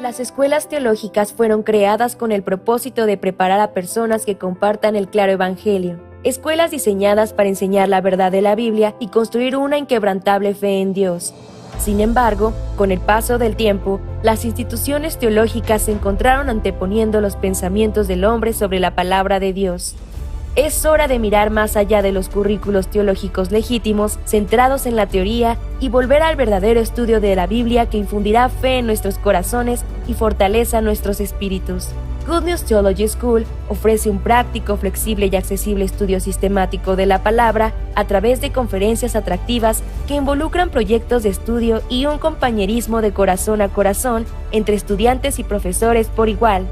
Las escuelas teológicas fueron creadas con el propósito de preparar a personas que compartan el claro evangelio. Escuelas diseñadas para enseñar la verdad de la Biblia y construir una inquebrantable fe en Dios. Sin embargo, con el paso del tiempo, las instituciones teológicas se encontraron anteponiendo los pensamientos del hombre sobre la palabra de Dios. Es hora de mirar más allá de los currículos teológicos legítimos, centrados en la teoría, y volver al verdadero estudio de la Biblia que infundirá fe en nuestros corazones y fortaleza nuestros espíritus. Good News Theology School ofrece un práctico, flexible y accesible estudio sistemático de la palabra a través de conferencias atractivas que involucran proyectos de estudio y un compañerismo de corazón a corazón entre estudiantes y profesores por igual.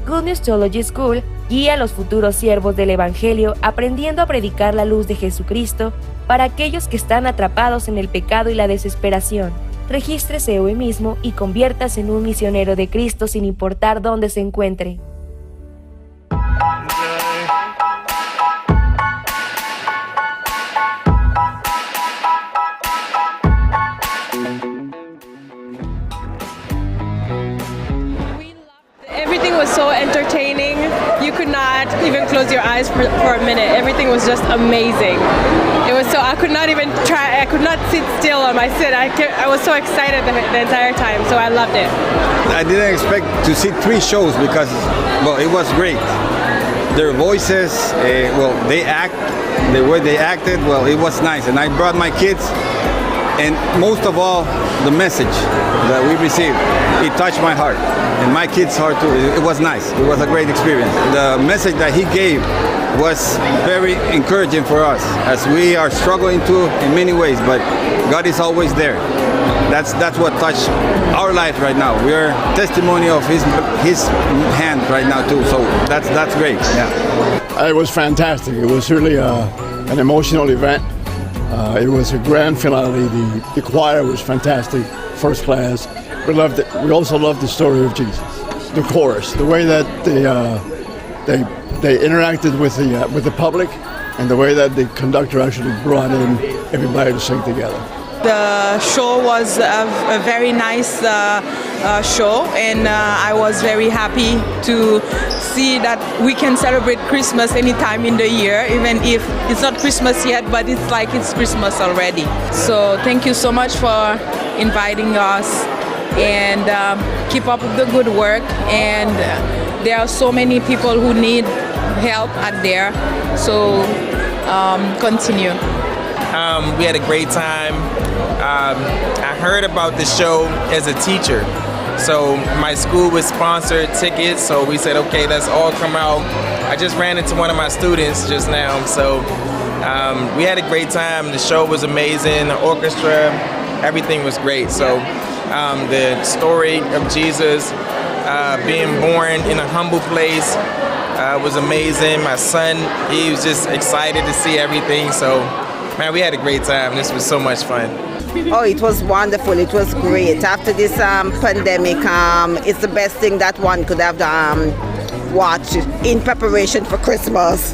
Good News Theology School guía a los futuros siervos del Evangelio aprendiendo a predicar la luz de Jesucristo para aquellos que están atrapados en el pecado y la desesperación. Regístrese hoy mismo y conviértase en un misionero de Cristo sin importar dónde se encuentre. Everything was so entertaining. You could not even close your eyes for a minute. Everything was just amazing. It was so, I could not sit still on my seat. I was so excited the entire time, so I loved it. I didn't expect to see 3 shows because, well, it was great. Their voices, the way they acted, well, it was nice. And I brought my kids, and most of all, the message that we received, it touched my heart. And my kids' heart too. It was nice. It was a great experience. The message that he gave was very encouraging for us as we are struggling too in many ways, but God is always there. That's what touched our life right now. We are testimony of his hand right now too. So that's great. Yeah. It was fantastic. It was really an emotional event. It was a grand finale. The choir was fantastic, first class. We loved it. We also loved the story of Jesus. The chorus, the way that they interacted with the public, and the way that the conductor actually brought in everybody to sing together. The show was a very nice show, and I was very happy to see that we can celebrate Christmas anytime in the year, even if it's not Christmas yet, but it's like it's Christmas already. So thank you so much for inviting us, and keep up with the good work. And there are so many people who need help out there, so continue. We had a great time. I heard about the show as a teacher. So my school was sponsored tickets, so we said, okay, let's all come out. I just ran into one of my students just now, so we had a great time. The show was amazing, the orchestra, everything was great. So the story of Jesus being born in a humble place was amazing. My son, he was just excited to see everything. So, man, we had a great time. This was so much fun. Oh, it was wonderful. It was great. After this pandemic, it's the best thing that one could have watched in preparation for Christmas.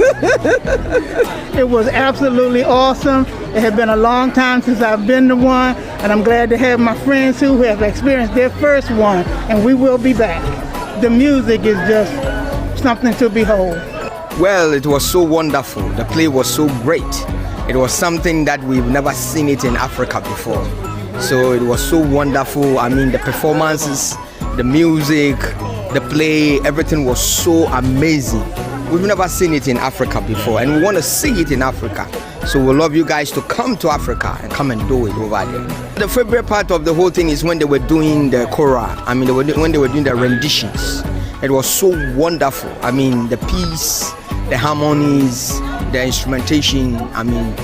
It was absolutely awesome. It had been a long time since I've been to one, and I'm glad to have my friends who have experienced their first one, and we will be back. The music is just something to behold. Well, it was so wonderful. The play was so great. It was something that we've never seen it in Africa before. So it was so wonderful. I mean, the performances, the music, the play, everything was so amazing. We've never seen it in Africa before, and we want to see it in Africa. So we love you guys to come to Africa and come and do it over there. The favorite part of the whole thing is when they were doing the choral. I mean, when they were doing the renditions. It was so wonderful. I mean, the piece, the harmonies, the instrumentation. I mean,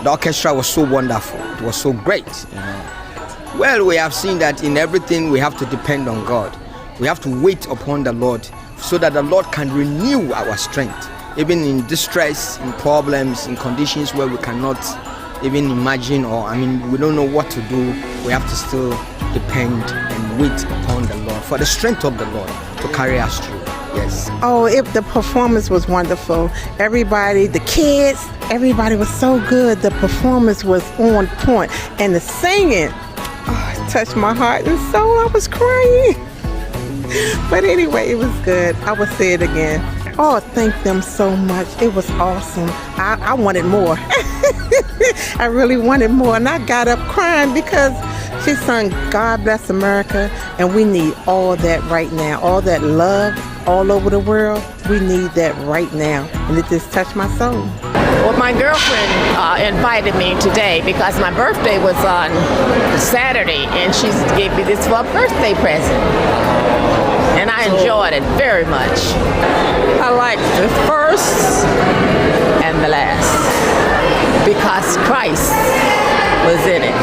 the orchestra was so wonderful. It was so great. You know? Well, we have seen that in everything we have to depend on God. We have to wait upon the Lord so that the Lord can renew our strength. Even in distress, in problems, in conditions where we cannot even imagine, or we don't know what to do, we have to still depend and wait upon the Lord for the strength of the Lord to carry us through. Yes. Oh, the performance was wonderful. Everybody, the kids, everybody was so good. The performance was on point, and the singing, touched my heart and soul. I was crying. But anyway, it was good. I will say it again. Oh, thank them so much. It was awesome. I wanted more. I really wanted more. And I got up crying because she sung God Bless America. And we need all that right now. All that love all over the world. We need that right now. And it just touched my soul. Well, my girlfriend invited me today because my birthday was on Saturday, and she gave me this for a birthday present. And I enjoyed it very much. I liked the first and the last because Christ was in it.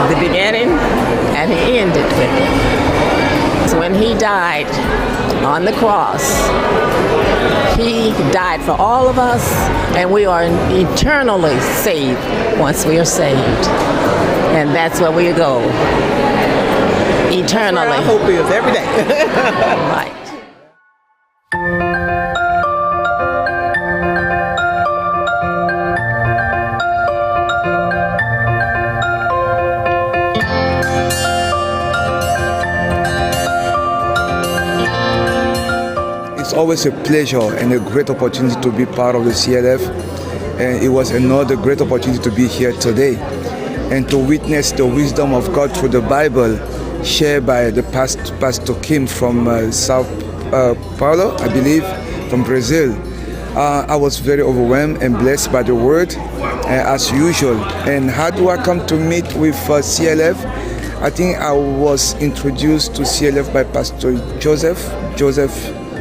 The beginning and he ended with it. So when he died on the cross, he died for all of us, and we are eternally saved once we are saved. And that's where we go. Eternally. Our hope is every day. Right. It's always a pleasure and a great opportunity to be part of the CLF, and it was another great opportunity to be here today and to witness the wisdom of God through the Bible shared by the Pastor Kim from Sao Paulo, I believe, from Brazil. I was very overwhelmed and blessed by the word as usual. And how do I come to meet with CLF? I think I was introduced to CLF by Pastor Joseph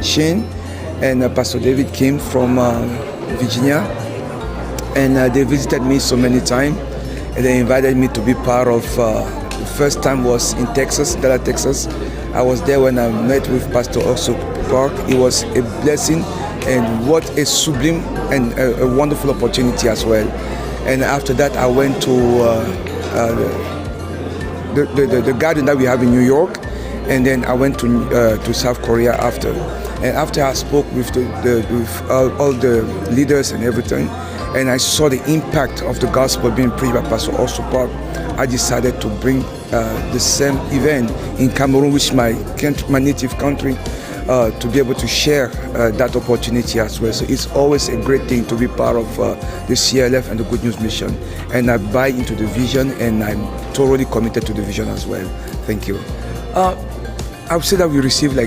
Sheen and Pastor David Kim from Virginia, and they visited me so many times, and they invited me to be part of. The first time was in Texas, Dallas, Texas. I was there when I met with Pastor Ossopp Park. It was a blessing, and what a sublime and a wonderful opportunity as well. And after that, I went to the garden that we have in New York, and then I went to South Korea after. And after I spoke with all the leaders and everything, and I saw the impact of the gospel being preached by Pastor Ossopp Park, I decided to bring the same event in Cameroon, which is my native country, to be able to share that opportunity as well. So it's always a great thing to be part of the CLF and the Good News Mission. And I buy into the vision, and I'm totally committed to the vision as well. Thank you. I would say that we received,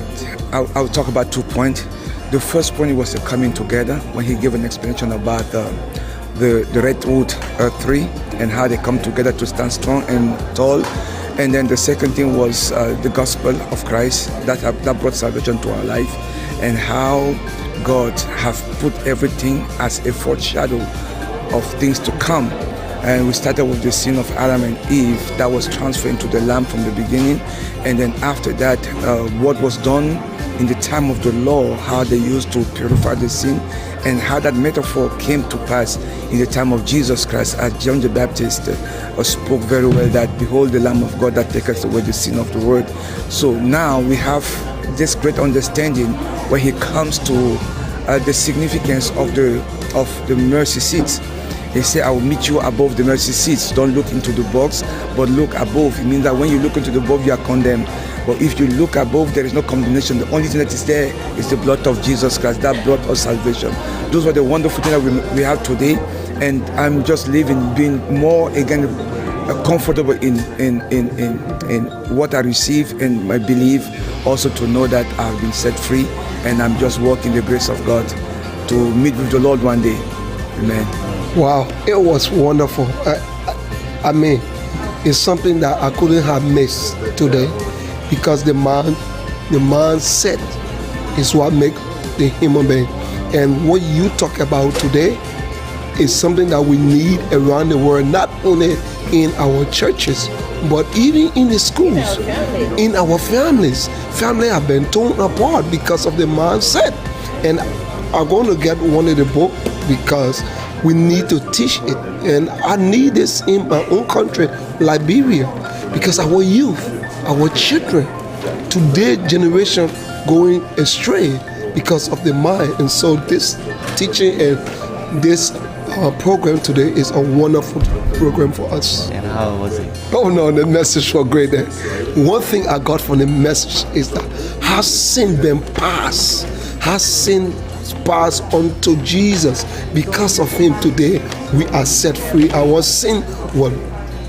I'll talk about 2 points. The first point was the coming together, when he gave an explanation about the Redwood tree and how they come together to stand strong and tall. And then the second thing was the gospel of Christ that brought salvation to our life, and how God have put everything as a foreshadow of things to come. And we started with the sin of Adam and Eve that was transferred into the Lamb from the beginning. And then after that, what was done in the time of the law, how they used to purify the sin, and how that metaphor came to pass in the time of Jesus Christ, as John the Baptist spoke very well, that behold the Lamb of God that taketh away the sin of the world. So now we have this great understanding when he comes to the significance of the mercy seats. He said, I will meet you above the mercy seats. Don't look into the box, but look above. It means that when you look into the box, you are condemned. But if you look above, there is no condemnation. The only thing that is there is the blood of Jesus Christ, that blood of salvation. Those were the wonderful things that we have today. And I'm just living, being more, again, comfortable in what I receive, and I believe also to know that I've been set free, and I'm just walking the grace of God to meet with the Lord one day. Amen. Wow, it was wonderful. I mean, it's something that I couldn't have missed today, because the mindset is what makes the human being. And what you talk about today is something that we need around the world, not only in our churches, but even in the schools, in our families. Families have been torn apart because of the mindset. And I'm going to get one of the books because we need to teach it. And I need this in my own country, Liberia, because our youth, our children, today's generation going astray because of the mind. And so this teaching and this our program today is a wonderful program for us. And how was it? Oh no, the message was great. One thing I got from the message is that has sin been passed? Has sin passed unto Jesus? Because of him today, we are set free. Our sin was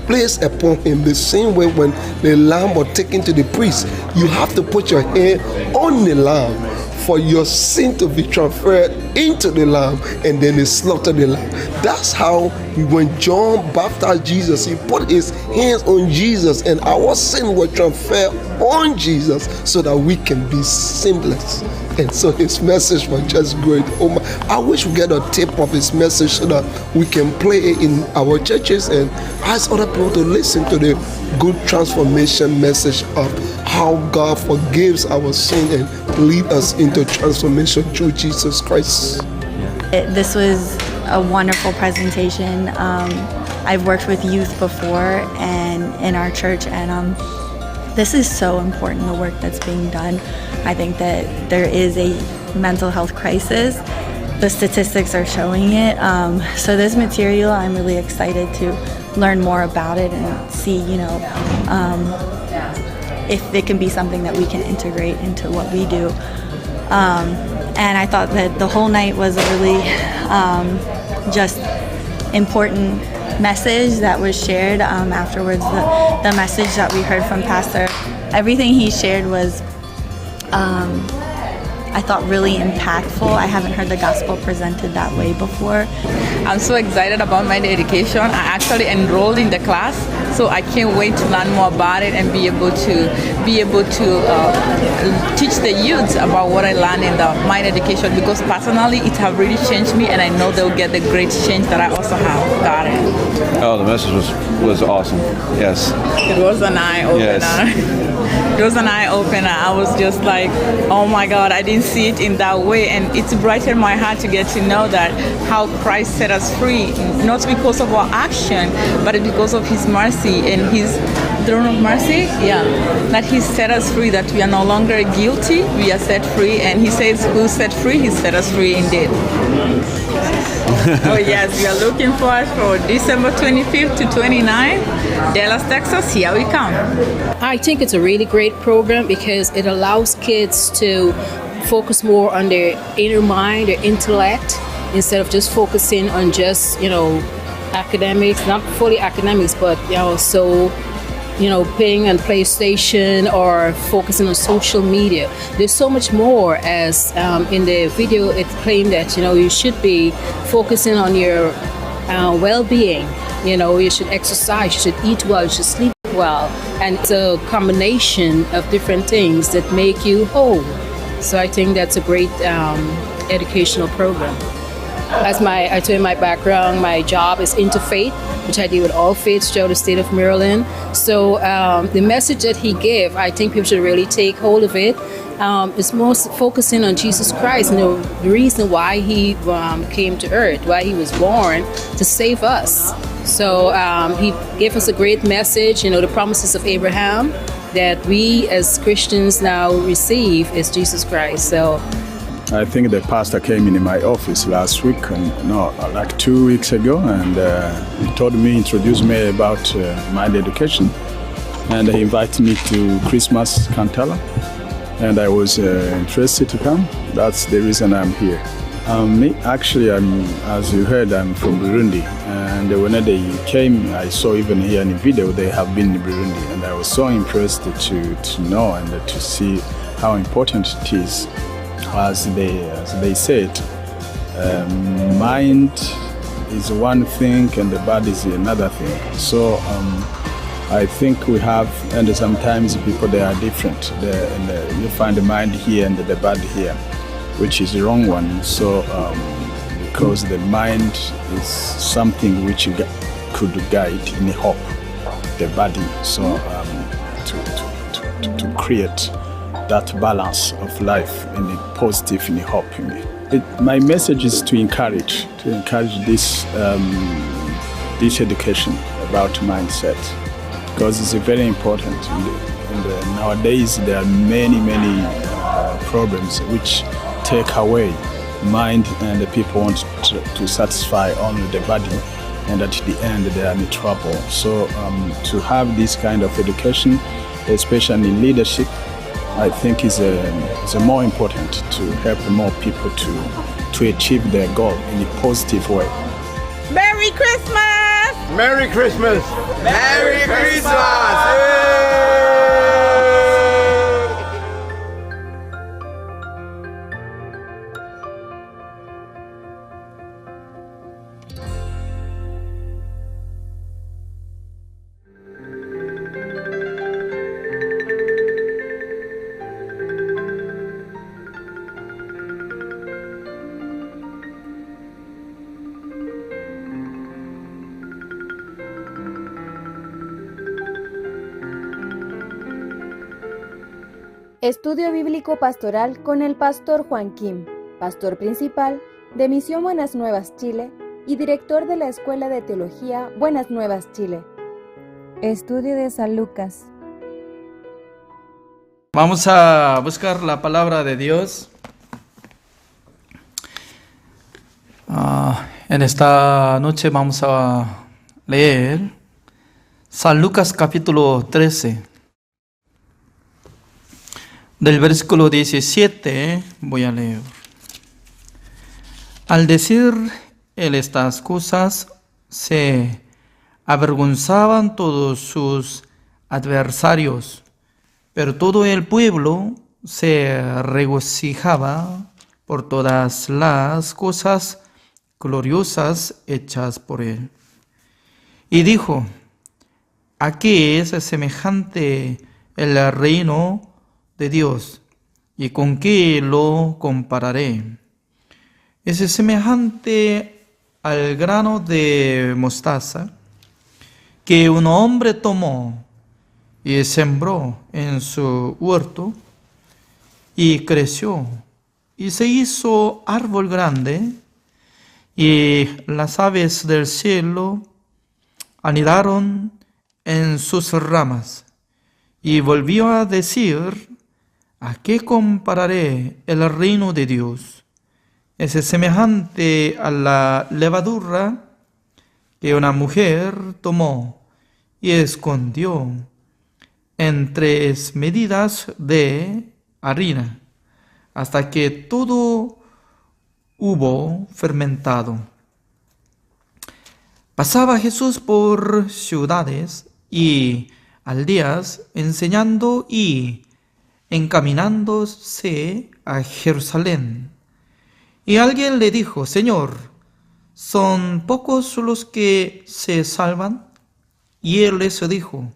placed upon him. The same way when the lamb was taken to the priest, you have to put your hand on the lamb for your sin to be transferred into the lamb, and then they slaughter the lamb. That's how when John baptized Jesus, he put his hands on Jesus, and our sin was transferred on Jesus so that we can be sinless. And so his message was just great. Oh my, I wish we get a tape of his message so that we can play it in our churches and ask other people to listen to the good transformation message of how God forgives our sin and lead us into transformation through Jesus Christ. This was a wonderful presentation. I've worked with youth before and in our church, and this is so important, the work that's being done. I think that there is a mental health crisis. The statistics are showing it. So this material, I'm really excited to learn more about it and see, if it can be something that we can integrate into what we do. And I thought that the whole night was a really just important message that was shared. Afterwards, the message that we heard from Pastor, everything he shared was I thought really impactful. I haven't heard the gospel presented that way before. I'm so excited about my education. I actually enrolled in the class, so I can't wait to learn more about it and be able to teach the youth about what I learned in the Mind Education, because personally it has really changed me, and I know they'll get the great change that I also have got it. Oh, the message was awesome. Yes. It was an eye-opener. Yes. It was an eye-opener. I was just like, oh my God, I didn't see it in that way. And it's brightened my heart to get to know that how Christ set us free, not because of our action, but because of his mercy and his throne of mercy. Yeah, that he set us free, that we are no longer guilty, we are set free. And he says, who set free, he set us free indeed. Oh yes, we are looking forward for December 25th to 29th, Dallas, Texas. Here we come. I think it's a really great program because it allows kids to focus more on their inner mind, their intellect, instead of just focusing on just, academics, not fully academics, but, playing on PlayStation or focusing on social media. There's so much more, as in the video it claimed that, you should be focusing on your well-being. You should exercise, you should eat well, you should sleep well. And it's a combination of different things that make you whole. So I think that's a great educational program. As I told you, my background, my job is interfaith, which I deal with all faiths throughout the state of Maryland. So the message that he gave, I think people should really take hold of it. It's more focusing on Jesus Christ, the reason why he came to earth, why he was born, to save us. So he gave us a great message, the promises of Abraham that we as Christians now receive is Jesus Christ. So I think the pastor came in my office last week, like 2 weeks ago, and he introduced me about Mind Education, and he invited me to Christmas Cantala, and I was interested to come. That's the reason I'm here. As you heard, I'm from Burundi, and when they came, I saw even here in the video they have been in Burundi, and I was so impressed to know and to see how important it is. As they said, mind is one thing and the body is another thing. So I think we have, and sometimes people, they are different. You find the mind here and the body here, which is the wrong one. So because the mind is something which could guide in hope the body. So to create that balance of life in the positive, in the hope. My message is to encourage this education about mindset, because it's very important. Nowadays there are many problems which take away mind, and the people want to satisfy only the body, and at the end they are in trouble. So to have this kind of education, especially in leadership, I think is more important to help more people to achieve their goal in a positive way. Merry Christmas! Merry Christmas! Merry Christmas! Estudio Bíblico Pastoral con el Pastor Juan Kim, Pastor Principal de Misión Buenas Nuevas Chile y Director de la Escuela de Teología Buenas Nuevas Chile. Estudio de San Lucas. Vamos a buscar la palabra de Dios. En esta noche vamos a leer San Lucas capítulo 13. Del versículo 17 voy a leer. Al decir él estas cosas, se avergonzaban todos sus adversarios, pero todo el pueblo se regocijaba por todas las cosas gloriosas hechas por él. Y dijo: ¿a qué es semejante el reino de Dios? ¿Y con qué lo compararé? Es semejante al grano de mostaza que un hombre tomó y sembró en su huerto, y creció y se hizo árbol grande, y las aves del cielo anidaron en sus ramas. Y volvió a decir: ¿a qué compararé el reino de Dios? Es semejante a la levadura que una mujer tomó y escondió en 3 medidas de harina, hasta que todo hubo fermentado. Pasaba Jesús por ciudades y aldeas, enseñando y encaminándose a Jerusalén. Y alguien le dijo: Señor, ¿son pocos los que se salvan? Y él les dijo: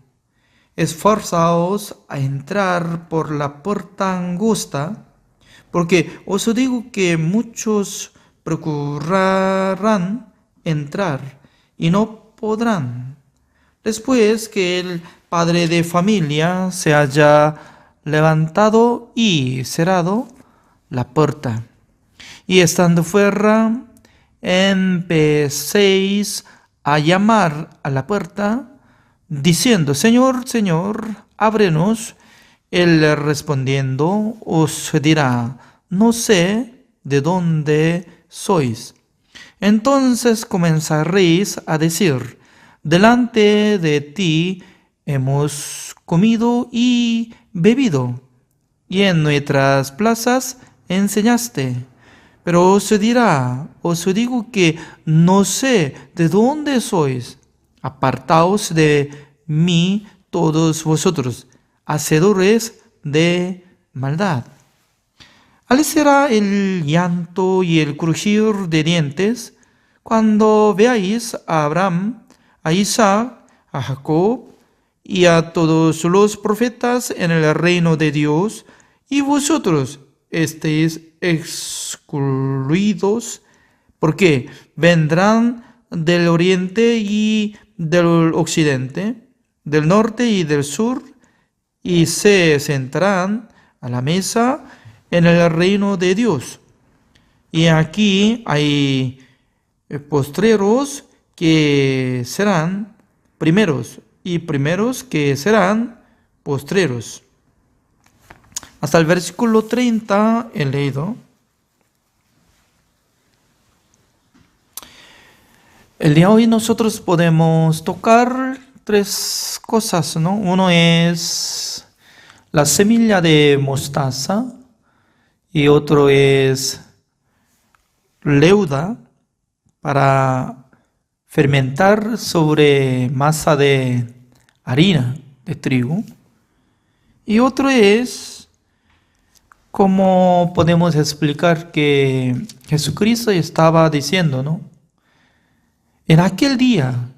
esforzaos a entrar por la puerta angosta, porque os digo que muchos procurarán entrar y no podrán. Después que el padre de familia se haya levantado y cerrado la puerta, y estando fuera, empecéis a llamar a la puerta, diciendo: Señor, Señor, ábrenos. Él respondiendo os dirá: no sé de dónde sois. Entonces comenzaréis a decir: delante de ti hemos comido y bebido, y en nuestras plazas enseñaste. Pero os dirá: os digo que no sé de dónde sois. Apartaos de mí todos vosotros, hacedores de maldad. Al será el llanto y el crujir de dientes cuando veáis a Abraham, a Isaac, a Jacob y a todos los profetas en el reino de Dios, y vosotros estéis excluidos, porque vendrán del oriente y del occidente, del norte y del sur, y se sentarán a la mesa en el reino de Dios. Y aquí hay postreros que serán primeros, y primeros que serán postreros. Hasta el versículo 30 he leído. El día de hoy nosotros podemos tocar tres cosas, ¿no? Uno es la semilla de mostaza y otro es leuda para fermentar sobre masa de harina de trigo. Y otro es cómo podemos explicar que Jesucristo estaba diciendo, ¿no? En aquel día,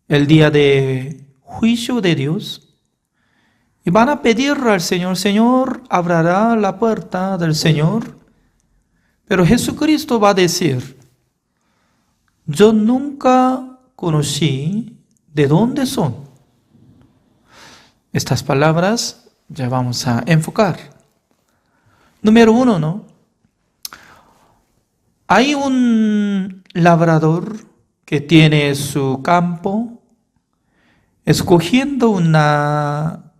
el día de juicio de Dios, y van a pedir al Señor, Señor, abrirá la puerta del Señor. Pero Jesucristo va a decir, yo nunca conocí de dónde son. Estas palabras ya vamos a enfocar. Número 1, ¿no? Hay un labrador que tiene su campo, escogiendo una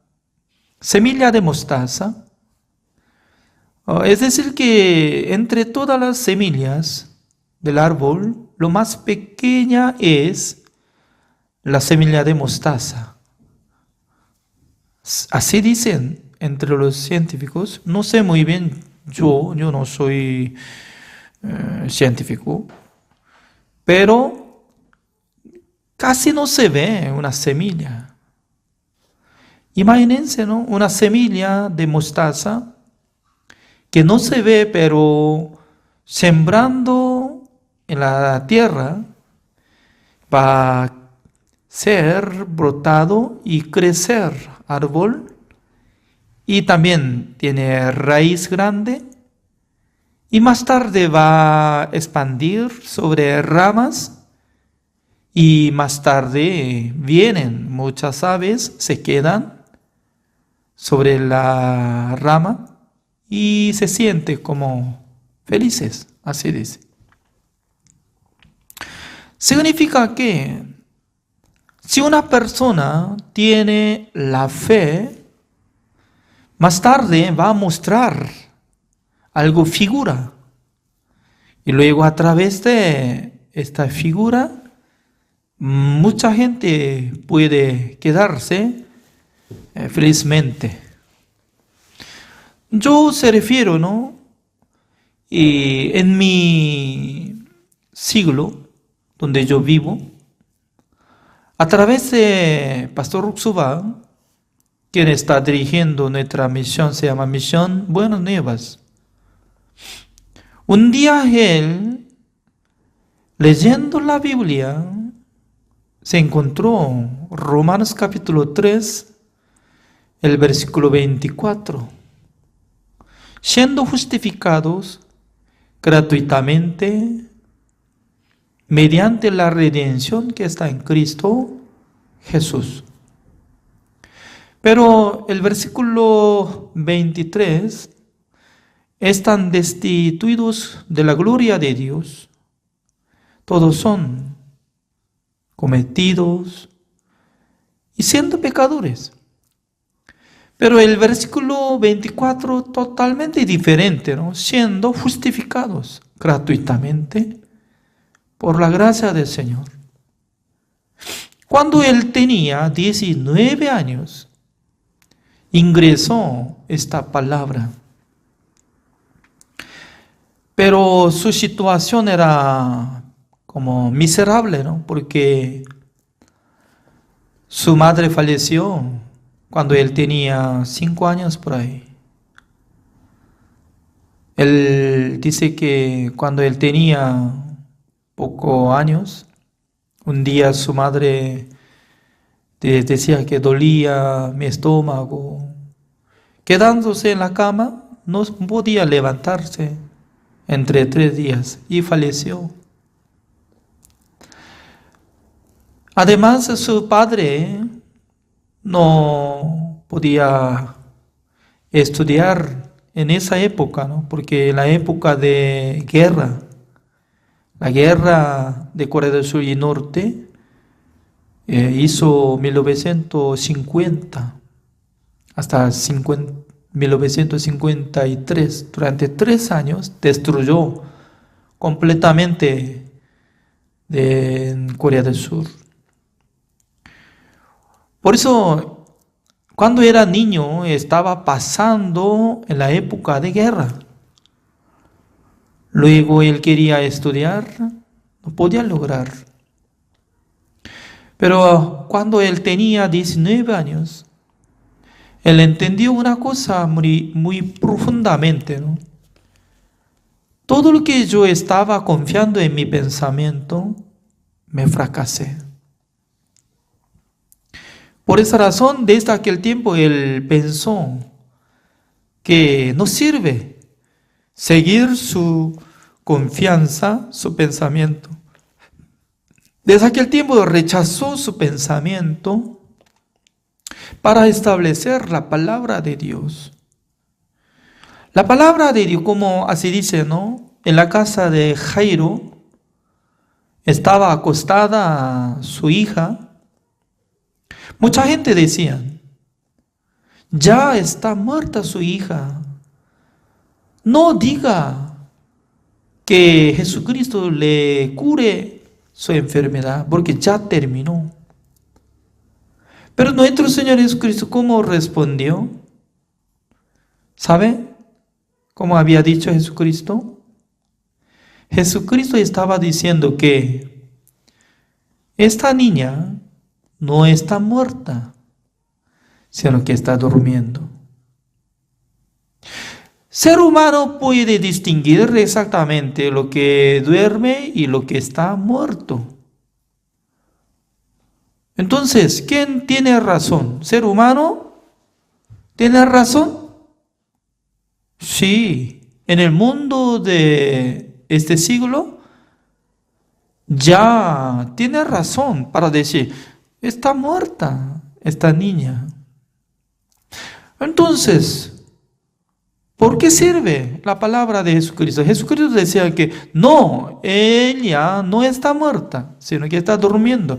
semilla de mostaza. Es decir que entre todas las semillas del árbol, lo más pequeña es la semilla de mostaza. Así dicen entre los científicos. No sé muy bien, yo no soy científico, pero casi no se ve una semilla. Imagínense, ¿no? Una semilla de mostaza que no se ve, pero sembrando en la tierra va a ser brotado y crecer árbol, y también tiene raíz grande, y más tarde va a expandir sobre ramas. Y más tarde vienen muchas aves, se quedan sobre la rama y se sienten como felices, así dice. Significa que si una persona tiene la fe, más tarde va a mostrar algo figura. Y luego a través de esta figura, mucha gente puede quedarse felizmente. Yo se refiero, ¿no? Y en mi siglo, donde yo vivo, a través de Pastor Ruxuba, quien está dirigiendo nuestra misión, se llama Misión Buenas Nuevas. Un día él, leyendo la Biblia, se encontró Romanos capítulo 3, el versículo 24. Siendo justificados gratuitamente mediante la redención que está en Cristo Jesús. Pero el versículo 23, están destituidos de la gloria de Dios. Todos son cometidos y siendo pecadores. Pero el versículo 24 totalmente diferente, ¿no? Siendo justificados gratuitamente por la gracia del Señor. Cuando él tenía 19 años, ingresó esta palabra. Pero su situación era como miserable, ¿no? Porque su madre falleció cuando él tenía 5 años por ahí. Él dice que cuando él tenía pocos años, un día su madre decía que dolía mi estómago. Quedándose en la cama, no podía levantarse entre 3 días y falleció. Además, su padre no podía estudiar en esa época, ¿no? Porque en la época de guerra, la guerra de Corea del Sur y Norte, hizo 1950 hasta 1953. Durante 3 años destruyó completamente de Corea del Sur. Por eso, cuando era niño, estaba pasando en la época de guerra. Luego él quería estudiar, no podía lograr. Pero cuando él tenía 19 años, él entendió una cosa muy profundamente, ¿no? Todo lo que yo estaba confiando en mi pensamiento, me fracasé. Por esa razón, desde aquel tiempo, él pensó que no sirve seguir su confianza, su pensamiento. Desde aquel tiempo rechazó su pensamiento para establecer la palabra de Dios. La palabra de Dios, como así dice, ¿no? En la casa de Jairo estaba acostada su hija. Mucha gente decía, ya está muerta su hija. No diga que Jesucristo le cure su enfermedad, porque ya terminó. Pero nuestro Señor Jesucristo, ¿cómo respondió? ¿Sabe cómo había dicho Jesucristo? Jesucristo estaba diciendo que esta niña no está muerta, sino que está durmiendo. Ser humano puede distinguir exactamente lo que duerme y lo que está muerto. Entonces, ¿quién tiene razón? ¿Ser humano tiene razón? Sí, en el mundo de este siglo ya tiene razón para decir, está muerta esta niña. Entonces, ¿por qué sirve la palabra de Jesucristo? Jesucristo decía que no, ella no está muerta, sino que está durmiendo.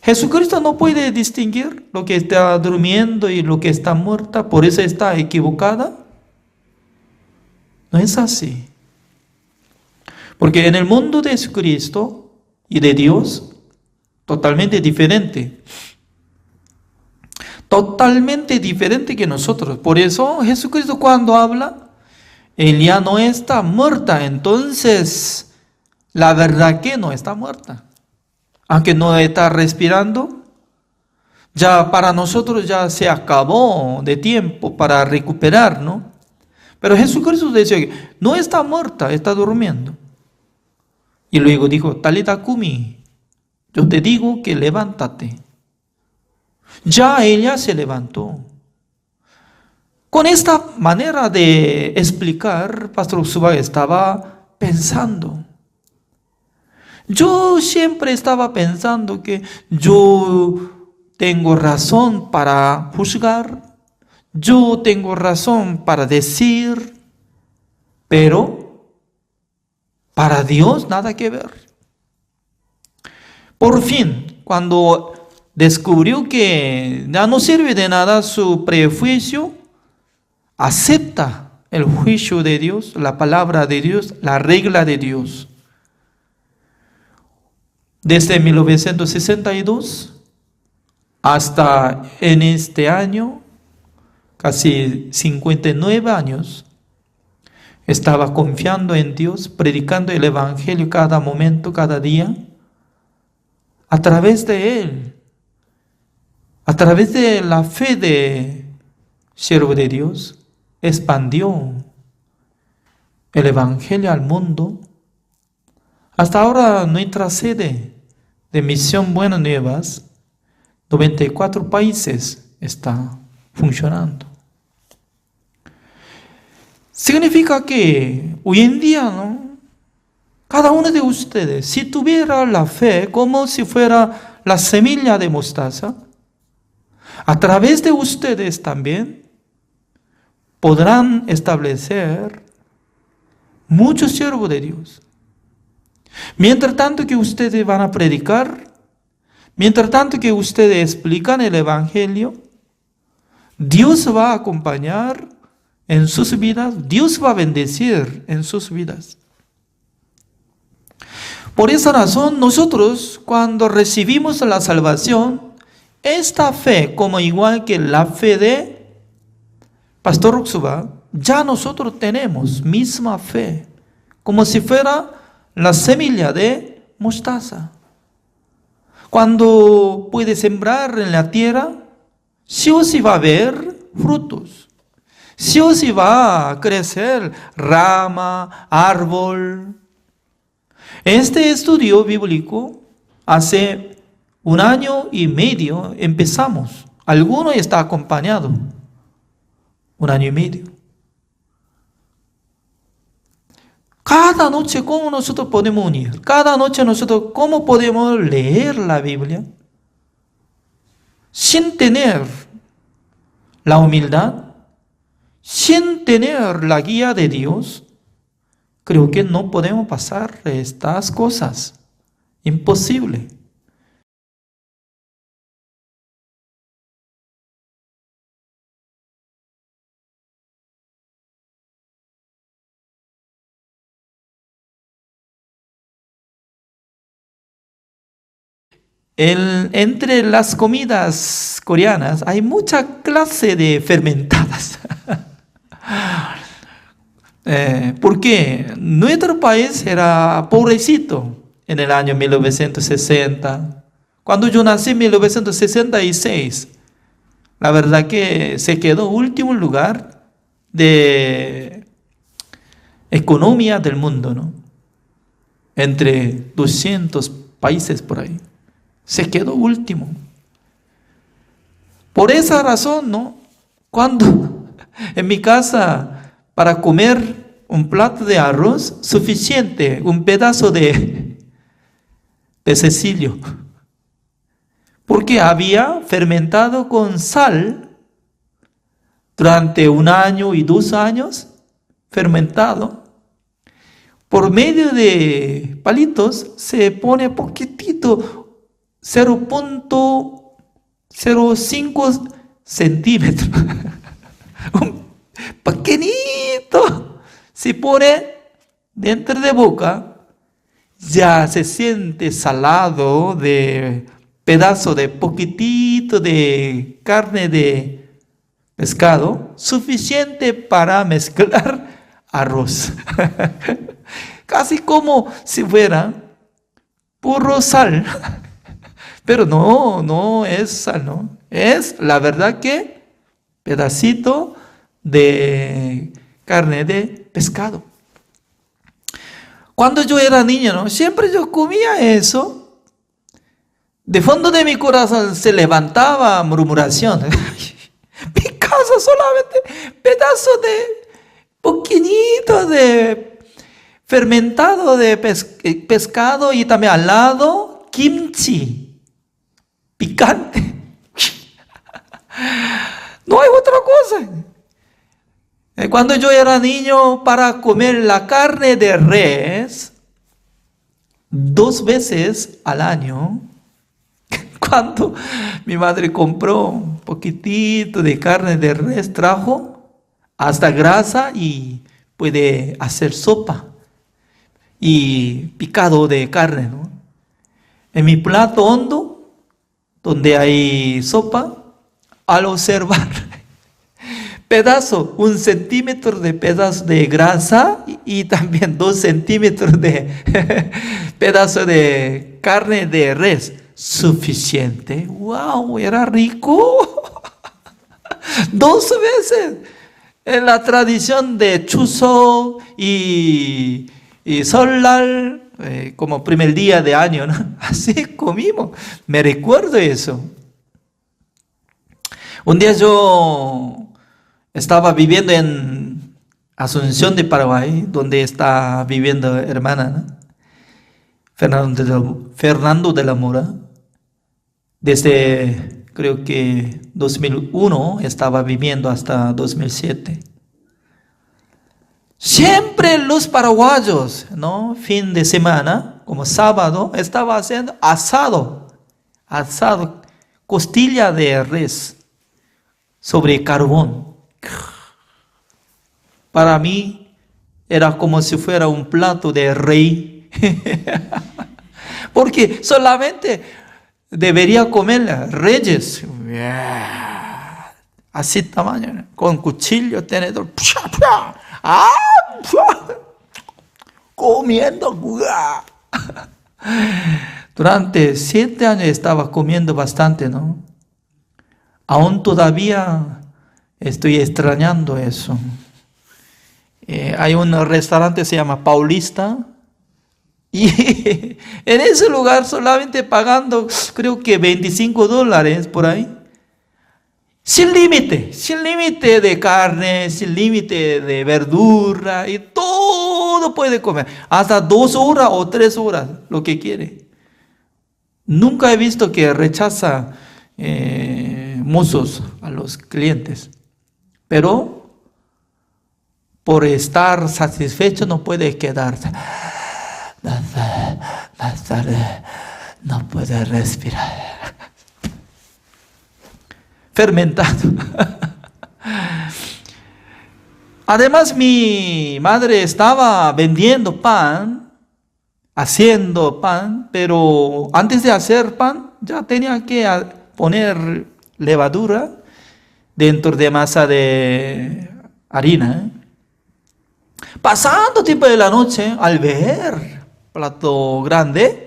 Jesucristo no puede distinguir lo que está durmiendo y lo que está muerta, por eso está equivocada. No es así. Porque en el mundo de Jesucristo y de Dios, totalmente diferente. Totalmente diferente que nosotros. Por eso Jesucristo cuando habla, Él ya no está muerta. Entonces, la verdad que no está muerta. Aunque no está respirando, ya para nosotros ya se acabó de tiempo para recuperar, ¿no? Pero Jesucristo decía que no está muerta, está durmiendo. Y luego dijo, Talita Kumi, yo te digo que levántate. Ya ella se levantó. Con esta manera de explicar, Pastor Usuba estaba pensando. Yo siempre estaba pensando que yo tengo razón para juzgar, yo tengo razón para decir, pero para Dios nada que ver. Por fin, cuando descubrió que ya no sirve de nada su prejuicio, acepta el juicio de Dios, la palabra de Dios, la regla de Dios. Desde 1962 hasta en este año, casi 59 años, estaba confiando en Dios, predicando el Evangelio cada momento, cada día, a través de Él, a través de la fe de siervo de Dios, expandió el Evangelio al mundo. Hasta ahora nuestra sede de Misión Buenas Nuevas, 94 países está funcionando. Significa que hoy en día, ¿no? Cada uno de ustedes, si tuviera la fe como si fuera la semilla de mostaza, a través de ustedes también podrán establecer muchos siervos de Dios. Mientras tanto que ustedes van a predicar, mientras tanto que ustedes explican el Evangelio, Dios va a acompañar en sus vidas, Dios va a bendecir en sus vidas. Por esa razón, nosotros cuando recibimos la salvación, esta fe, como igual que la fe de Pastor Roxuba, ya nosotros tenemos misma fe, como si fuera la semilla de mostaza. Cuando puede sembrar en la tierra, sí o sí va a haber frutos. Sí o sí va a crecer rama, árbol. Este estudio bíblico hace 1 año y medio empezamos. Alguno está acompañado. 1 año y medio. Cada noche, ¿cómo nosotros podemos unir? Cada noche nosotros, ¿cómo podemos leer la Biblia? Sin tener la humildad, sin tener la guía de Dios, creo que no podemos pasar estas cosas. Imposible. Entre las comidas coreanas hay mucha clase de fermentadas. Porque nuestro país era pobrecito en el año 1960. Cuando yo nací en 1966, la verdad que se quedó último lugar de economía del mundo, ¿no? Entre 200 países por ahí. Se quedó último. Por esa razón, ¿no? Cuando en mi casa, para comer un plato de arroz, suficiente, un pedazo de pececillo. Porque había fermentado con sal durante 1 año y 2 años, fermentado. Por medio de palitos se pone poquitito, 0.05 centímetros. Un pequeñito. Se pone dentro de boca, ya se siente salado de pedazo de poquitito de carne de pescado, suficiente para mezclar arroz. Casi como si fuera puro sal. Pero no es sal, ¿no? Es la verdad que pedacito de carne de pescado. Cuando yo era niño, ¿no? Siempre yo comía eso. De fondo de mi corazón se levantaba murmuración. Mi casa solamente pedazo de poquitito de fermentado de pescado y también al lado kimchi. Picante. No hay otra cosa. Cuando yo era niño, para comer la carne de res 2 veces al año, cuando mi madre compró un poquitito de carne de res, trajo hasta grasa y puede hacer sopa y picado de carne, ¿no? En mi plato hondo, donde hay sopa, al observar pedazo, 1 centímetro de pedazo de grasa y también 2 centímetros de pedazo de carne de res, suficiente. ¡Wow! Era rico. 2 veces. En la tradición de Chuseok y Seollal, como primer día de año, ¿no? Así comimos. Me recuerdo eso. Un día yo estaba viviendo en Asunción de Paraguay, donde está viviendo hermana, ¿no? Fernando de la Mora. Desde creo que 2001 estaba viviendo hasta 2007. Siempre los paraguayos, ¿no? Fin de semana, como sábado, estaba haciendo asado, costilla de res sobre carbón. Para mí era como si fuera un plato de rey. Porque solamente debería comer reyes. Así tamaño, con cuchillo, tenedor. Comiendo. Durante 7 años estaba comiendo bastante, ¿no? Aún todavía estoy extrañando eso. Hay un restaurante que se llama Paulista. Y en ese lugar solamente pagando, creo que $25 por ahí. Sin límite de carne, sin límite de verdura, y todo puede comer. Hasta 2 horas o 3 horas, lo que quiere. Nunca he visto que rechaza mozos a los clientes. Pero por estar satisfecho no puede quedarse. Más tarde no puede respirar. Fermentado. Además, mi madre estaba vendiendo pan, haciendo pan, pero antes de hacer pan ya tenía que poner levadura dentro de masa de harina. Pasando tiempo de la noche, al ver plato grande,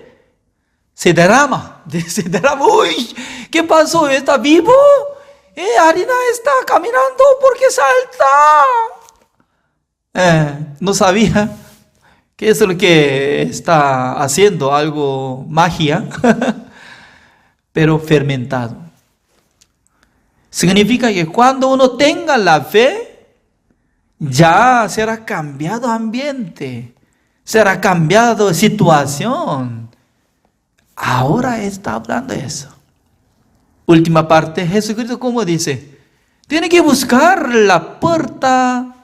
se derrama. Uy, ¿qué pasó? ¿Está vivo? Harina está caminando, ¿por qué salta? No sabía qué es lo que está haciendo, algo magia, pero fermentado. Significa que cuando uno tenga la fe, ya será cambiado ambiente, será cambiado situación. Ahora está hablando eso. Última parte, Jesucristo, ¿cómo dice? Tiene que buscar la puerta,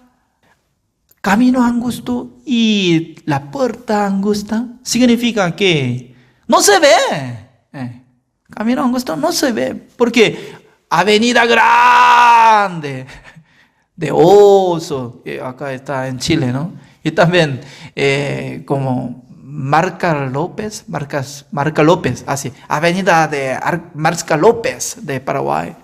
camino angosto, y la puerta angosta significa que no se ve. Camino angosto no se ve, porque avenida grande de Oso, acá está en Chile, ¿no? Y también como Marca López, así, avenida de Marca López de Paraguay.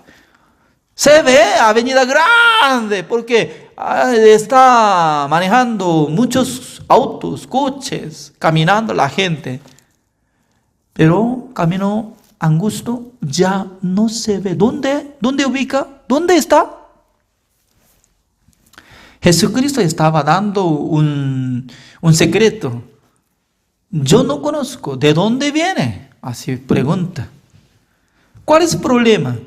Se ve avenida grande porque está manejando muchos autos, coches, caminando la gente. Pero camino angosto ya no se ve. ¿Dónde ubica? ¿Dónde está? Jesucristo estaba dando un secreto. Yo no conozco. ¿De dónde viene? Así pregunta. ¿Cuál es el problema?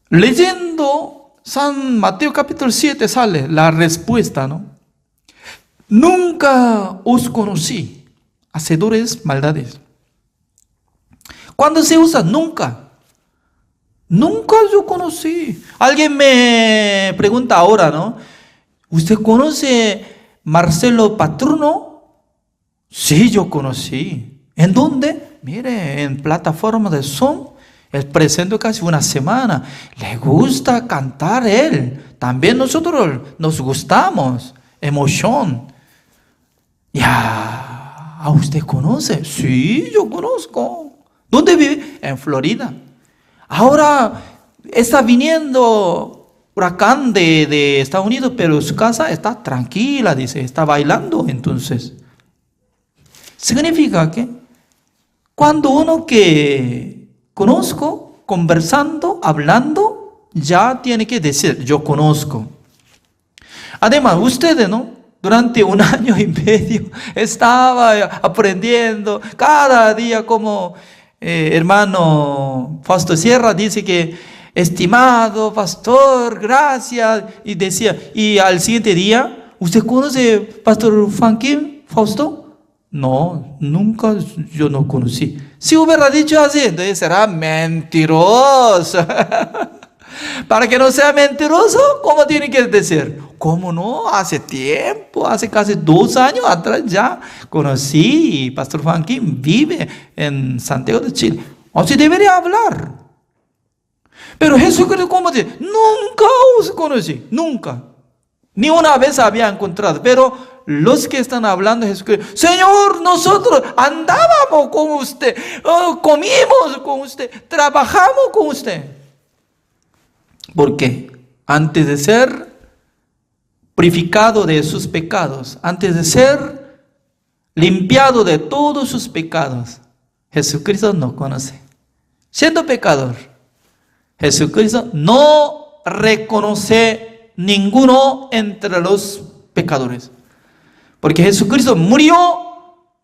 Leyendo San Mateo capítulo 7 sale la respuesta, ¿no? Nunca os conocí, hacedores maldades. ¿Cuándo se usa? Nunca. Nunca yo conocí. Alguien me pregunta ahora, ¿no? ¿Usted conoce Marcelo Patrono? Sí, yo conocí. ¿En dónde? Mire, en plataforma de Zoom. Él presentó casi una semana. Le gusta cantar él. También nosotros nos gustamos. Emoción. Ya, ¿a usted conoce? Sí, yo conozco. ¿Dónde vive? En Florida. Ahora está viniendo huracán de Estados Unidos, pero su casa está tranquila, dice, está bailando. Entonces, significa que cuando uno que conozco, conversando, hablando, ya tiene que decir, yo conozco. Además, ustedes, ¿no? Durante 1 año y medio estaba aprendiendo cada día como hermano Fausto Sierra dice que, estimado pastor, gracias, y decía, y al siguiente día, ¿usted conoce pastor Joaquín Fausto? No, nunca, yo no conocí. Si hubiera dicho así, entonces será mentiroso. Para que no sea mentiroso, ¿cómo tiene que decir? ¿Cómo no? Hace tiempo, hace casi 2 años atrás ya conocí. Pastor Joaquín vive en Santiago de Chile. Así debería hablar. Pero Jesucristo, ¿cómo dice? Nunca os conocí, nunca. Ni una vez había encontrado, pero los que están hablando de Jesucristo. Señor, nosotros andábamos con usted, comimos con usted, trabajamos con usted. ¿Por qué? Antes de ser purificado de sus pecados, antes de ser limpiado de todos sus pecados, Jesucristo no conoce. Siendo pecador, Jesucristo no reconoce ninguno entre los pecadores. Porque Jesucristo murió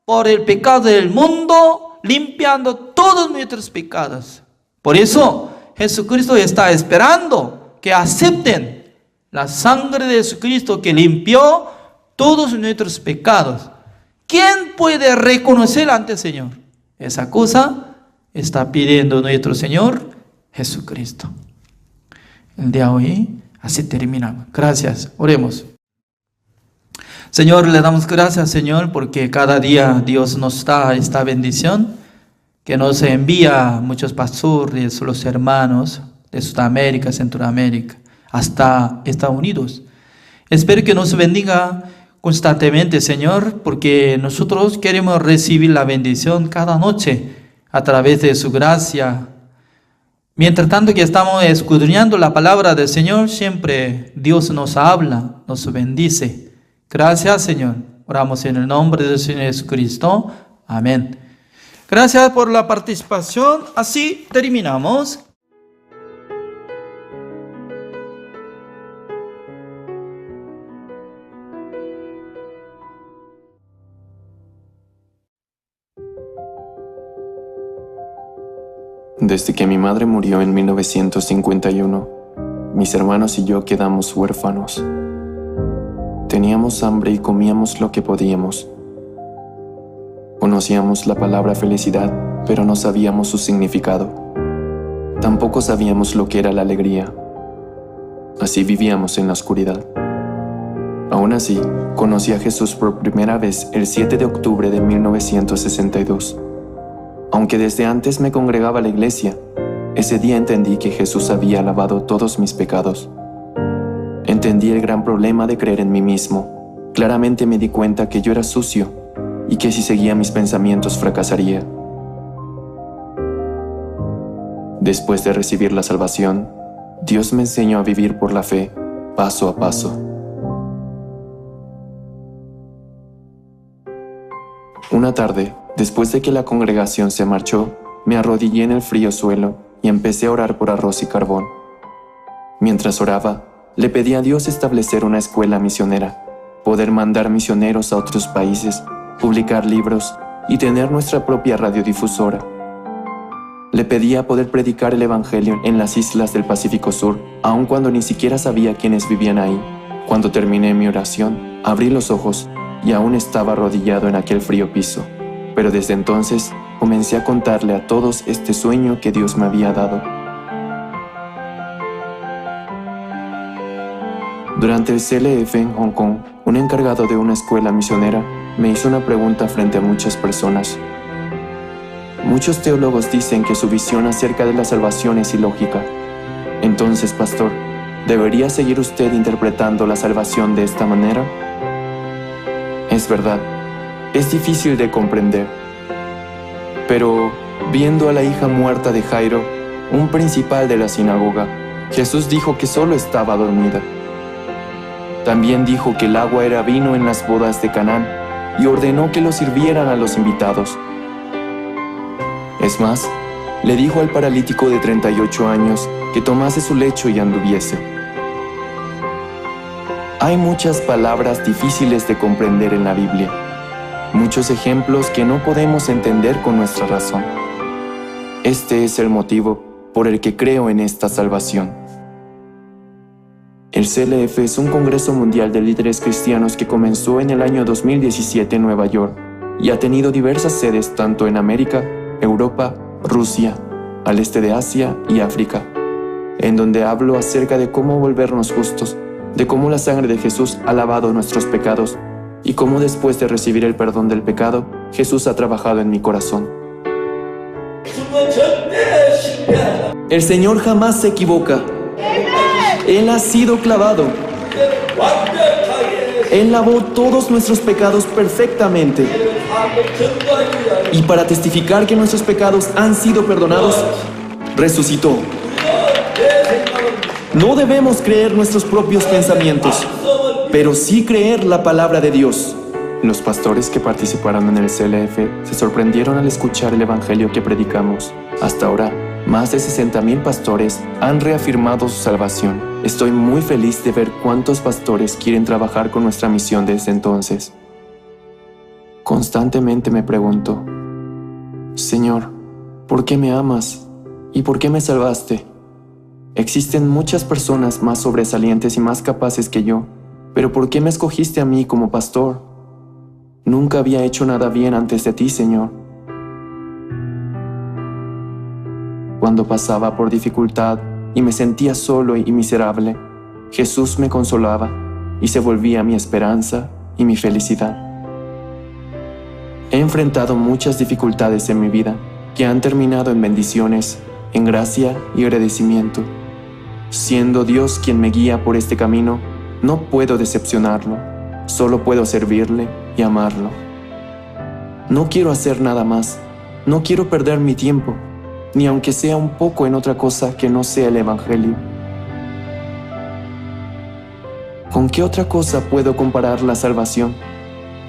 por el pecado del mundo, limpiando todos nuestros pecados. Por eso Jesucristo está esperando que acepten la sangre de Jesucristo que limpió todos nuestros pecados. ¿Quién puede reconocer ante el Señor? Esa cosa está pidiendo nuestro Señor Jesucristo. El día de hoy así terminamos. Gracias. Oremos. Señor, le damos gracias, Señor, porque cada día Dios nos da esta bendición, que nos envía muchos pastores, los hermanos de Sudamérica, Centroamérica, hasta Estados Unidos. Espero que nos bendiga constantemente, Señor, porque nosotros queremos recibir la bendición cada noche a través de su gracia. Mientras tanto que estamos escudriñando la palabra del Señor, siempre Dios nos habla, nos bendice. Gracias, Señor. Oramos en el nombre del Señor Jesucristo. Amén. Gracias por la participación. Así terminamos. Desde que mi madre murió en 1951, mis hermanos y yo quedamos huérfanos. Teníamos hambre y comíamos lo que podíamos. Conocíamos la palabra felicidad, pero no sabíamos su significado. Tampoco sabíamos lo que era la alegría. Así vivíamos en la oscuridad. Aún así, conocí a Jesús por primera vez el 7 de octubre de 1962. Aunque desde antes me congregaba a la iglesia, ese día entendí que Jesús había lavado todos mis pecados. Entendí el gran problema de creer en mí mismo. Claramente me di cuenta que yo era sucio y que si seguía mis pensamientos fracasaría. Después de recibir la salvación, Dios me enseñó a vivir por la fe, paso a paso. Una tarde, después de que la congregación se marchó, me arrodillé en el frío suelo y empecé a orar por arroz y carbón. Mientras oraba, le pedí a Dios establecer una escuela misionera, poder mandar misioneros a otros países, publicar libros y tener nuestra propia radiodifusora. Le pedía poder predicar el Evangelio en las islas del Pacífico Sur, aun cuando ni siquiera sabía quiénes vivían ahí. Cuando terminé mi oración, abrí los ojos y aún estaba arrodillado en aquel frío piso. Pero desde entonces comencé a contarle a todos este sueño que Dios me había dado. Durante el CLF en Hong Kong, un encargado de una escuela misionera me hizo una pregunta frente a muchas personas. Muchos teólogos dicen que su visión acerca de la salvación es ilógica. Entonces, pastor, ¿debería seguir usted interpretando la salvación de esta manera? Es verdad, es difícil de comprender. Pero, viendo a la hija muerta de Jairo, un principal de la sinagoga, Jesús dijo que solo estaba dormida. También dijo que el agua era vino en las bodas de Canaán y ordenó que lo sirvieran a los invitados. Es más, le dijo al paralítico de 38 años que tomase su lecho y anduviese. Hay muchas palabras difíciles de comprender en la Biblia, muchos ejemplos que no podemos entender con nuestra razón. Este es el motivo por el que creo en esta salvación. El CLF es un congreso mundial de líderes cristianos que comenzó en el año 2017 en Nueva York y ha tenido diversas sedes tanto en América, Europa, Rusia, al este de Asia y África, en donde hablo acerca de cómo volvernos justos, de cómo la sangre de Jesús ha lavado nuestros pecados y cómo después de recibir el perdón del pecado, Jesús ha trabajado en mi corazón. El Señor jamás se equivoca. Él ha sido clavado. Él lavó todos nuestros pecados perfectamente. Y para testificar que nuestros pecados han sido perdonados, resucitó. No debemos creer nuestros propios pensamientos, pero sí creer la palabra de Dios. Los pastores que participaron en el CLF se sorprendieron al escuchar el evangelio que predicamos. Hasta ahora, más de 60,000 pastores han reafirmado su salvación. Estoy muy feliz de ver cuántos pastores quieren trabajar con nuestra misión desde entonces. Constantemente me pregunto, Señor, ¿por qué me amas? ¿Y por qué me salvaste? Existen muchas personas más sobresalientes y más capaces que yo, pero ¿por qué me escogiste a mí como pastor? Nunca había hecho nada bien antes de ti, Señor. Cuando pasaba por dificultad y me sentía solo y miserable, Jesús me consolaba y se volvía mi esperanza y mi felicidad. He enfrentado muchas dificultades en mi vida que han terminado en bendiciones, en gracia y agradecimiento. Siendo Dios quien me guía por este camino, no puedo decepcionarlo, solo puedo servirle y amarlo. No quiero hacer nada más, no quiero perder mi tiempo, ni aunque sea un poco en otra cosa que no sea el Evangelio. ¿Con qué otra cosa puedo comparar la salvación?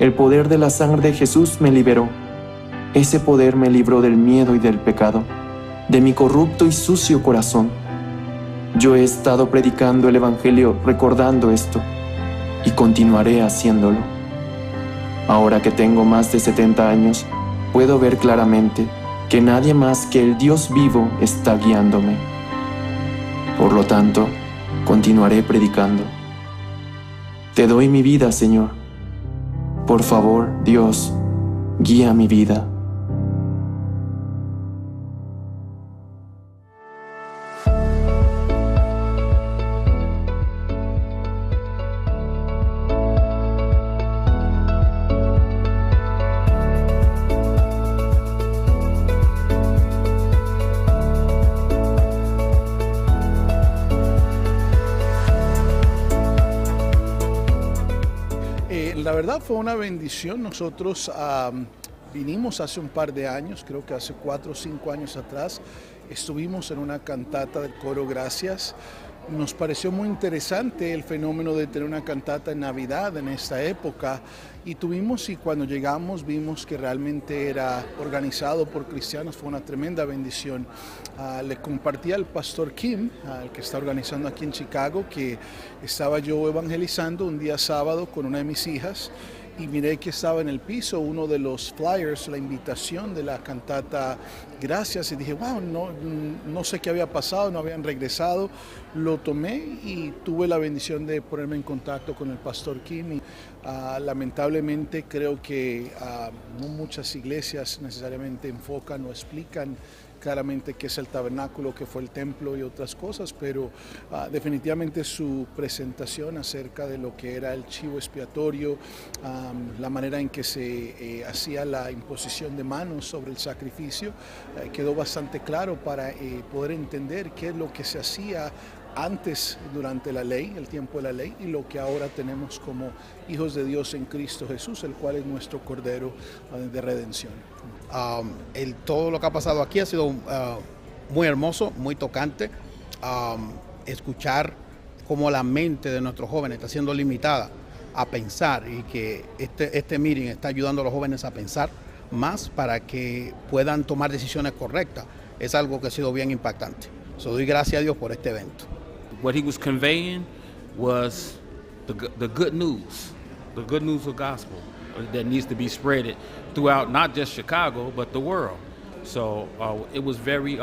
El poder de la sangre de Jesús me liberó. Ese poder me libró del miedo y del pecado, de mi corrupto y sucio corazón. Yo he estado predicando el Evangelio recordando esto, y continuaré haciéndolo. Ahora que tengo más de 70 años, puedo ver claramente que nadie más que el Dios vivo está guiándome. Por lo tanto, continuaré predicando. Te doy mi vida, Señor. Por favor, Dios, guía mi vida. La verdad fue una bendición. Nosotros vinimos hace un par de años, creo que hace 4 o 5 años atrás, estuvimos en una cantata del coro Gracias. Nos pareció muy interesante el fenómeno de tener una cantata en Navidad en esta época y cuando llegamos vimos que realmente era organizado por cristianos, fue una tremenda bendición. Le compartí al pastor Kim, el que está organizando aquí en Chicago, que estaba yo evangelizando un día sábado con una de mis hijas y miré que estaba en el piso uno de los flyers, la invitación de la cantata Gracias, y dije, wow, no sé qué había pasado, no habían regresado. Lo tomé y tuve la bendición de ponerme en contacto con el pastor Kim y lamentablemente creo que no muchas iglesias necesariamente enfocan o explican claramente qué es el tabernáculo, qué fue el templo y otras cosas, pero definitivamente su presentación acerca de lo que era el chivo expiatorio, la manera en que se hacía la imposición de manos sobre el sacrificio, quedó bastante claro para poder entender qué es lo que se hacía antes durante la ley, el tiempo de la ley, y lo que ahora tenemos como hijos de Dios en Cristo Jesús, el cual es nuestro Cordero de redención. Todo lo que ha pasado aquí ha sido muy hermoso, muy tocante. Escuchar cómo la mente de nuestros jóvenes está siendo limitada a pensar y que este meeting está ayudando a los jóvenes a pensar más para que puedan tomar decisiones correctas. Es algo que ha sido bien impactante. Doy gracias a Dios por este evento. What he was conveying was the good news of gospel that needs to be spread throughout not just Chicago but the world. So it was very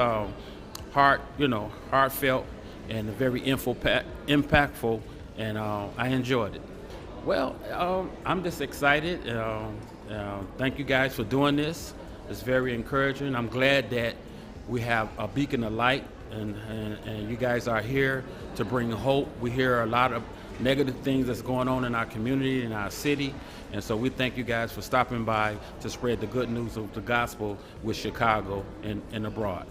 heartfelt and very impactful, and I enjoyed it. Well, I'm just excited. Thank you guys for doing this. It's very encouraging. I'm glad that we have a beacon of light, and you guys are here to bring hope. We hear a lot of negative things that's going on in our community, in our city, and so we thank you guys for stopping by to spread the good news of the gospel with Chicago and abroad.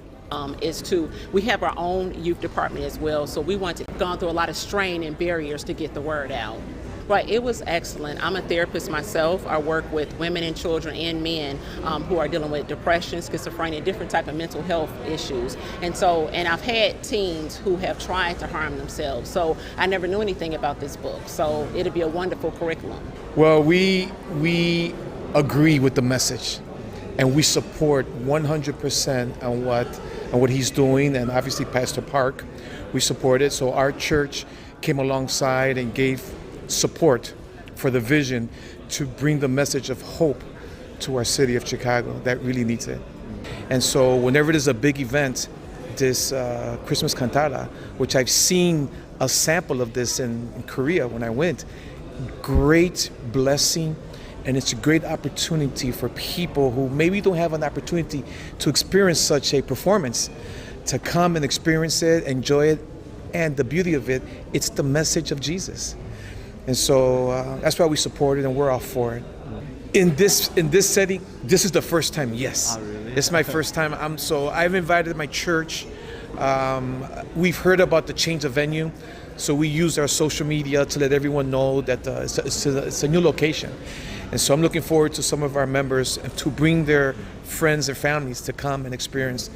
We have our own youth department as well, so we want to gone through a lot of strain and barriers to get the word out. Right, it was excellent. I'm a therapist myself. I work with women and children and men who are dealing with depression, schizophrenia, different type of mental health issues. And I've had teens who have tried to harm themselves. So I never knew anything about this book. So it'll be a wonderful curriculum. Well, we agree with the message, and we support 100% on what he's doing, and obviously Pastor Park, we support it. So our church came alongside and gave support for the vision to bring the message of hope to our city of Chicago that really needs it. And so whenever there's a big event, this Christmas cantata, which I've seen a sample of this in Korea when I went, great blessing, and it's a great opportunity for people who maybe don't have an opportunity to experience such a performance to come and experience it, enjoy it, and the beauty of it, it's the message of Jesus. And so that's why we support it, and we're all for it. In this setting, this is the first time, yes. Oh, really? It's my first time. I've invited my church. We've heard about the change of venue, so we use our social media to let everyone know that it's a new location. And so I'm looking forward to some of our members to bring their friends and families to come and experience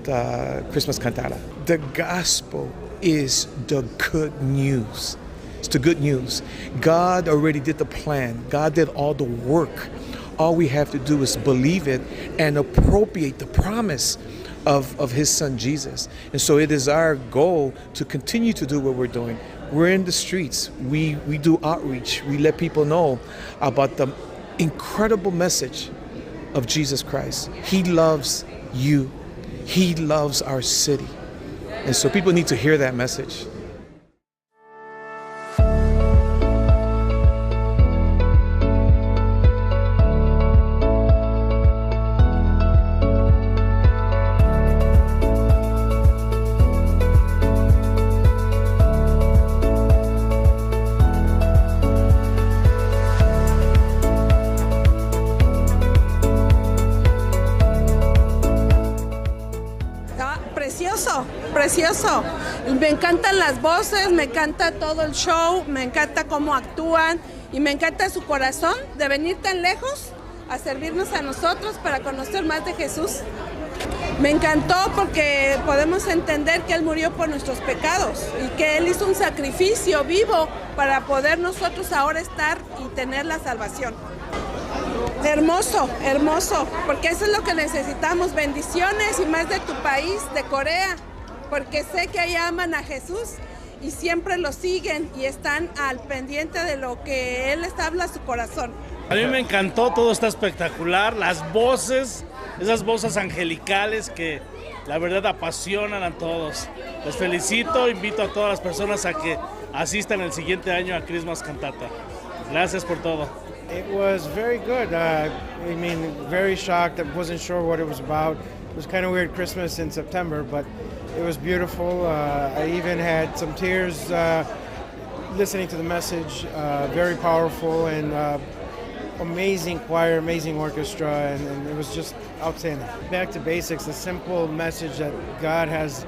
the Christmas cantata. The gospel is the good news. It's the good news. God already did the plan. God did all the work. All we have to do is believe it and appropriate the promise of his son Jesus. And so it is our goal to continue to do what we're doing. We're in the streets. We do outreach. We let people know about the incredible message of Jesus Christ. He loves you. He loves our city. And so people need to hear that message. Precioso. Me encantan las voces, me encanta todo el show, me encanta cómo actúan y me encanta su corazón de venir tan lejos a servirnos a nosotros para conocer más de Jesús. Me encantó porque podemos entender que Él murió por nuestros pecados y que Él hizo un sacrificio vivo para poder nosotros ahora estar y tener la salvación. Hermoso, hermoso, porque eso es lo que necesitamos, bendiciones y más de tu país, de Corea, porque sé que allá aman a Jesús y siempre lo siguen y están al pendiente de lo que Él les habla a su corazón. A mí me encantó, todo está espectacular, las voces, esas voces angelicales que la verdad apasionan a todos. Los felicito, invito a todas las personas a que asistan el siguiente año a Christmas Cantata. Gracias por todo. It was very good. Very shocked. I wasn't sure what it was about. It was kind of weird Christmas in September, but it was beautiful. I even had some tears listening to the message. Very powerful and amazing choir, amazing orchestra, and it was just outstanding. Back to basics, the simple message that God has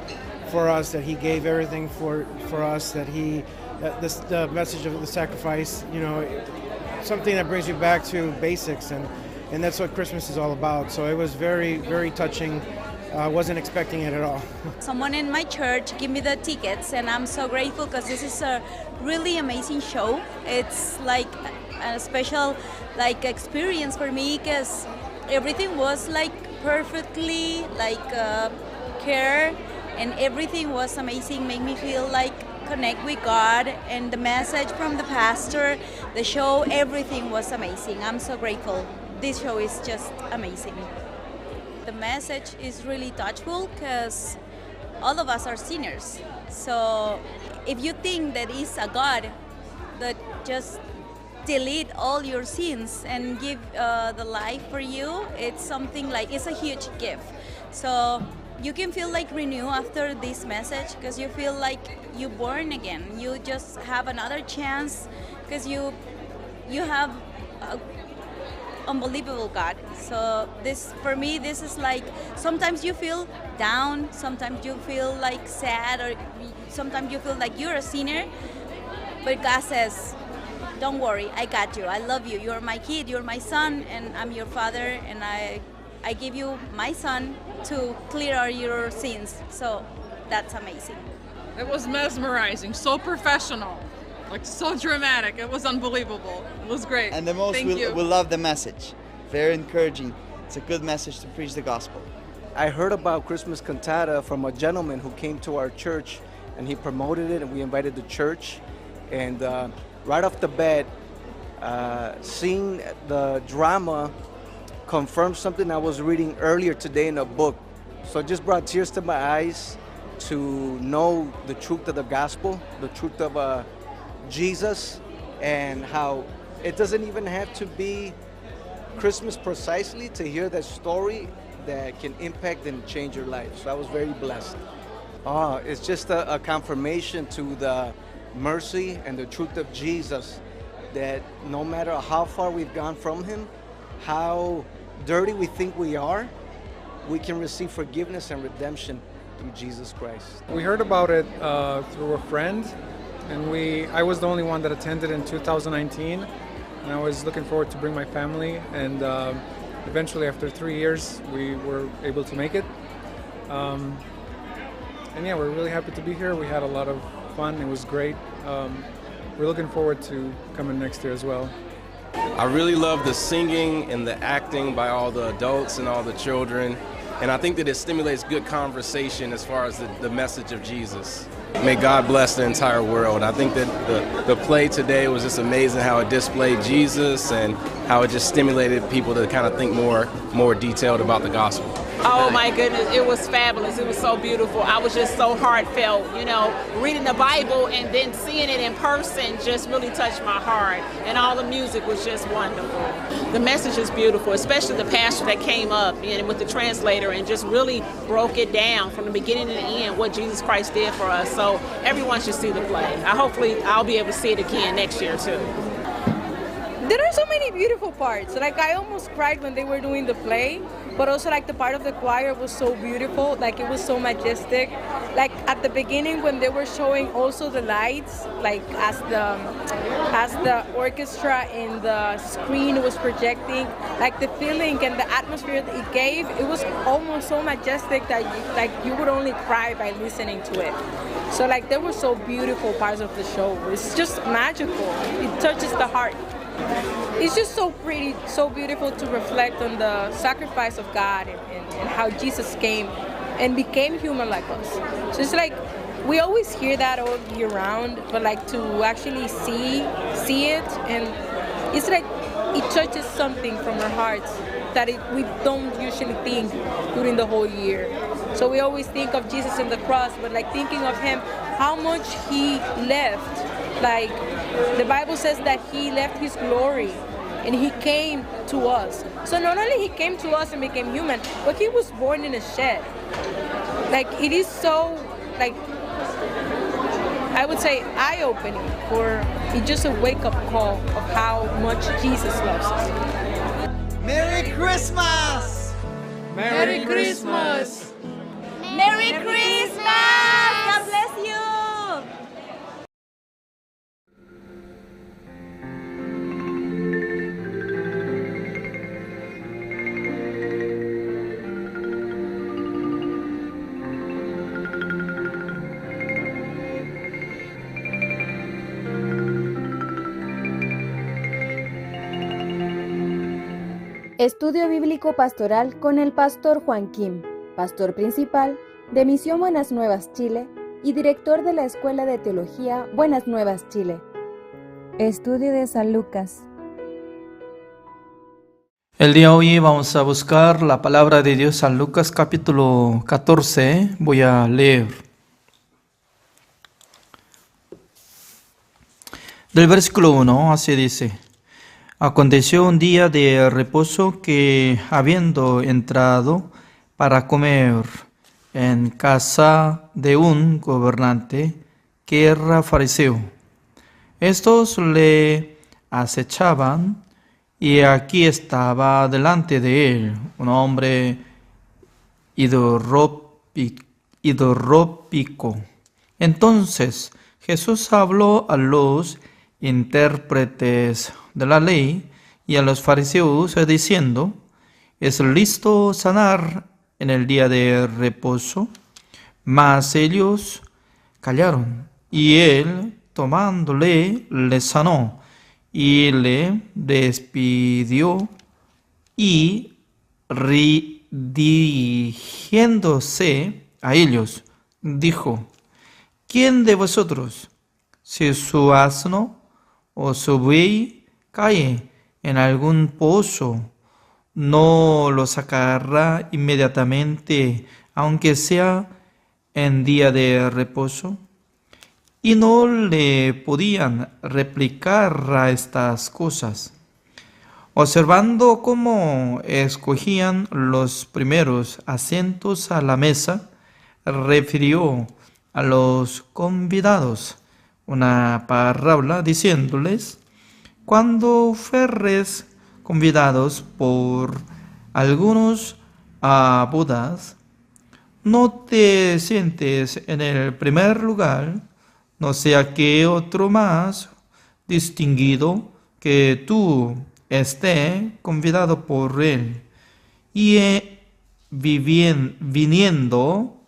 for us, that He gave everything for us, that the message of the sacrifice, something that brings you back to basics, and that's what Christmas is all about. So it was very, very touching. I wasn't expecting it at all. Someone in my church gave me the tickets, and I'm so grateful because this is a really amazing show. It's like a special experience for me because everything was perfectly care, and everything was amazing. Made me feel connect with God, and the message from the pastor, the show, everything was amazing. I'm so grateful. This show is just amazing. The message is really touchful because all of us are sinners. So if you think that is a God that just delete all your sins and give the life for you, it's something it's a huge gift. So you can feel renewed after this message because you feel you're born again. You just have another chance because you have a unbelievable God. So for me, this is sometimes you feel down, sometimes you feel sad, or sometimes you feel you're a sinner. But God says, don't worry, I got you. I love you. You're my kid, you're my son, and I'm your father, and I give you my son to clear all your sins. So that's amazing. It was mesmerizing, so professional, like so dramatic. It was unbelievable. It was great. And the most, Thank you. we love the message. Very encouraging. It's a good message to preach the gospel. I heard about Christmas Cantata from a gentleman who came to our church, and he promoted it, and we invited the church. And right off the bat, seeing the drama confirmed something I was reading earlier today in a book. So it just brought tears to my eyes to know the truth of the gospel, the truth of Jesus, and how it doesn't even have to be Christmas precisely to hear that story that can impact and change your life. So I was very blessed. It's just a confirmation to the mercy and the truth of Jesus, that no matter how far we've gone from him, how dirty we think we are, we can receive forgiveness and redemption through Jesus Christ. We heard about it through a friend, and I was the only one that attended in 2019, and I was looking forward to bring my family, and eventually after 3 years we were able to make it. And yeah, we're really happy to be here. We had a lot of fun. It was great. We're looking forward to coming next year as well. I really love the singing and the acting by all the adults and all the children. And I think that it stimulates good conversation as far as the message of Jesus. May God bless the entire world. I think that the play today was just amazing, how it displayed Jesus and how it just stimulated people to kind of think more detailed about the gospel. Oh my goodness, it was fabulous. It was so beautiful. I was just so heartfelt, reading the Bible and then seeing it in person just really touched my heart. And all the music was just wonderful. The message is beautiful, especially the pastor that came up and with the translator and just really broke it down from the beginning to the end, what Jesus Christ did for us. So everyone should see the play. Hopefully I'll be able to see it again next year too. There are so many beautiful parts. Like I almost cried when they were doing the play, but also like the part of the choir was so beautiful. Like it was so majestic. Like at the beginning when they were showing also the lights, like as the orchestra and the screen was projecting, like the feeling and the atmosphere that it gave, it was almost so majestic that you would only cry by listening to it. So like there were so beautiful parts of the show. It's just magical. It touches the heart. It's just so pretty, so beautiful to reflect on the sacrifice of God and how Jesus came and became human like us. So it's like we always hear that all year round, but like to actually see it, and it's like it touches something from our hearts that we don't usually think during the whole year. So we always think of Jesus and the cross, but like thinking of him, how much he left. Like the Bible says that he left his glory and he came to us. So not only he came to us and became human, but he was born in a shed. Like it is so, like, I would say eye-opening, for it's just a wake-up call of how much Jesus loves us. Merry Christmas! Merry Christmas! Merry Christmas! God bless you! Estudio Bíblico Pastoral con el Pastor Juan Kim, Pastor Principal de Misión Buenas Nuevas Chile y Director de la Escuela de Teología Buenas Nuevas Chile. Estudio de San Lucas. El día de hoy vamos a buscar la palabra de Dios, San Lucas capítulo 14. Voy a leer. Del versículo 1, así dice: Aconteció un día de reposo que, habiendo entrado para comer en casa de un gobernante que era fariseo, estos le acechaban, y aquí estaba delante de él un hombre hidrópico. Entonces Jesús habló a los intérpretes de la ley y a los fariseos diciendo: ¿es listo sanar en el día de reposo? Mas ellos callaron, y él, tomándole, le sanó y le despidió, y dirigiéndose a ellos, dijo: ¿quién de vosotros, si su asno o su buey cae en algún pozo, no lo sacará inmediatamente, aunque sea en día de reposo? Y no le podían replicar a estas cosas. Observando cómo escogían los primeros asientos a la mesa, refirió a los convidados una parábola diciéndoles: cuando fueres convidados por algunos a bodas, no te sientes en el primer lugar, no sea que otro más distinguido que tú esté convidado por él, y viniendo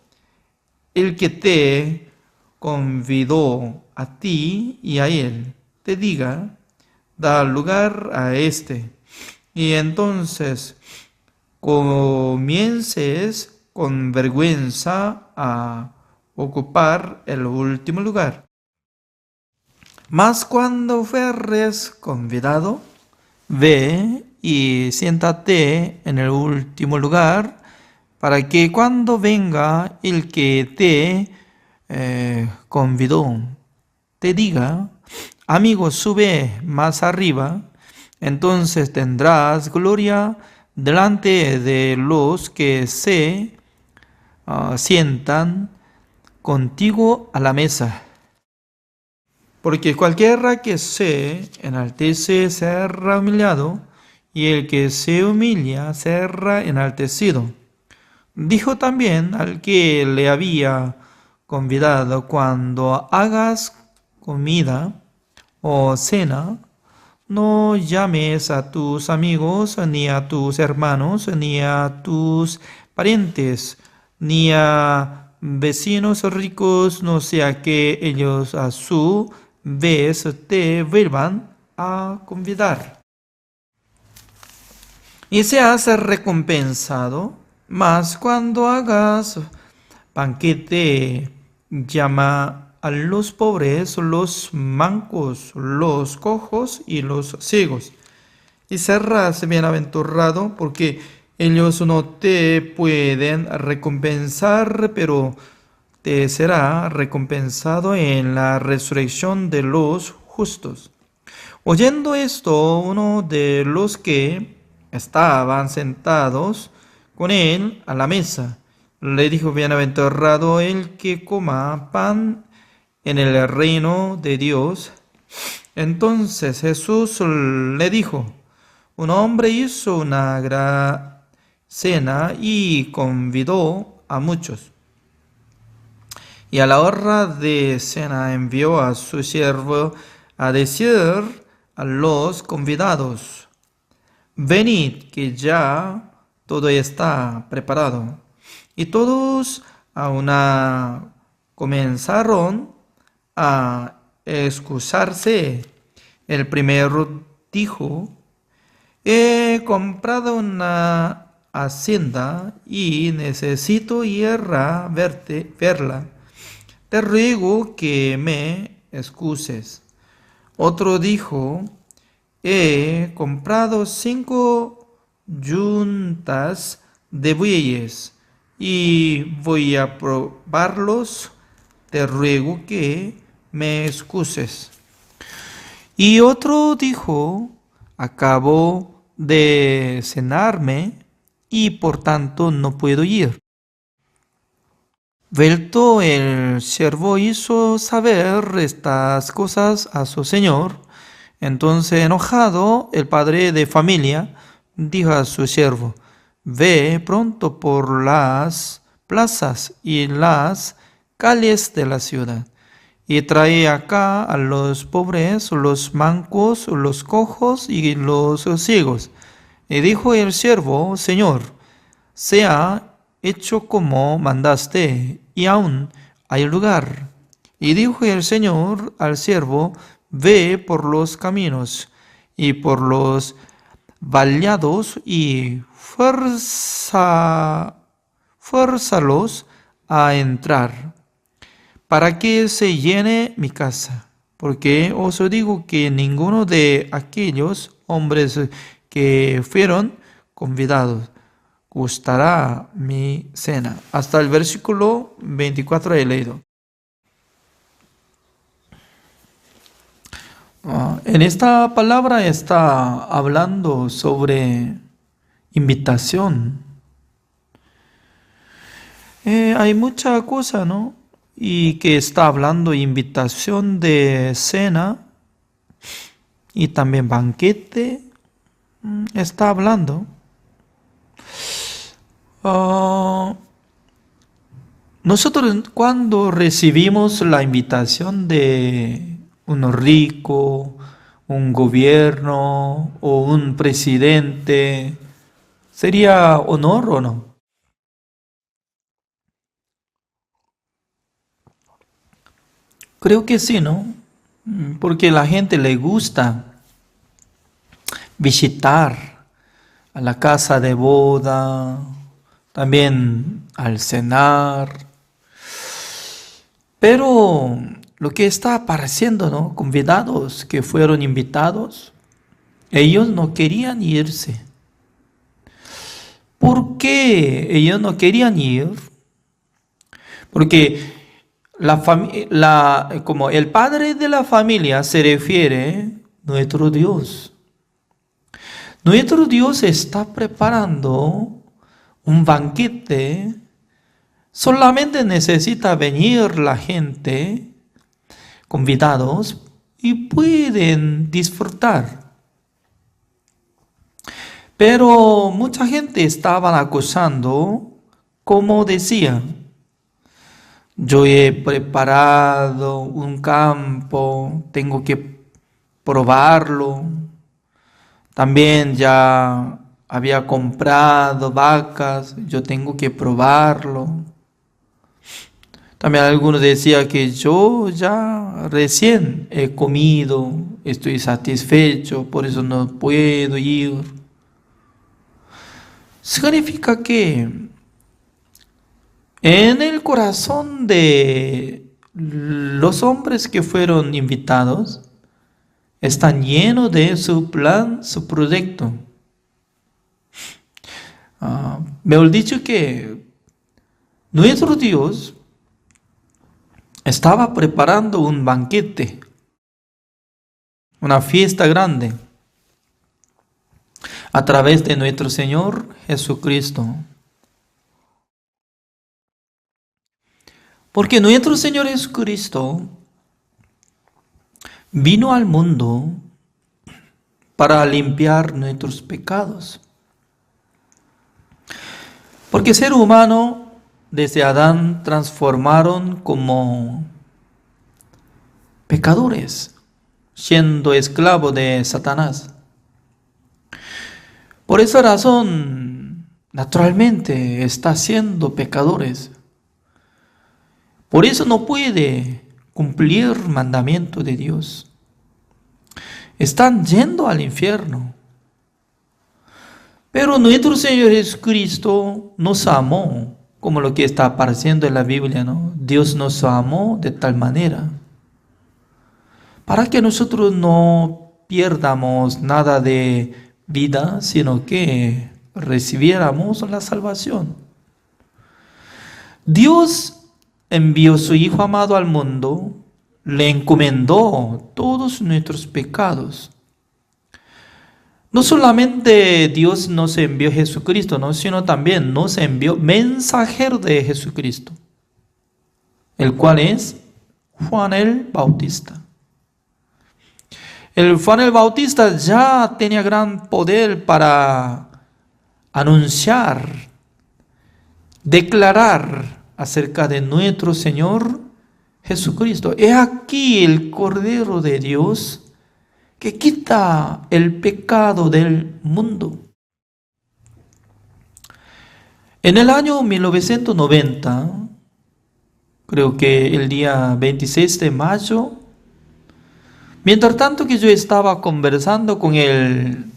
el que te convidó a ti y a él, te diga: da lugar a este, y entonces comiences con vergüenza a ocupar el último lugar. Mas cuando fueres convidado, ve y siéntate en el último lugar, para que cuando venga el que te convidó, te diga: amigo, sube más arriba. Entonces tendrás gloria delante de los que se sientan contigo a la mesa. Porque cualquiera que se enaltece será humillado, y el que se humilla será enaltecido. Dijo también al que le había convidado: cuando hagas comida o cena, no llames a tus amigos, ni a tus hermanos, ni a tus parientes, ni a vecinos ricos, no sea que ellos a su vez te vuelvan a convidar y seas recompensado. Mas cuando hagas banquete, llama a los pobres, los mancos, los cojos y los ciegos, y serás bienaventurado, porque ellos no te pueden recompensar, pero te será recompensado en la resurrección de los justos. Oyendo esto, uno de los que estaban sentados con él a la mesa le dijo: bienaventurado el que coma pan en el reino de Dios. Entonces Jesús le dijo: un hombre hizo una gran cena y convidó a muchos. Y a la hora de cena envió a su siervo a decir a los convidados: venid, que ya todo está preparado. Y todos a una comenzaron a excusarse. El primero dijo: he comprado una hacienda y necesito ir a verla. Te ruego que me excuses. Otro dijo: he comprado 5 yuntas de bueyes y voy a probarlos. Te ruego que me excuses. Y otro dijo: acabo de cenarme y por tanto no puedo ir. Vuelto el siervo hizo saber estas cosas a su señor. Entonces, enojado, el padre de familia dijo a su siervo: ve pronto por las plazas y las calles de la ciudad, y trae acá a los pobres, los mancos, los cojos y los ciegos. Y dijo el siervo: Señor, sea hecho como mandaste, y aún hay lugar. Y dijo el Señor al siervo: ve por los caminos y por los vallados y fuérzalos a entrar, para que se llene mi casa. Porque os digo que ninguno de aquellos hombres que fueron convidados gustará mi cena. Hasta el versículo 24 he leído. En esta palabra está hablando sobre invitación. Hay mucha cosa, ¿no? Y que está hablando invitación de cena y también banquete. Está hablando. Nosotros cuando recibimos la invitación de un rico, un gobierno o un presidente, ¿sería honor o no? Creo que sí, ¿no? Porque a la gente le gusta visitar a la casa de boda, también al cenar. Pero lo que está apareciendo, ¿no? Convidados que fueron invitados, ellos no querían irse. ¿Por qué ellos no querían ir? Porque como el padre de la familia se refiere nuestro Dios. Nuestro Dios está preparando un banquete. Solamente necesita venir la gente, convidados, y pueden disfrutar. Pero mucha gente estaba acusando, como decía: yo he preparado un campo, tengo que probarlo. También ya había comprado vacas, yo tengo que probarlo. También algunos decían que yo ya recién he comido, estoy satisfecho, por eso no puedo ir. Significa que en el corazón de los hombres que fueron invitados están llenos de su plan, su proyecto. Mejor dicho que nuestro Dios estaba preparando un banquete, una fiesta grande, a través de nuestro Señor Jesucristo. Porque nuestro Señor Jesucristo vino al mundo para limpiar nuestros pecados. Porque ser humano desde Adán transformaron como pecadores, siendo esclavos de Satanás. Por esa razón, naturalmente está siendo pecadores. Por eso no puede cumplir el mandamiento de Dios. Están yendo al infierno. Pero nuestro Señor Jesucristo nos amó, como lo que está apareciendo en la Biblia, ¿no? Dios nos amó de tal manera para que nosotros no pierdamos nada de vida, sino que recibiéramos la salvación. Dios envió su Hijo amado al mundo, le encomendó todos nuestros pecados. No solamente Dios nos envió a Jesucristo, ¿no? Sino también nos envió mensajero de Jesucristo, el cual es Juan el Bautista. El Juan el Bautista ya tenía gran poder para anunciar, declarar acerca de nuestro Señor Jesucristo. He aquí el Cordero de Dios que quita el pecado del mundo. En el año 1990, creo que el día 26 de mayo, mientras tanto que yo estaba conversando con el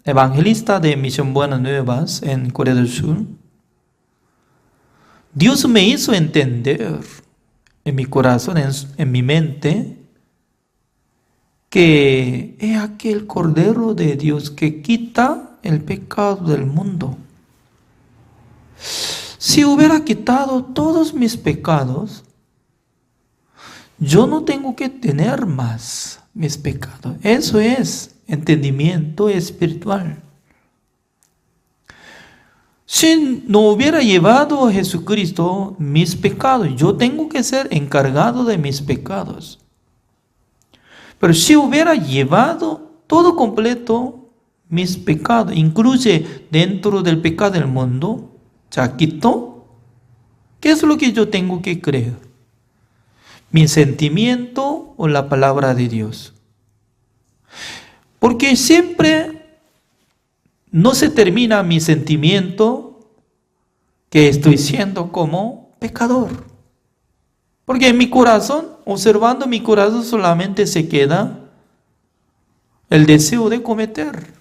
evangelista de Misión Buenas Nuevas en Corea del Sur, Dios me hizo entender en mi corazón, en mi mente, que es aquel Cordero de Dios que quita el pecado del mundo. Si hubiera quitado todos mis pecados, yo no tengo que tener más mis pecados. Eso es entendimiento espiritual. Si no hubiera llevado a Jesucristo mis pecados, yo tengo que ser encargado de mis pecados. Pero si hubiera llevado todo completo mis pecados, incluye dentro del pecado del mundo, ya quitó, ¿qué es lo que yo tengo que creer? ¿Mi sentimiento o la palabra de Dios? Porque siempre no se termina mi sentimiento que estoy siendo como pecador. Porque en mi corazón, observando mi corazón, solamente se queda el deseo de cometer.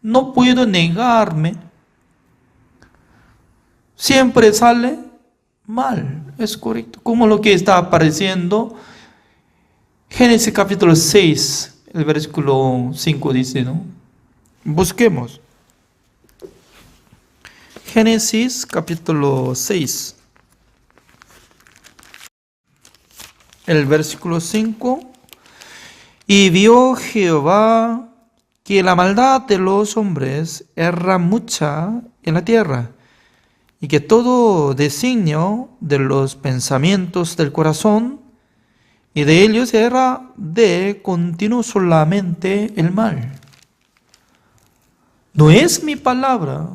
No puedo negarme. Siempre sale mal, es correcto. Como lo que está apareciendo. Génesis capítulo 6, el versículo 5 dice, ¿no? Busquemos. Génesis capítulo 6. El versículo 5. Y vio Jehová que la maldad de los hombres era mucha en la tierra, y que todo designio de los pensamientos del corazón y de ellos era de continuo solamente el mal. No es mi palabra,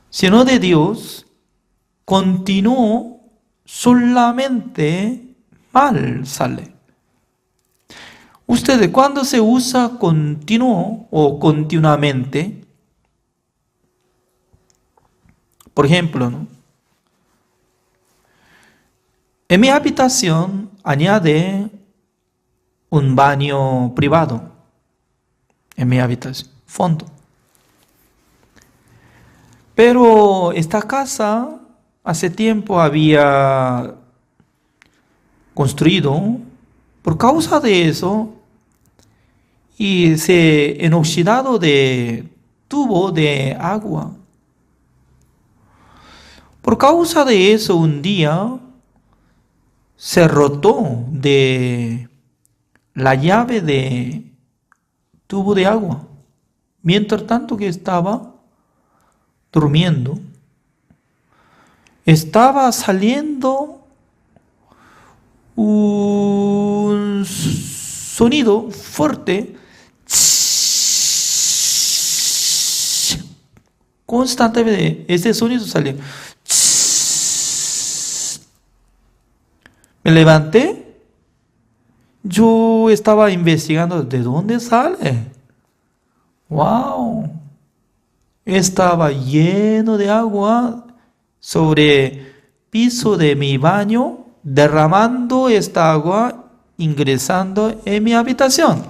sino de Dios, continuo solamente mal sale. Ustedes, cuando se usa continuo o continuamente, por ejemplo, ¿no? En mi habitación añade un baño privado. En mi habitación, fondo. Pero esta casa hace tiempo había construido, por causa de eso, y se enoxidado de tubo de agua. Por causa de eso, un día se rotó de la llave de tubo de agua. Mientras tanto que estaba durmiendo, estaba saliendo un sonido fuerte, constantemente. Ese sonido salía. Me levanté. Yo estaba investigando de dónde sale. ¡Wow! Estaba lleno de agua sobre piso de mi baño, derramando esta agua, ingresando en mi habitación.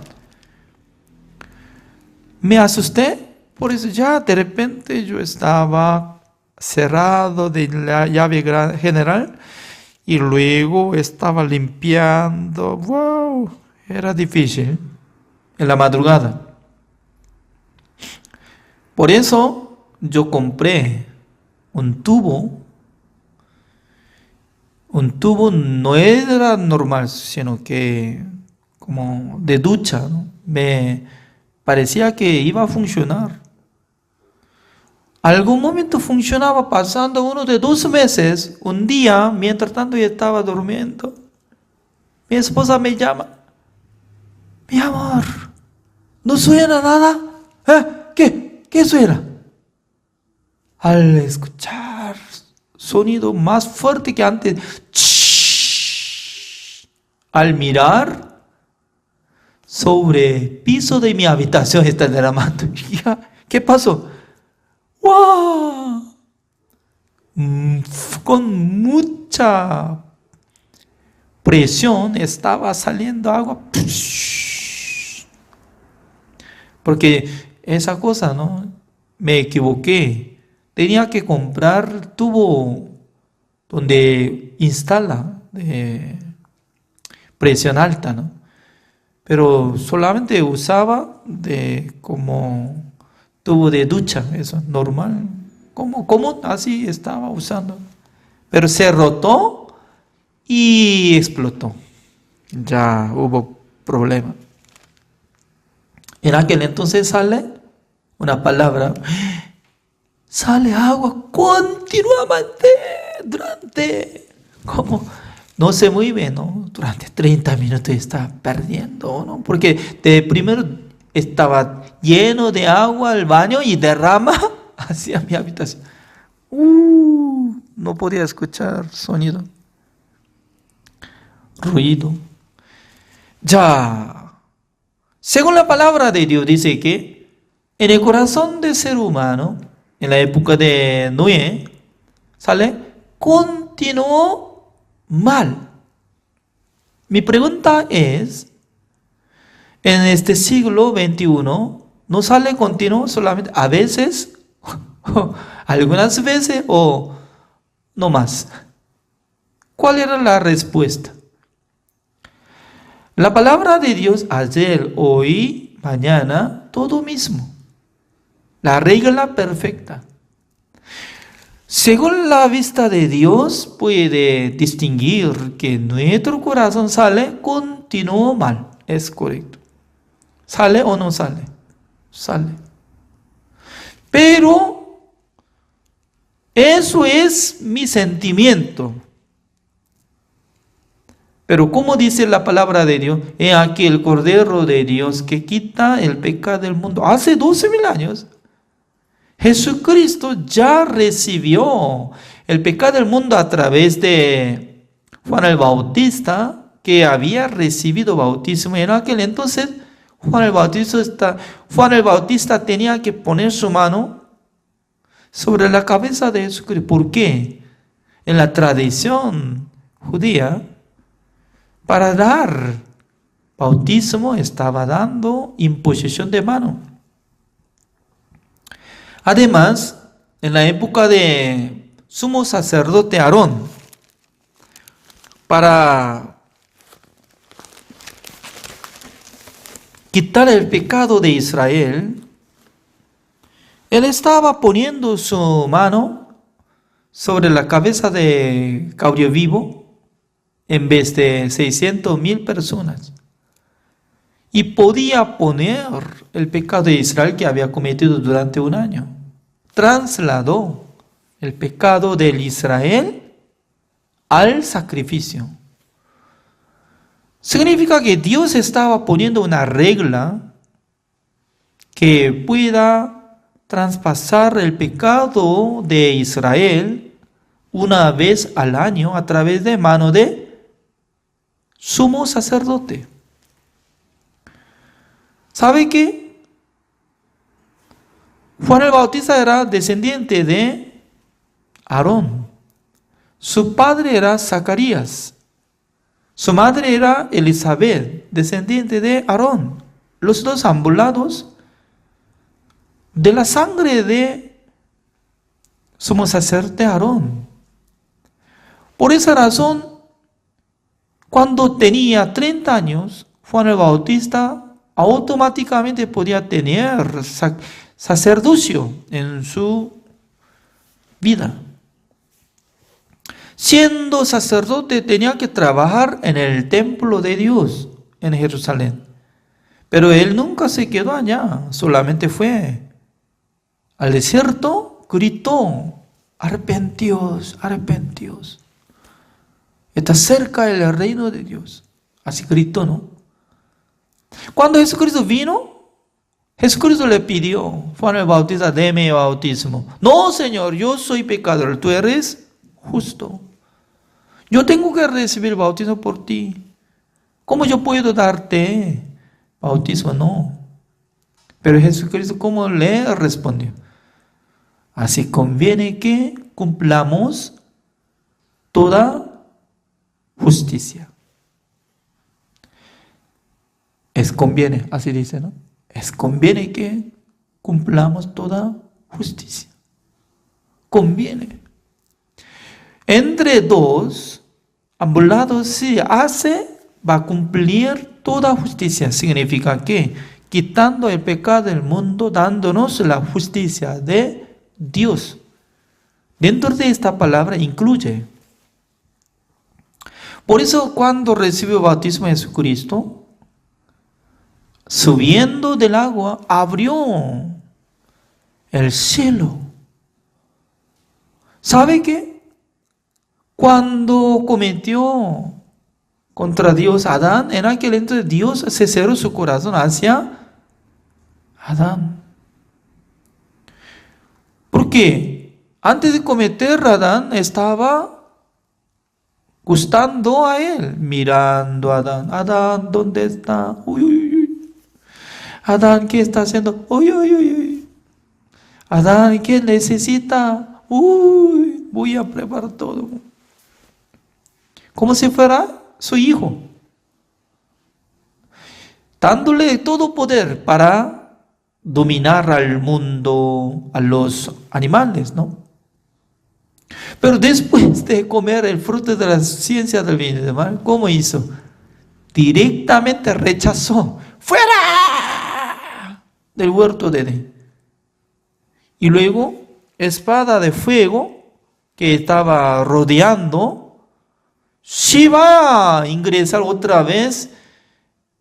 Me asusté, por eso ya de repente yo estaba cerrado de la llave general y luego estaba limpiando. ¡Wow! Era difícil en la madrugada. Por eso yo compré un tubo. Un tubo no era normal, sino que como de ducha, ¿no? Me parecía que iba a funcionar. Algún momento funcionaba, pasando uno de 2 meses. Un día, mientras tanto yo estaba durmiendo, mi esposa me llama. Mi amor, ¿no suena nada? ¿Qué suena? Al escuchar sonido más fuerte que antes, al mirar sobre el piso de mi habitación está derramando. ¿Qué pasó? ¡Wow! Con mucha presión estaba saliendo agua. Porque esa cosa, ¿no? Me equivoqué. Tenía que comprar tubo donde instala de presión alta, ¿no? Pero solamente usaba de como tubo de ducha, eso, normal. Como así estaba usando. Pero se rotó y explotó. Ya hubo problema. En aquel entonces sale una palabra. Sale agua continuamente durante, como, no se mueve, ¿no? Durante 30 minutos está perdiendo, ¿no? Porque de primero estaba lleno de agua el baño y derrama hacia mi habitación. No podía escuchar sonido, ruido. Ya, según la palabra de Dios dice que en el corazón del ser humano, en la época de Noé, ¿sale? Continuó mal. Mi pregunta es, en este siglo XXI, ¿no sale continuo solamente a veces, algunas veces o no más? ¿Cuál era la respuesta? La palabra de Dios ayer, hoy, mañana, todo mismo. La regla perfecta. Según la vista de Dios, puede distinguir que nuestro corazón sale, continúa mal. Es correcto. ¿Sale o no sale? Sale. Pero eso es mi sentimiento. Pero como dice la palabra de Dios, he aquí el Cordero de Dios que quita el pecado del mundo. Hace 12,000 años. Jesucristo ya recibió el pecado del mundo a través de Juan el Bautista, que había recibido bautismo. En aquel entonces, Juan el Bautista tenía que poner su mano sobre la cabeza de Jesucristo. ¿Por qué? En la tradición judía, para dar bautismo estaba dando imposición de mano. Además, en la época de sumo sacerdote Aarón, para quitar el pecado de Israel, él estaba poniendo su mano sobre la cabeza de cabrio vivo en vez de 600,000 personas. Y podía poner el pecado de Israel que había cometido durante un año. Trasladó el pecado del Israel al sacrificio. Significa que Dios estaba poniendo una regla que pueda traspasar el pecado de Israel una vez al año a través de mano de sumo sacerdote. ¿Sabe qué? Juan el Bautista era descendiente de Aarón. Su padre era Zacarías. Su madre era Elizabeth, descendiente de Aarón. Los dos ambulados de la sangre de sumo sacerdote Aarón. Por esa razón, cuando tenía 30 años, Juan el Bautista automáticamente podía tener sacerdocio en su vida. Siendo sacerdote tenía que trabajar en el templo de Dios en Jerusalén. Pero él nunca se quedó allá, solamente fue al desierto, gritó, arrepentíos, arrepentíos. Está cerca el reino de Dios. Así gritó, ¿no? Cuando Jesucristo vino, Jesucristo le pidió, Juan el Bautista, deme bautismo. No, Señor, yo soy pecador, tú eres justo. Yo tengo que recibir bautismo por ti. ¿Cómo yo puedo darte bautismo? No. Pero Jesucristo, ¿cómo le respondió? Así conviene que cumplamos toda justicia. Es conviene, así dice, ¿no? Es conviene que cumplamos toda justicia. Conviene. Entre dos, ambos lados se hace, va a cumplir toda justicia. Significa que quitando el pecado del mundo, dándonos la justicia de Dios. Dentro de esta palabra incluye. Por eso cuando recibió el bautismo de Jesucristo, subiendo del agua, abrió el cielo. ¿Sabe qué? Cuando cometió contra Dios Adán, en aquel entonces Dios se cerró su corazón hacia Adán. ¿Por qué? Antes de cometer, Adán estaba gustando a él, mirando a Adán. Adán, ¿dónde está? Uy, uy, uy. Adán, ¿qué está haciendo? Uy, uy, uy, uy. Adán, ¿qué necesita? Uy, voy a preparar todo. Como si fuera su hijo. Dándole todo poder para dominar al mundo, a los animales, ¿no? Pero después de comer el fruto de la ciencia del bien y del mal, ¿cómo hizo? Directamente rechazó. ¡Fuera! Del huerto de Edén. Y luego, espada de fuego que estaba rodeando, si va a ingresar otra vez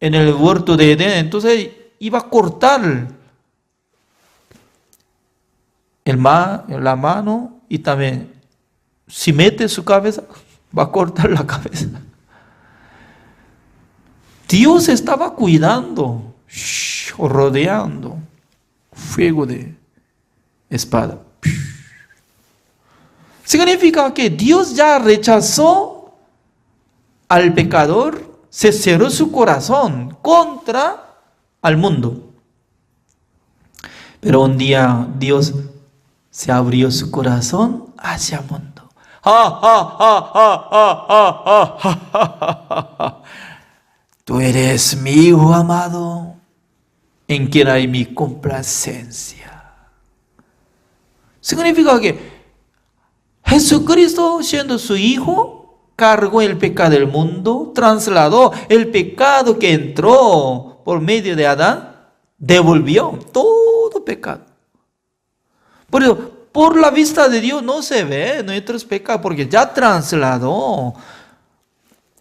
en el huerto de Edén, entonces iba a cortar la mano y también si mete su cabeza, va a cortar la cabeza. Dios estaba cuidando, rodeando, fuego de espada. Significa que Dios ya rechazó al pecador, se cerró su corazón contra al mundo. Pero un día Dios se abrió su corazón hacia el mundo. Tú eres mi hijo amado, en quien hay mi complacencia. Significa que Jesucristo, siendo su hijo, cargó el pecado del mundo, trasladó el pecado que entró por medio de Adán, devolvió todo pecado. Por eso, por la vista de Dios no se ve nuestros pecados, porque ya trasladó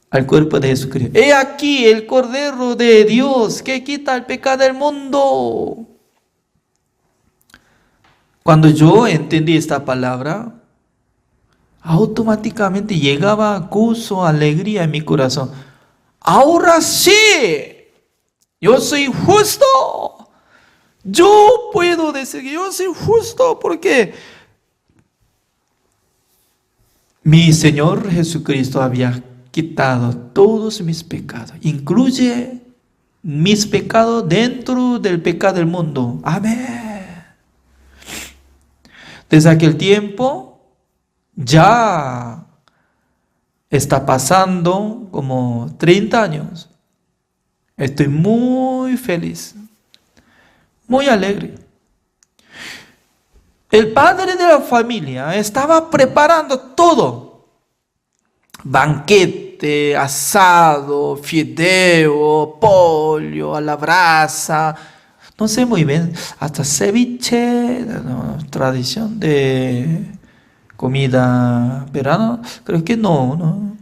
al cuerpo de Jesucristo. He aquí el Cordero de Dios que quita el pecado del mundo. Cuando yo entendí esta palabra, automáticamente llegaba gozo, alegría en mi corazón. Ahora sí, yo soy justo. Yo puedo decir que yo soy justo porque mi Señor Jesucristo había quitado todos mis pecados. Incluye mis pecados dentro del pecado del mundo. Amén. Desde aquel tiempo ya está pasando como 30 años. Estoy muy feliz, muy alegre. El padre de la familia estaba preparando todo. Banquete, asado, fideo, pollo a la brasa. No sé muy bien, hasta ceviche, no, tradición de comida verano, creo que no.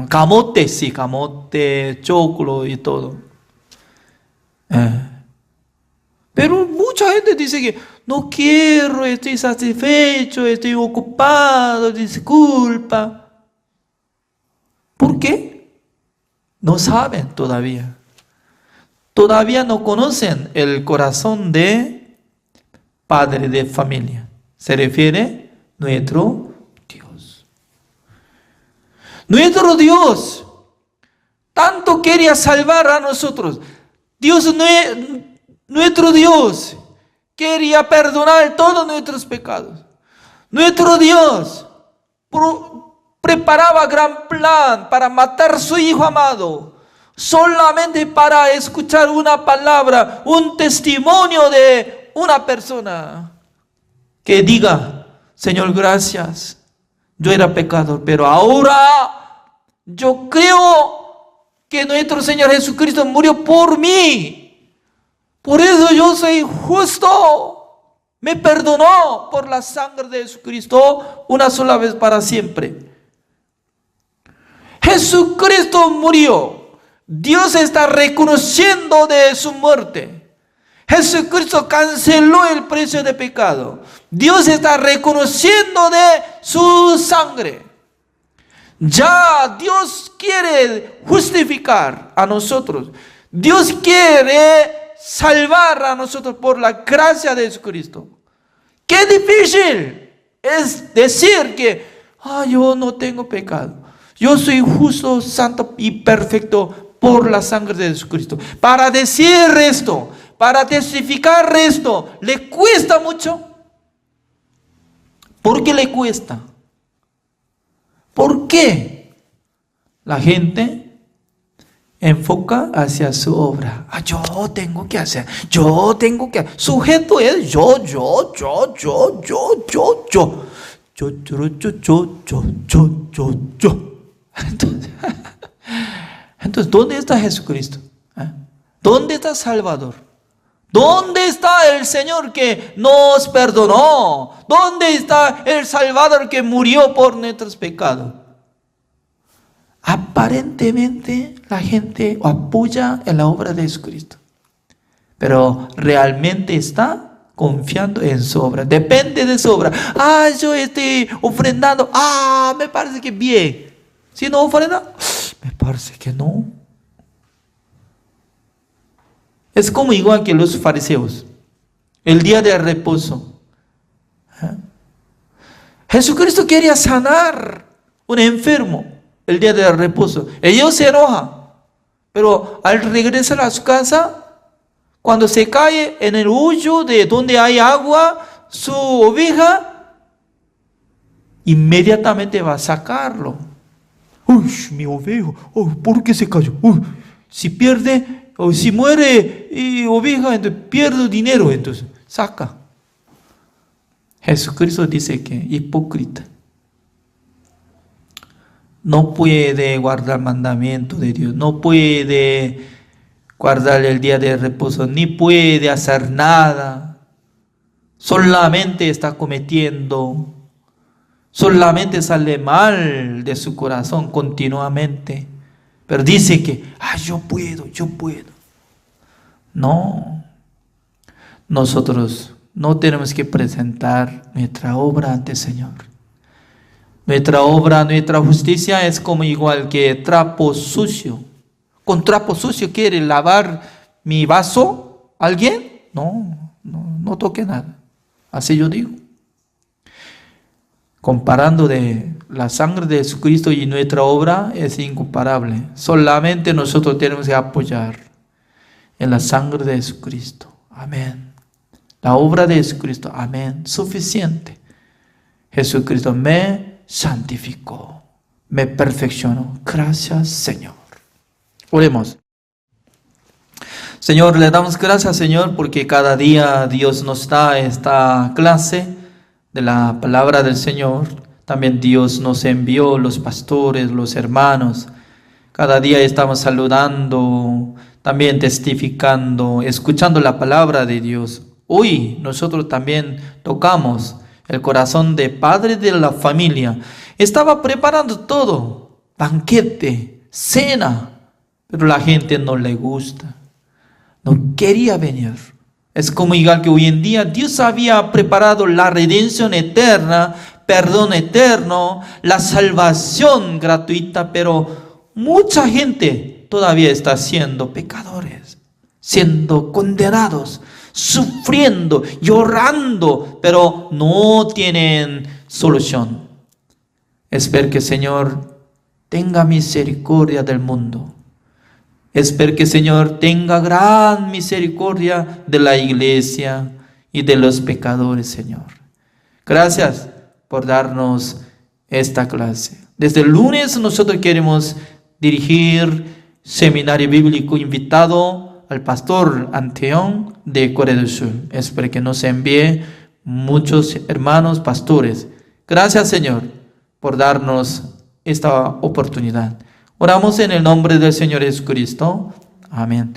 Camote, sí, camote, choclo y todo. Pero mucha gente dice que no quiero, estoy satisfecho, estoy ocupado, disculpa. ¿Por qué? No saben todavía. Todavía no conocen el corazón de padre de familia. Se refiere nuestro Dios. Nuestro Dios, tanto tanto quería salvar a nosotros. Nuestro Dios quería perdonar todos nuestros pecados. Nuestro Dios preparaba gran plan para matar a su Hijo amado, solamente para escuchar una palabra, un testimonio de una persona que diga: Señor, gracias, yo era pecador, pero ahora yo creo que nuestro Señor Jesucristo murió por mí. Por eso yo soy justo. Me perdonó por la sangre de Jesucristo una sola vez para siempre. Jesucristo murió. Dios está reconociendo de su muerte. Jesucristo canceló el precio de pecado. Dios está reconociendo de su sangre. Ya Dios quiere justificar a nosotros. Dios quiere salvar a nosotros por la gracia de Jesucristo. Qué difícil es decir que yo no tengo pecado. Yo soy justo, santo y perfecto por la sangre de Jesucristo. Para decir esto, para testificar esto, ¿le cuesta mucho? ¿Por qué le cuesta? ¿Por qué la gente enfoca hacia su obra? Yo tengo que hacer, sujeto es yo. Entonces, ¿dónde está Jesucristo? ¿Dónde está Salvador? ¿Dónde está el Señor que nos perdonó? ¿Dónde está el Salvador que murió por nuestros pecados? Aparentemente la gente apoya en la obra de Jesucristo, pero realmente está confiando en su obra, depende de su obra. Yo estoy ofrendando, me parece que bien. Si no ofrenda, me parece que no. Es como igual que los fariseos, el día de reposo. Jesucristo quería sanar un enfermo el día de reposo. Ellos se enojan, pero al regresar a su casa, cuando se cae en el hoyo de donde hay agua, su oveja inmediatamente va a sacarlo. Mi oveja, ¿por qué se cayó? Si pierde o si muere oveja, entonces pierdo dinero, entonces saca. Jesucristo dice que hipócrita. No puede guardar mandamiento de Dios, no puede guardar el día de reposo, ni puede hacer nada. Solamente está cometiendo, solamente sale mal de su corazón continuamente. Pero dice que, yo puedo. No, nosotros no tenemos que presentar nuestra obra ante el Señor. Nuestra obra, nuestra justicia es como igual que trapo sucio. ¿Con trapo sucio quiere lavar mi vaso alguien? No toque nada. Así yo digo. Comparando de la sangre de Jesucristo y nuestra obra es incomparable. Solamente nosotros tenemos que apoyar en la sangre de Jesucristo. Amén. La obra de Jesucristo. Amén. Suficiente. Jesucristo me santificó, me perfeccionó. Gracias, Señor. Oremos. Señor, le damos gracias, Señor, porque cada día Dios nos da esta clase de la palabra del Señor. También Dios nos envió los pastores, los hermanos. Cada día estamos saludando, también testificando, escuchando la palabra de Dios. Hoy nosotros también tocamos el corazón de padre de la familia. Estaba preparando todo, banquete, cena, pero la gente no le gusta, no quería venir. Es como igual que hoy en día Dios había preparado la redención eterna, perdón eterno, la salvación gratuita, pero mucha gente todavía está siendo pecadores, siendo condenados, sufriendo, llorando, pero no tienen solución. Espero que el Señor tenga misericordia del mundo. Espero que Señor tenga gran misericordia de la iglesia y de los pecadores, Señor. Gracias por darnos esta clase. Desde el lunes nosotros queremos dirigir seminario bíblico invitado al pastor Anteón de Corea del Sur. Espero que nos envíe muchos hermanos pastores. Gracias, Señor, por darnos esta oportunidad. Oramos en el nombre del Señor Jesucristo. Amén.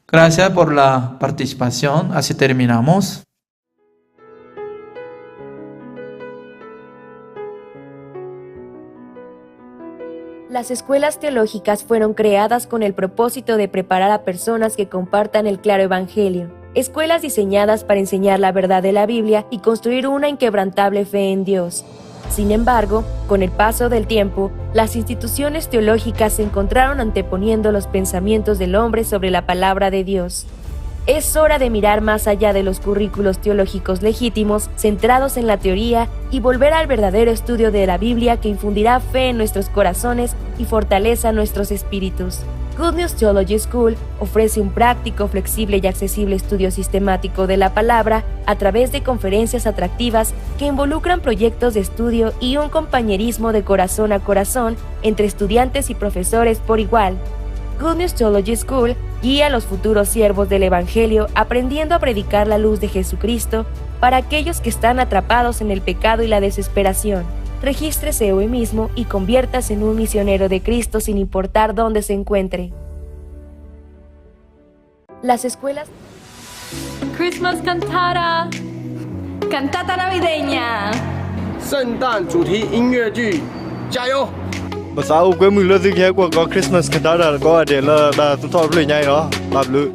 Gracias por la participación. Así terminamos. Las escuelas teológicas fueron creadas con el propósito de preparar a personas que compartan el claro evangelio. Escuelas diseñadas para enseñar la verdad de la Biblia y construir una inquebrantable fe en Dios. Sin embargo, con el paso del tiempo, las instituciones teológicas se encontraron anteponiendo los pensamientos del hombre sobre la palabra de Dios. Es hora de mirar más allá de los currículos teológicos legítimos, centrados en la teoría, y volver al verdadero estudio de la Biblia que infundirá fe en nuestros corazones y fortaleza nuestros espíritus. Good News Theology School ofrece un práctico, flexible y accesible estudio sistemático de la palabra a través de conferencias atractivas que involucran proyectos de estudio y un compañerismo de corazón a corazón entre estudiantes y profesores por igual. Good News Theology School guía a los futuros siervos del Evangelio aprendiendo a predicar la luz de Jesucristo para aquellos que están atrapados en el pecado y la desesperación. Regístrese hoy mismo y conviértase en un misionero de Cristo sin importar dónde se encuentre. Las escuelas... Christmas cantata. Cantata navideña. 圣诞主题音乐剧，加油！ Sao quê mừng là gì của có Christmas cantata có để là tụi tôi lên nhảy đó làm lự.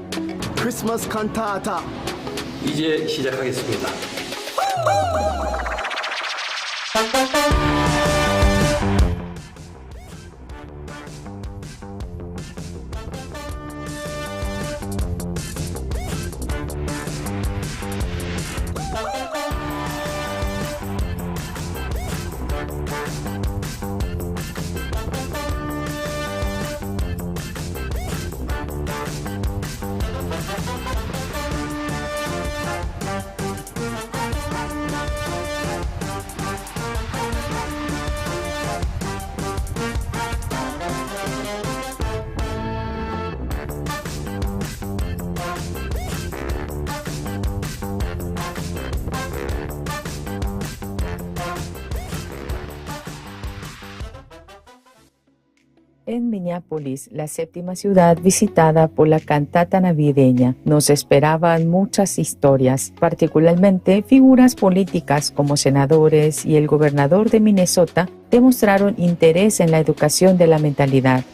Christmas cantata. 이제 시작하겠습니다. En Minneapolis, la séptima ciudad visitada por la cantata navideña, nos esperaban muchas historias, particularmente figuras políticas como senadores y el gobernador de Minnesota demostraron interés en la educación de la mentalidad.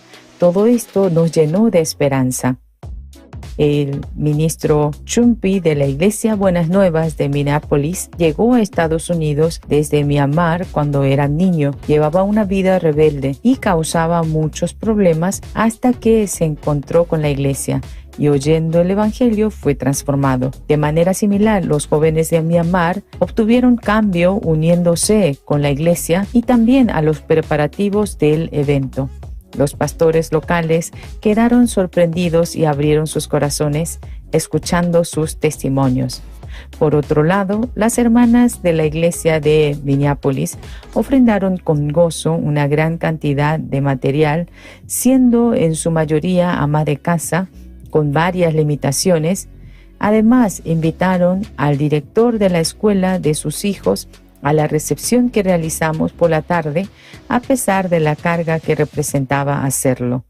Todo esto nos llenó de esperanza. El ministro Chumpi de la Iglesia Buenas Nuevas de Minneapolis llegó a Estados Unidos desde Myanmar cuando era niño. Llevaba una vida rebelde y causaba muchos problemas hasta que se encontró con la iglesia y oyendo el evangelio fue transformado. De manera similar, los jóvenes de Myanmar obtuvieron cambio uniéndose con la iglesia y también a los preparativos del evento. Los pastores locales quedaron sorprendidos y abrieron sus corazones escuchando sus testimonios. Por otro lado, las hermanas de la iglesia de Minneapolis ofrendaron con gozo una gran cantidad de material, siendo en su mayoría ama de casa, con varias limitaciones. Además, invitaron al director de la escuela de sus hijos a la recepción que realizamos por la tarde, a pesar de la carga que representaba hacerlo.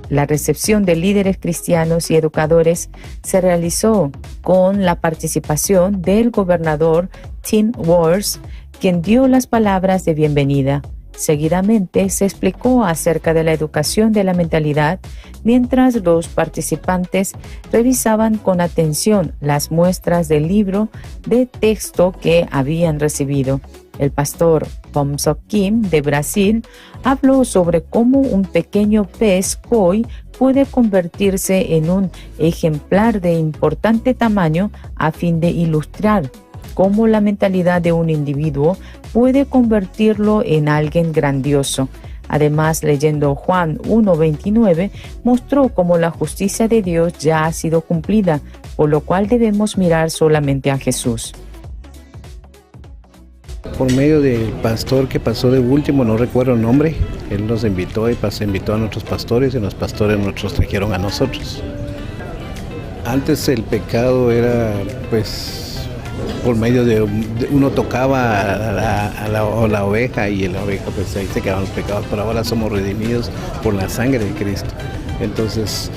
La recepción de líderes cristianos y educadores se realizó con la participación del gobernador Tim Walz, quien dio las palabras de bienvenida. Seguidamente se explicó acerca de la educación de la mentalidad, mientras los participantes revisaban con atención las muestras del libro de texto que habían recibido. El pastor Phom Sok Kim de Brasil habló sobre cómo un pequeño pez koi puede convertirse en un ejemplar de importante tamaño a fin de ilustrar cómo la mentalidad de un individuo puede convertirlo en alguien grandioso. Además, leyendo Juan 1:29, mostró cómo la justicia de Dios ya ha sido cumplida, por lo cual debemos mirar solamente a Jesús. Por medio del pastor que pasó de último, no recuerdo el nombre, él nos invitó y invitó a nuestros pastores y los pastores nos trajeron a nosotros. Antes el pecado era pues por medio de uno tocaba a la oveja y la oveja pues ahí se quedaban los pecados, pero ahora somos redimidos por la sangre de Cristo. Entonces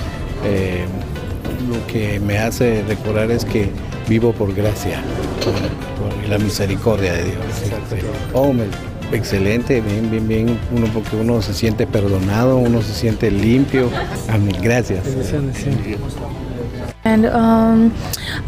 lo que me hace recordar es que vivo por gracia, por la misericordia de Dios. Oh, excelente, bien, porque uno se siente perdonado, uno se siente limpio. Amén, gracias. And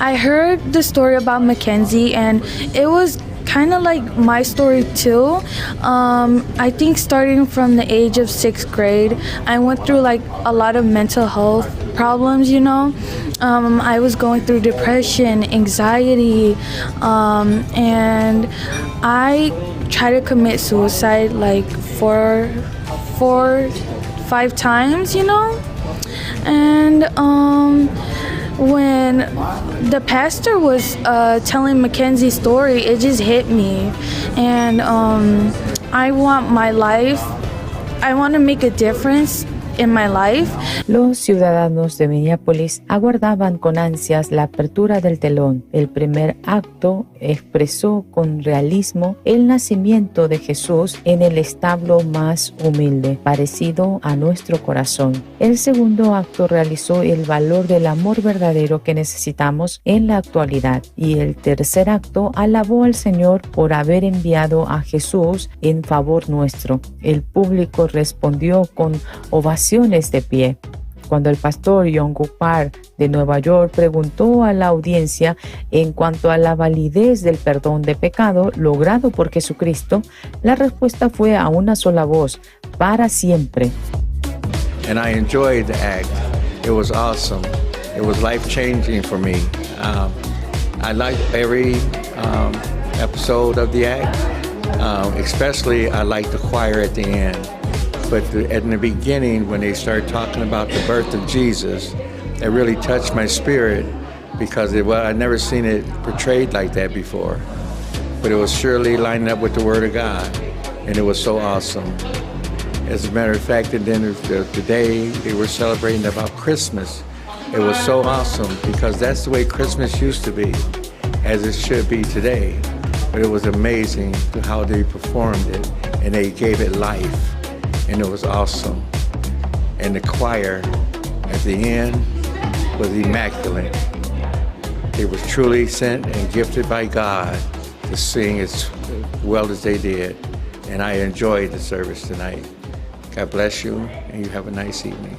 I heard the story about Mackenzie, and it was kind of like my story too. I think starting from the age of 6th grade, I went through like a lot of mental health problems, you know. I was going through depression, anxiety, and I tried to commit suicide like four, 5 times, you know. And when the pastor was telling Mackenzie's story, it just hit me. And I want to make a difference in my life. Los ciudadanos de Minneapolis aguardaban con ansias la apertura del telón. El primer acto expresó con realismo el nacimiento de Jesús en el establo más humilde, parecido a nuestro corazón. El segundo acto realizó el valor del amor verdadero que necesitamos en la actualidad. Y el tercer acto alabó al Señor por haber enviado a Jesús en favor nuestro. El público respondió con ovaciones de pie. Cuando el pastor John Gupar de Nueva York preguntó a la audiencia en cuanto a la validez del perdón de pecado logrado por Jesucristo, la respuesta fue a una sola voz: para siempre. And I enjoyed the act. It was awesome. It was life-changing for me. I liked every episode of the act. Especially I liked the choir at the end. But in the beginning, when they started talking about the birth of Jesus, it really touched my spirit because I'd never seen it portrayed like that before. But it was surely lining up with the Word of God, and it was so awesome. As a matter of fact, and then the day they were celebrating about Christmas, it was so awesome because that's the way Christmas used to be, as it should be today. But it was amazing to how they performed it, and they gave it life. And it was awesome. And the choir at the end was immaculate. They were truly sent and gifted by God to sing as well as they did. And I enjoyed the service tonight. God bless you, and you have a nice evening.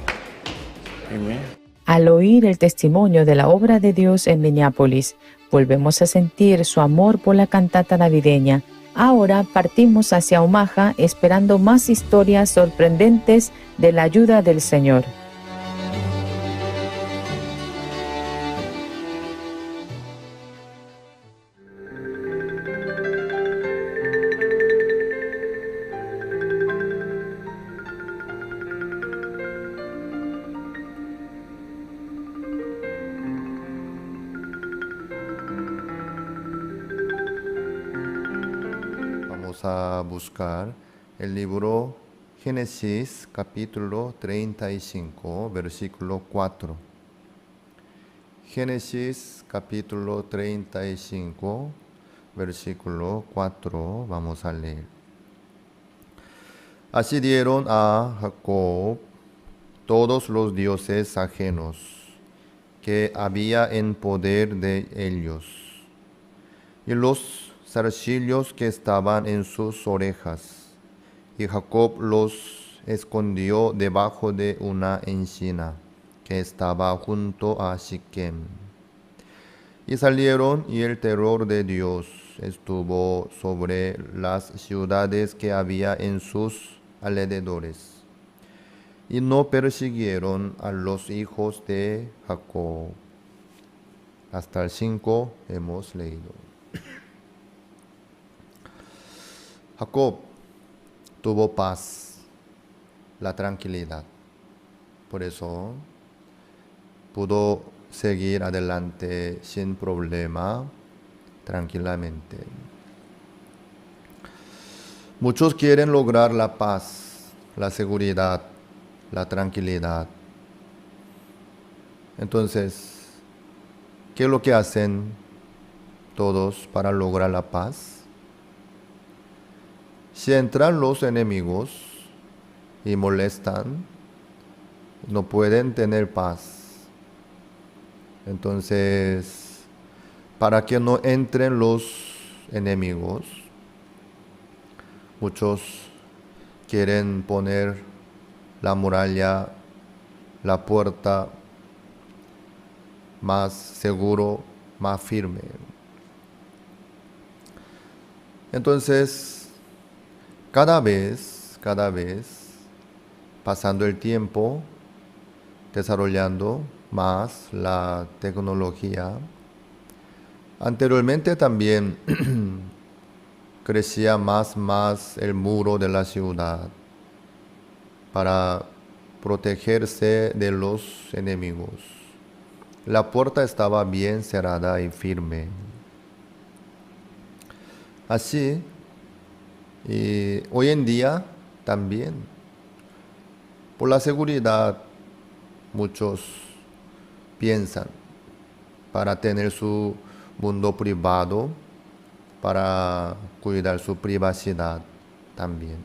Amen. Al oír el testimonio de la obra de Dios en Minneapolis, volvemos a sentir su amor por la cantata navideña. Ahora partimos hacia Omaha esperando más historias sorprendentes de la ayuda del Señor. A buscar el libro Génesis capítulo 35 versículo 4. Génesis capítulo 35 versículo 4, vamos a leer. Así dieron a Jacob todos los dioses ajenos que había en poder de ellos, y los zarcillos que estaban en sus orejas, y Jacob los escondió debajo de una encina que estaba junto a Siquem. Y salieron, y el terror de Dios estuvo sobre las ciudades que había en sus alrededores, y no persiguieron a los hijos de Jacob. Hasta el 5 hemos leído. Jacob tuvo paz la tranquilidad. Por eso pudo seguir adelante sin problema, tranquilamente. Muchos quieren lograr la paz, la seguridad, la tranquilidad. Entonces, ¿qué es lo que hacen todos para lograr la paz? Si entran los enemigos y molestan, no pueden tener paz. Entonces, para que no entren los enemigos, muchos quieren poner la muralla, la puerta más seguro, más firme. Entonces, cada vez, pasando el tiempo, desarrollando más la tecnología, anteriormente también crecía más el muro de la ciudad para protegerse de los enemigos. La puerta estaba bien cerrada y firme. Así, y hoy en día también, por la seguridad, muchos piensan para tener su mundo privado, para cuidar su privacidad también.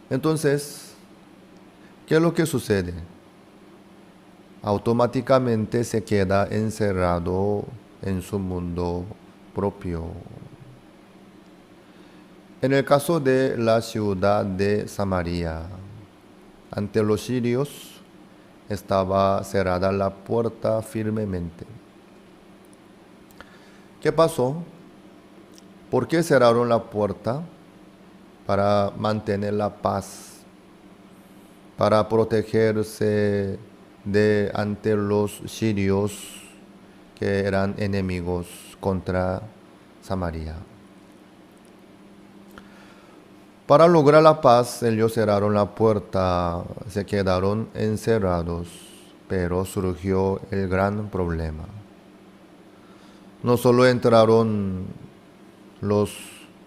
Entonces, ¿qué es lo que sucede? Automáticamente se queda encerrado en su mundo propio. En el caso de la ciudad de Samaria, ante los sirios estaba cerrada la puerta firmemente. ¿Qué pasó? ¿Por qué cerraron la puerta? Para mantener la paz, para protegerse ante los sirios que eran enemigos contra Samaria. Para lograr la paz, ellos cerraron la puerta, se quedaron encerrados, pero surgió el gran problema. No solo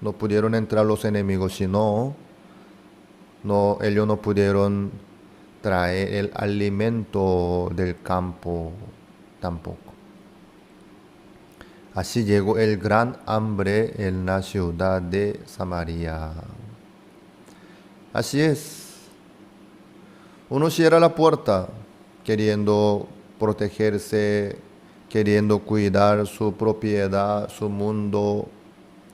no pudieron entrar los enemigos, sino ellos no pudieron traer el alimento del campo tampoco. Así llegó el gran hambre en la ciudad de Samaria. Así es. Uno cierra la puerta queriendo protegerse, queriendo cuidar su propiedad, su mundo,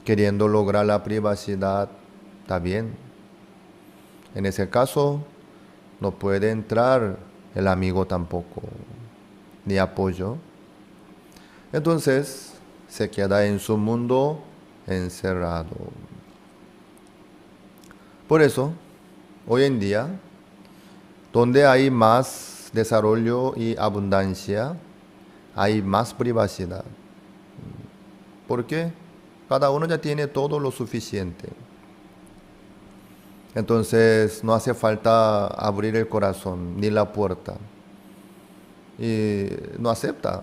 queriendo lograr la privacidad. Está bien. En ese caso, no puede entrar el amigo tampoco, ni apoyo. Entonces, se queda en su mundo encerrado. Por eso, hoy en día, donde hay más desarrollo y abundancia, hay más privacidad. ¿Por qué? Cada uno ya tiene todo lo suficiente. Entonces no hace falta abrir el corazón ni la puerta. Y no acepta.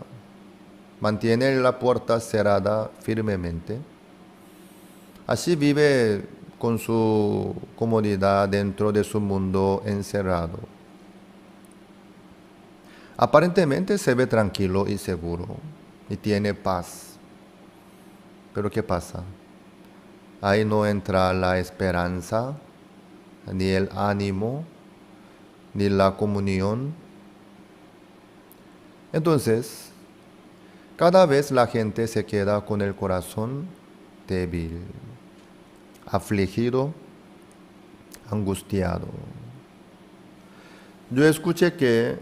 Mantiene la puerta cerrada firmemente. Así vive con su comodidad dentro de su mundo encerrado. Aparentemente se ve tranquilo y seguro y tiene paz. Pero ¿qué pasa? Ahí no entra la esperanza, ni el ánimo, ni la comunión. Entonces, cada vez la gente se queda con el corazón débil, afligido, angustiado. Yo escuché que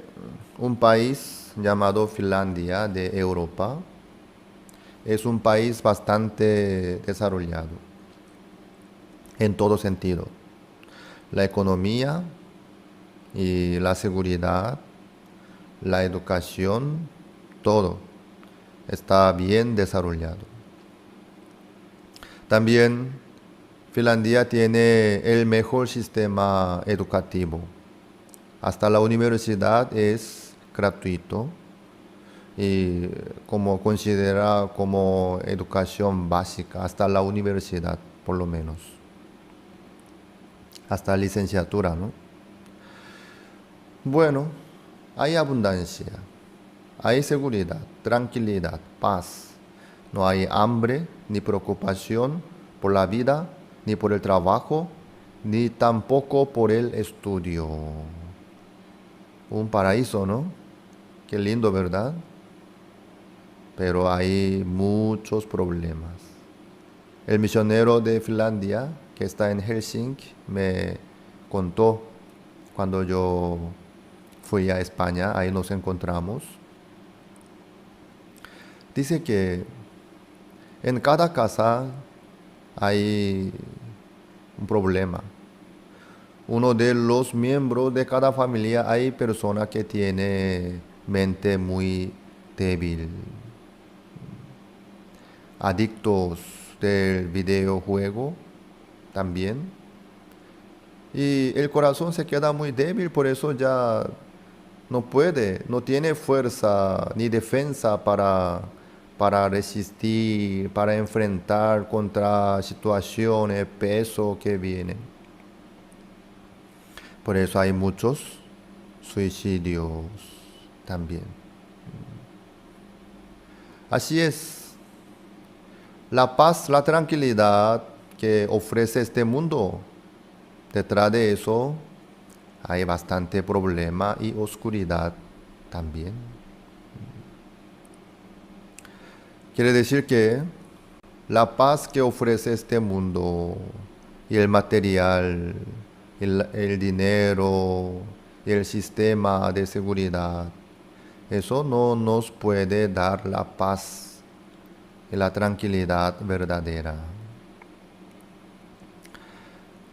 un país llamado Finlandia de Europa es un país bastante desarrollado en todo sentido. La economía y la seguridad, la educación, todo está bien desarrollado. También Finlandia tiene el mejor sistema educativo. Hasta la universidad es gratuito y como considera como educación básica, hasta la universidad por lo menos. Hasta licenciatura, ¿no? Bueno, hay abundancia, hay seguridad, tranquilidad, paz. No hay hambre ni preocupación por la vida, ni por el trabajo, ni tampoco por el estudio. Un paraíso, ¿no? Qué lindo, ¿verdad? Pero hay muchos problemas. El misionero de Finlandia, que está en Helsinki, me contó cuando yo fui a España, ahí nos encontramos. Dice que en cada casa hay un problema. Uno de los miembros de cada familia hay persona que tiene mente muy débil, adictos del videojuego también, y el corazón se queda muy débil, por eso ya no puede, no tiene fuerza ni defensa para resistir, para enfrentar contra situaciones, peso que vienen. Por eso hay muchos suicidios también. Así es. La paz, la tranquilidad que ofrece este mundo, detrás de eso hay bastante problema y oscuridad también. Quiere decir que la paz que ofrece este mundo y el material, el dinero y el sistema de seguridad, eso no nos puede dar la paz y la tranquilidad verdadera.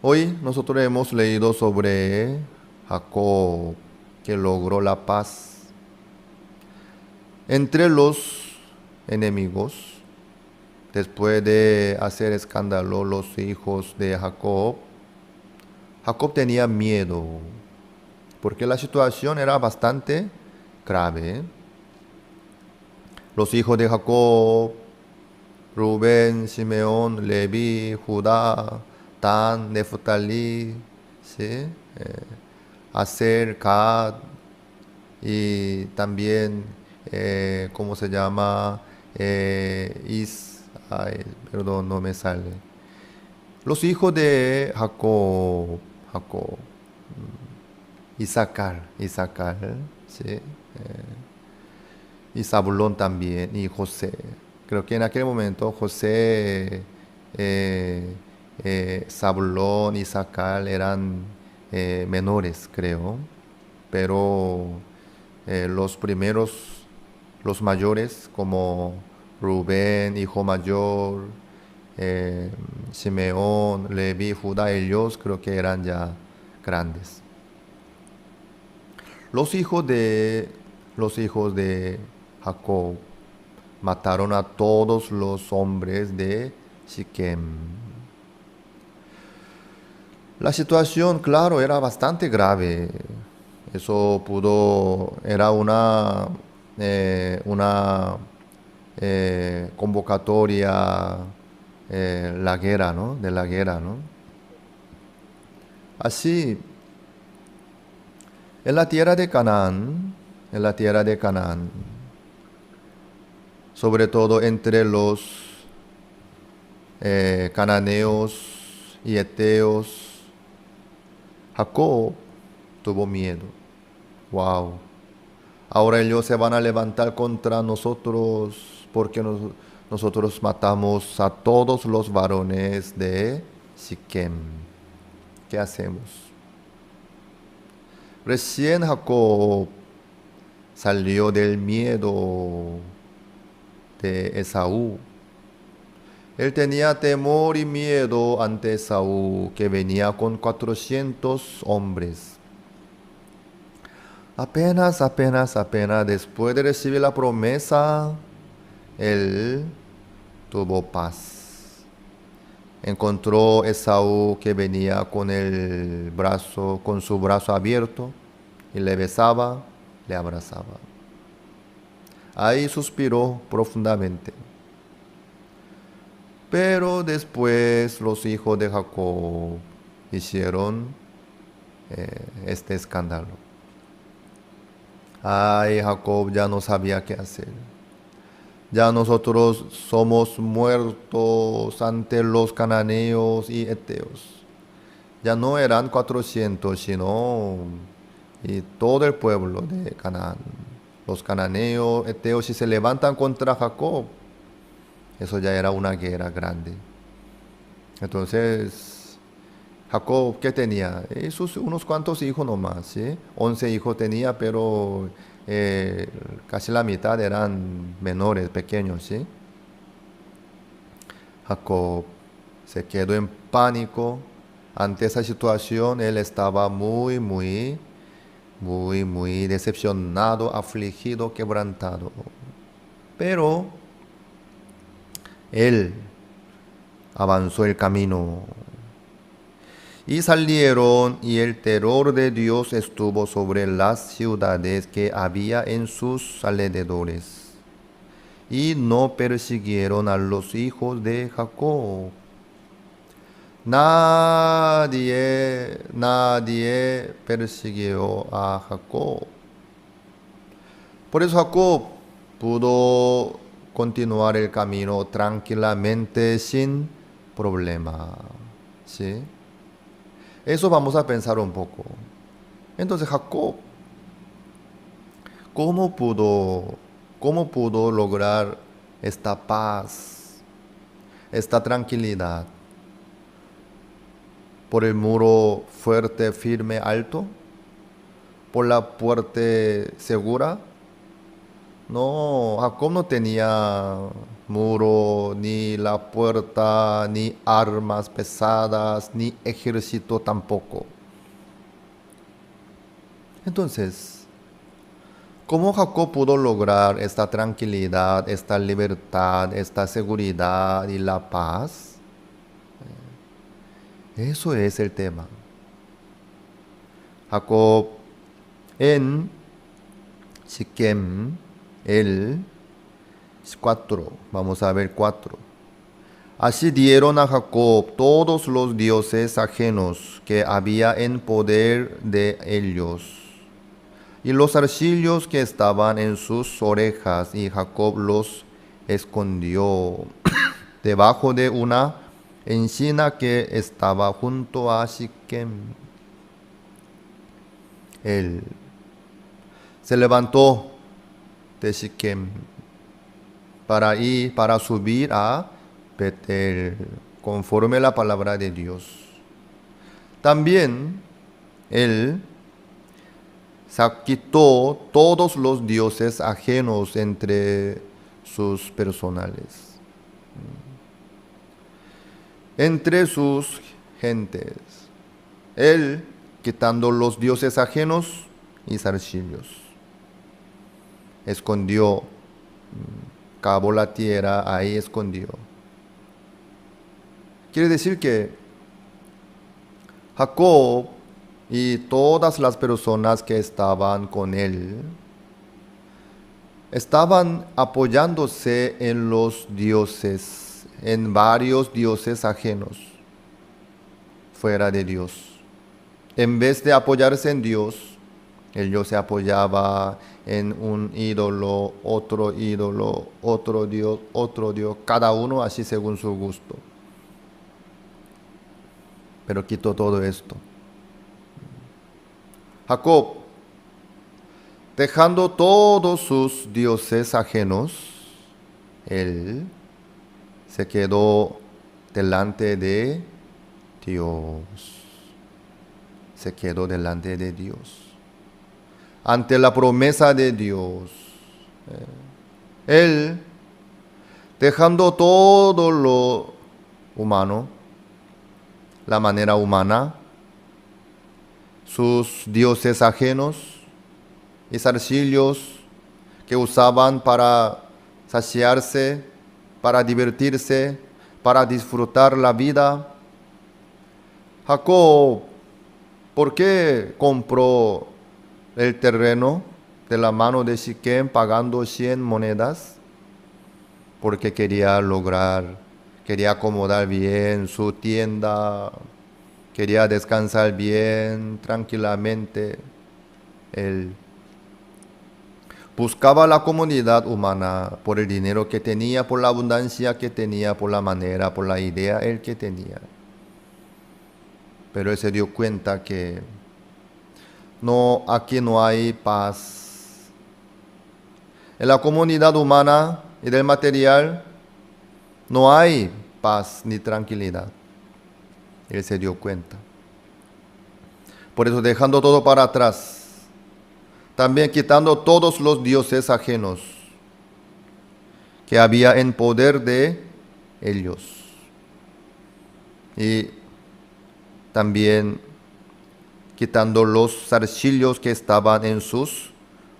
Hoy nosotros hemos leído sobre Jacob, que logró la paz entre los enemigos. Después de hacer escándalo los hijos de Jacob, Jacob tenía miedo porque la situación era bastante grave. Los hijos de Jacob, Rubén, Simeón, Leví, Judá, Dan, Neftalí, ¿sí? Aser, Gad, y también, ¿cómo se llama? Perdón, no me sale. Los hijos de Jacob, Isaacar, ¿sí? Y Zabulón también, y José. Creo que en aquel momento José, Zabulón y Isaacar eran menores, creo. Pero los primeros, los mayores, como Rubén, hijo mayor, Simeón, Leví, Judá, ellos creo que eran ya grandes. Los hijos de Jacob mataron a todos los hombres de Siquem. La situación, claro, era bastante grave. Eso era una convocatoria, la guerra, ¿no? De la guerra, ¿no? Así, en la tierra de Canaán, sobre todo entre los cananeos y eteos, Jacob tuvo miedo. Wow. Ahora ellos se van a levantar contra nosotros porque nosotros matamos a todos los varones de Siquem. ¿Qué hacemos? Recién Jacob salió del miedo de Esaú. Él tenía temor y miedo ante Esaú, que venía con 400 hombres. Apenas después de recibir la promesa, él tuvo paz. encontró Esaú que venía con su brazo abierto y le besaba, le abrazaba. Ahí suspiró profundamente. Pero después los hijos de Jacob hicieron este escándalo. Ay, Jacob ya no sabía qué hacer. Ya nosotros somos muertos ante los cananeos y heteos. Ya no eran 400, sino y todo el pueblo de Canaán. Los cananeos, heteos, si se levantan contra Jacob, eso ya era una guerra grande. Entonces, Jacob, ¿qué tenía? Unos cuantos hijos nomás, ¿sí? 11 hijos tenía, pero casi la mitad eran menores, pequeños, ¿sí? Jacob se quedó en pánico ante esa situación. Él estaba muy decepcionado, afligido, quebrantado. Pero él avanzó el camino. Y salieron, y el terror de Dios estuvo sobre las ciudades que había en sus alrededores. Y no persiguieron a los hijos de Jacob. Nadie persiguió a Jacob. Por eso Jacob pudo continuar el camino tranquilamente, sin problema. ¿Sí? Eso vamos a pensar un poco. Entonces Jacob, ¿cómo pudo lograr esta paz, esta tranquilidad? ¿Por el muro fuerte, firme, alto? ¿Por la puerta segura? No, Jacob no tenía muro, ni la puerta, ni armas pesadas, ni ejército tampoco. Entonces, ¿cómo Jacob pudo lograr esta tranquilidad, esta libertad, esta seguridad y la paz? Eso es el tema. Jacob en Siquem, el 4, vamos a ver 4. Así dieron a Jacob todos los dioses ajenos que había en poder de ellos, y los arcillos que estaban en sus orejas, y Jacob los escondió debajo de una encina que estaba junto a Siquem. Él se levantó de Siquem para subir a Betel, conforme la palabra de Dios. También él quitó todos los dioses ajenos entre sus personales, entre sus gentes. Él quitando los dioses ajenos y zarcillos, escondió, cavó la tierra, ahí escondió. Quiere decir que Jacob y todas las personas que estaban con él estaban apoyándose en los dioses, en varios dioses ajenos, fuera de Dios. En vez de apoyarse en Dios, ellos se apoyaba en un ídolo, otro Dios, cada uno así según su gusto. Pero quitó todo esto. Jacob, dejando todos sus dioses ajenos, él se quedó delante de Dios. Se quedó delante de Dios, ante la promesa de Dios. Él, dejando todo lo humano, la manera humana, sus dioses ajenos y zarcillos que usaban para saciarse, para divertirse, para disfrutar la vida. Jacob, ¿por qué compró el terreno de la mano de Siquem pagando 100 monedas? Porque quería acomodar bien su tienda, quería descansar bien, tranquilamente. Él buscaba la comodidad humana por el dinero que tenía, por la abundancia que tenía, por la manera, por la idea él que tenía. Pero él se dio cuenta que aquí no hay paz. En la comunidad humana y del material no hay paz ni tranquilidad. Él se dio cuenta. Por eso, dejando todo para atrás, también quitando todos los dioses ajenos que había en poder de ellos, y también quitando los zarcillos que estaban en sus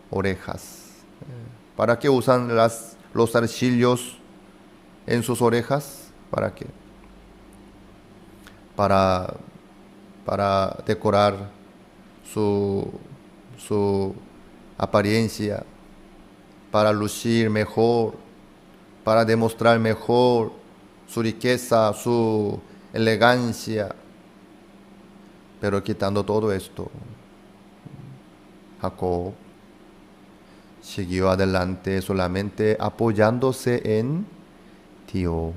orejas. ¿Para qué usan los zarcillos en sus orejas? ¿Para qué? Para decorar su apariencia, para lucir mejor, para demostrar mejor su riqueza, su elegancia. Pero quitando todo esto, Jacob siguió adelante solamente apoyándose en Dios.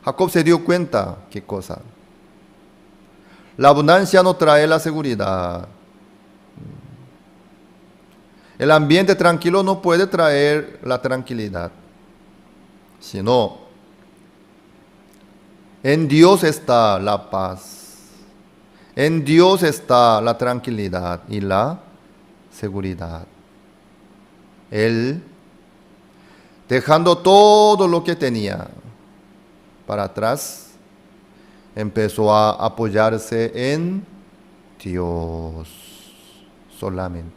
Jacob se dio cuenta, ¿qué cosa? La abundancia no trae la seguridad. El ambiente tranquilo no puede traer la tranquilidad, sino en Dios está la paz, en Dios está la tranquilidad y la seguridad. Él, dejando todo lo que tenía para atrás, empezó a apoyarse en Dios solamente.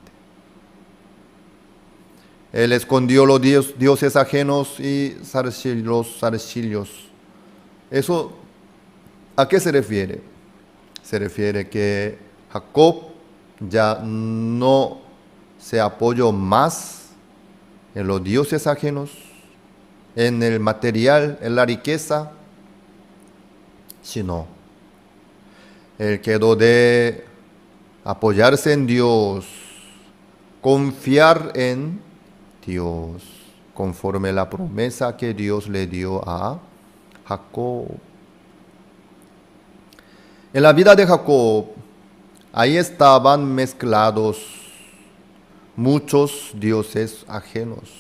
Él escondió los dioses ajenos y los zarcillos. ¿Eso a qué se refiere? Se refiere que Jacob ya no se apoyó más en los dioses ajenos, en el material, en la riqueza, sino él quedó de apoyarse en Dios, confiar en Dios, conforme la promesa que Dios le dio a Jacob. En la vida de Jacob, ahí estaban mezclados muchos dioses ajenos.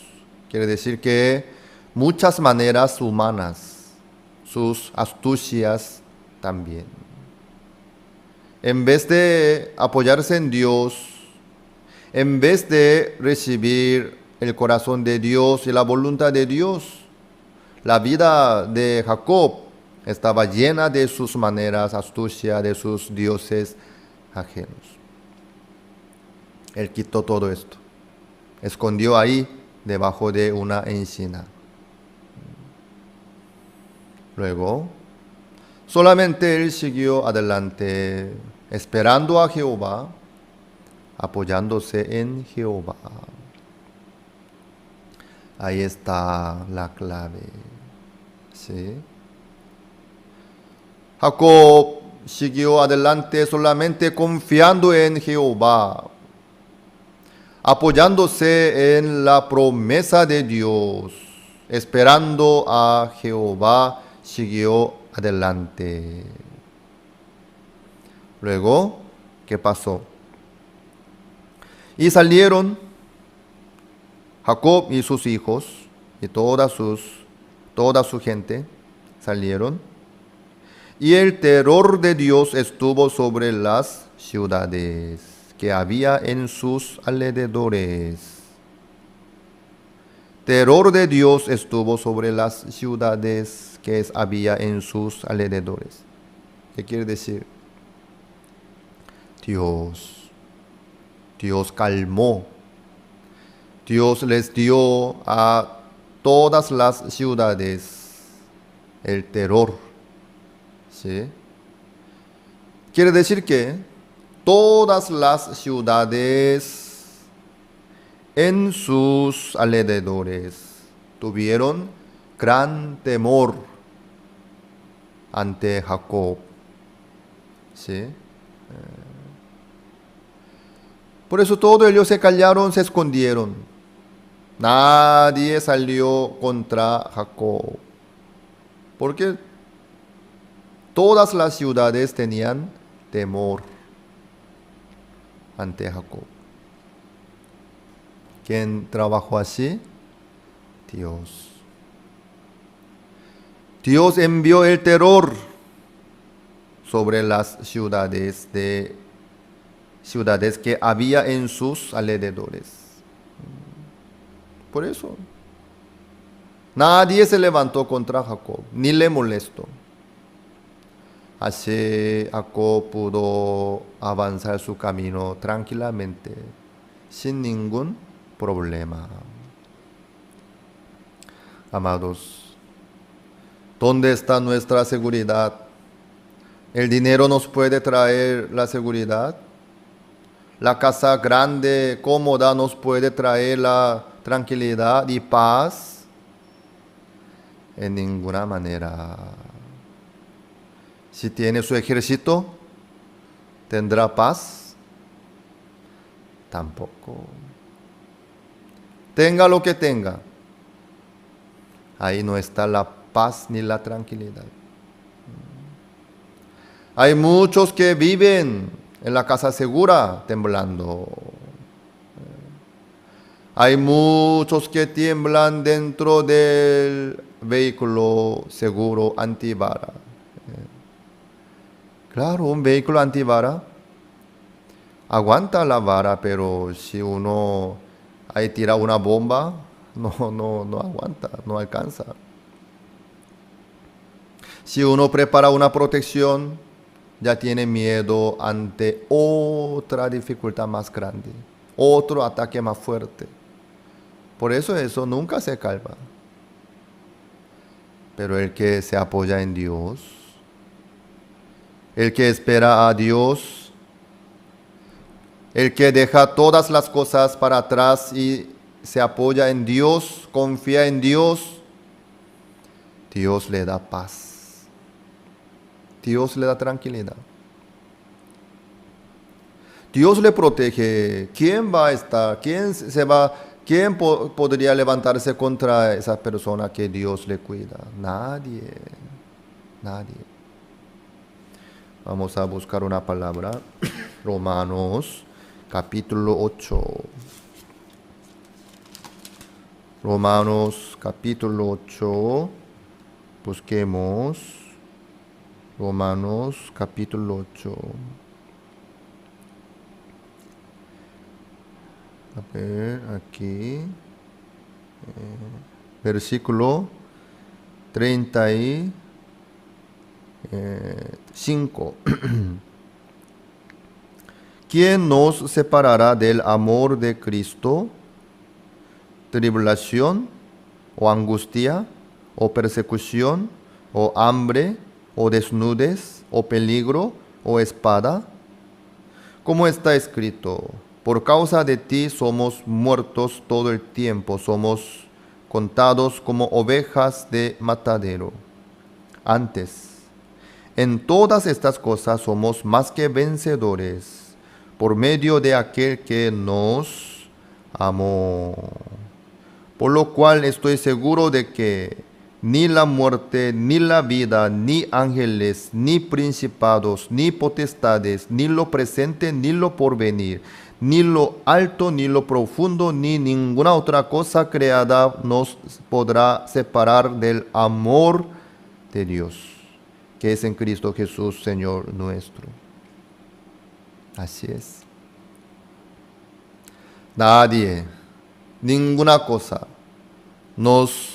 Quiere decir que muchas maneras humanas, sus astucias también. En vez de apoyarse en Dios, en vez de recibir el corazón de Dios y la voluntad de Dios, la vida de Jacob estaba llena de sus maneras, astucia, de sus dioses ajenos. Él quitó todo esto, escondió ahí debajo de una encina. Luego, solamente él siguió adelante, esperando a Jehová, apoyándose en Jehová. Ahí está la clave. ¿Sí? Jacob siguió adelante solamente confiando en Jehová, apoyándose en la promesa de Dios, esperando a Jehová, siguió adelante. Luego, ¿qué pasó? Y salieron Jacob y sus hijos y toda su gente salieron, y el terror de Dios estuvo sobre las ciudades que había en sus alrededores. Terror de Dios estuvo sobre las ciudades que había en sus alrededores. ¿Qué quiere decir? Dios calmó. Dios les dio a todas las ciudades el terror. ¿Sí? Quiere decir que todas las ciudades en sus alrededores tuvieron gran temor ante Jacob. ¿Sí? Por eso todos ellos se callaron, se escondieron. Nadie salió contra Jacob. Porque todas las ciudades tenían temor ante Jacob. ¿Quién trabajó así? Dios. Dios envió el terror sobre las ciudades que había en sus alrededores. Por eso, nadie se levantó contra Jacob, ni le molestó. Así Jacob pudo avanzar su camino tranquilamente, sin ningún problema. Amados, ¿dónde está nuestra seguridad? ¿El dinero nos puede traer la seguridad? ¿La casa grande, cómoda, nos puede traer la tranquilidad y paz? En ninguna manera. Si tiene su ejército, ¿tendrá paz? Tampoco. Tenga lo que tenga, ahí no está la paz ni la tranquilidad. Hay muchos que viven en la casa segura temblando. Hay muchos que tiemblan dentro del vehículo seguro antibala. Claro, un vehículo antivara aguanta la vara, pero si uno ahí tira una bomba, no aguanta, no alcanza. Si uno prepara una protección, ya tiene miedo ante otra dificultad más grande, otro ataque más fuerte. Por eso nunca se calma. Pero el que se apoya en Dios, el que espera a Dios, el que deja todas las cosas para atrás y se apoya en Dios, confía en Dios, Dios le da paz. Dios le da tranquilidad. Dios le protege. ¿Quién va a estar? ¿Quién podría levantarse contra esa persona que Dios le cuida? Nadie. Nadie. Vamos a buscar una palabra. Romanos capítulo 8. Romanos capítulo 8. Busquemos. Romanos capítulo 8. A ver, aquí. Versículo 35. ¿Quién nos separará del amor de Cristo? ¿Tribulación, o angustia, o persecución, o hambre, o desnudez, o peligro, o espada? Como está escrito: por causa de ti somos muertos todo el tiempo, somos contados como ovejas de matadero. Antes, en todas estas cosas somos más que vencedores por medio de aquel que nos amó. Por lo cual estoy seguro de que ni la muerte, ni la vida, ni ángeles, ni principados, ni potestades, ni lo presente, ni lo porvenir, ni lo alto, ni lo profundo, ni ninguna otra cosa creada nos podrá separar del amor de Dios, que es en Cristo Jesús, Señor nuestro. Así es. Nadie, ninguna cosa nos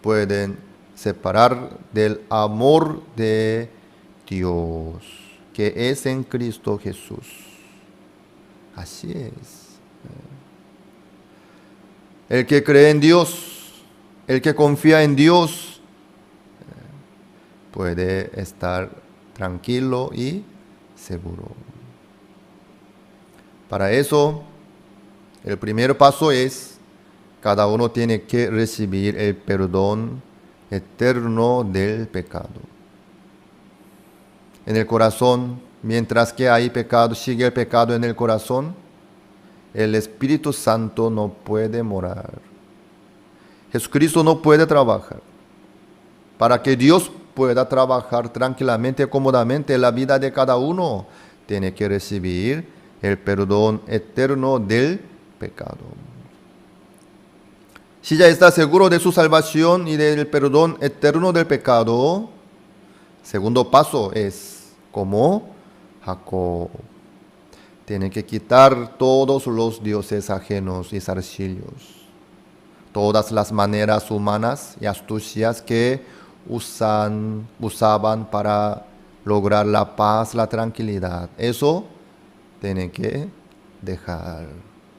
pueden separar del amor de Dios, que es en Cristo Jesús. Así es. El que cree en Dios, El que confía en Dios puede estar tranquilo y seguro. Para eso, el primer paso es, cada uno tiene que recibir el perdón eterno del pecado. En el corazón, mientras que hay pecado, sigue el pecado en el corazón, el Espíritu Santo no puede morar. Jesucristo no puede trabajar. Para que Dios pueda trabajar tranquilamente, cómodamente en la vida de cada uno, tiene que recibir el perdón eterno del pecado. Si ya está seguro de su salvación y del perdón eterno del pecado, segundo paso es, como Jacob, tiene que quitar todos los dioses ajenos y zarcillos, todas las maneras humanas y astucias que usaban para lograr la paz, la tranquilidad. Eso tiene que dejar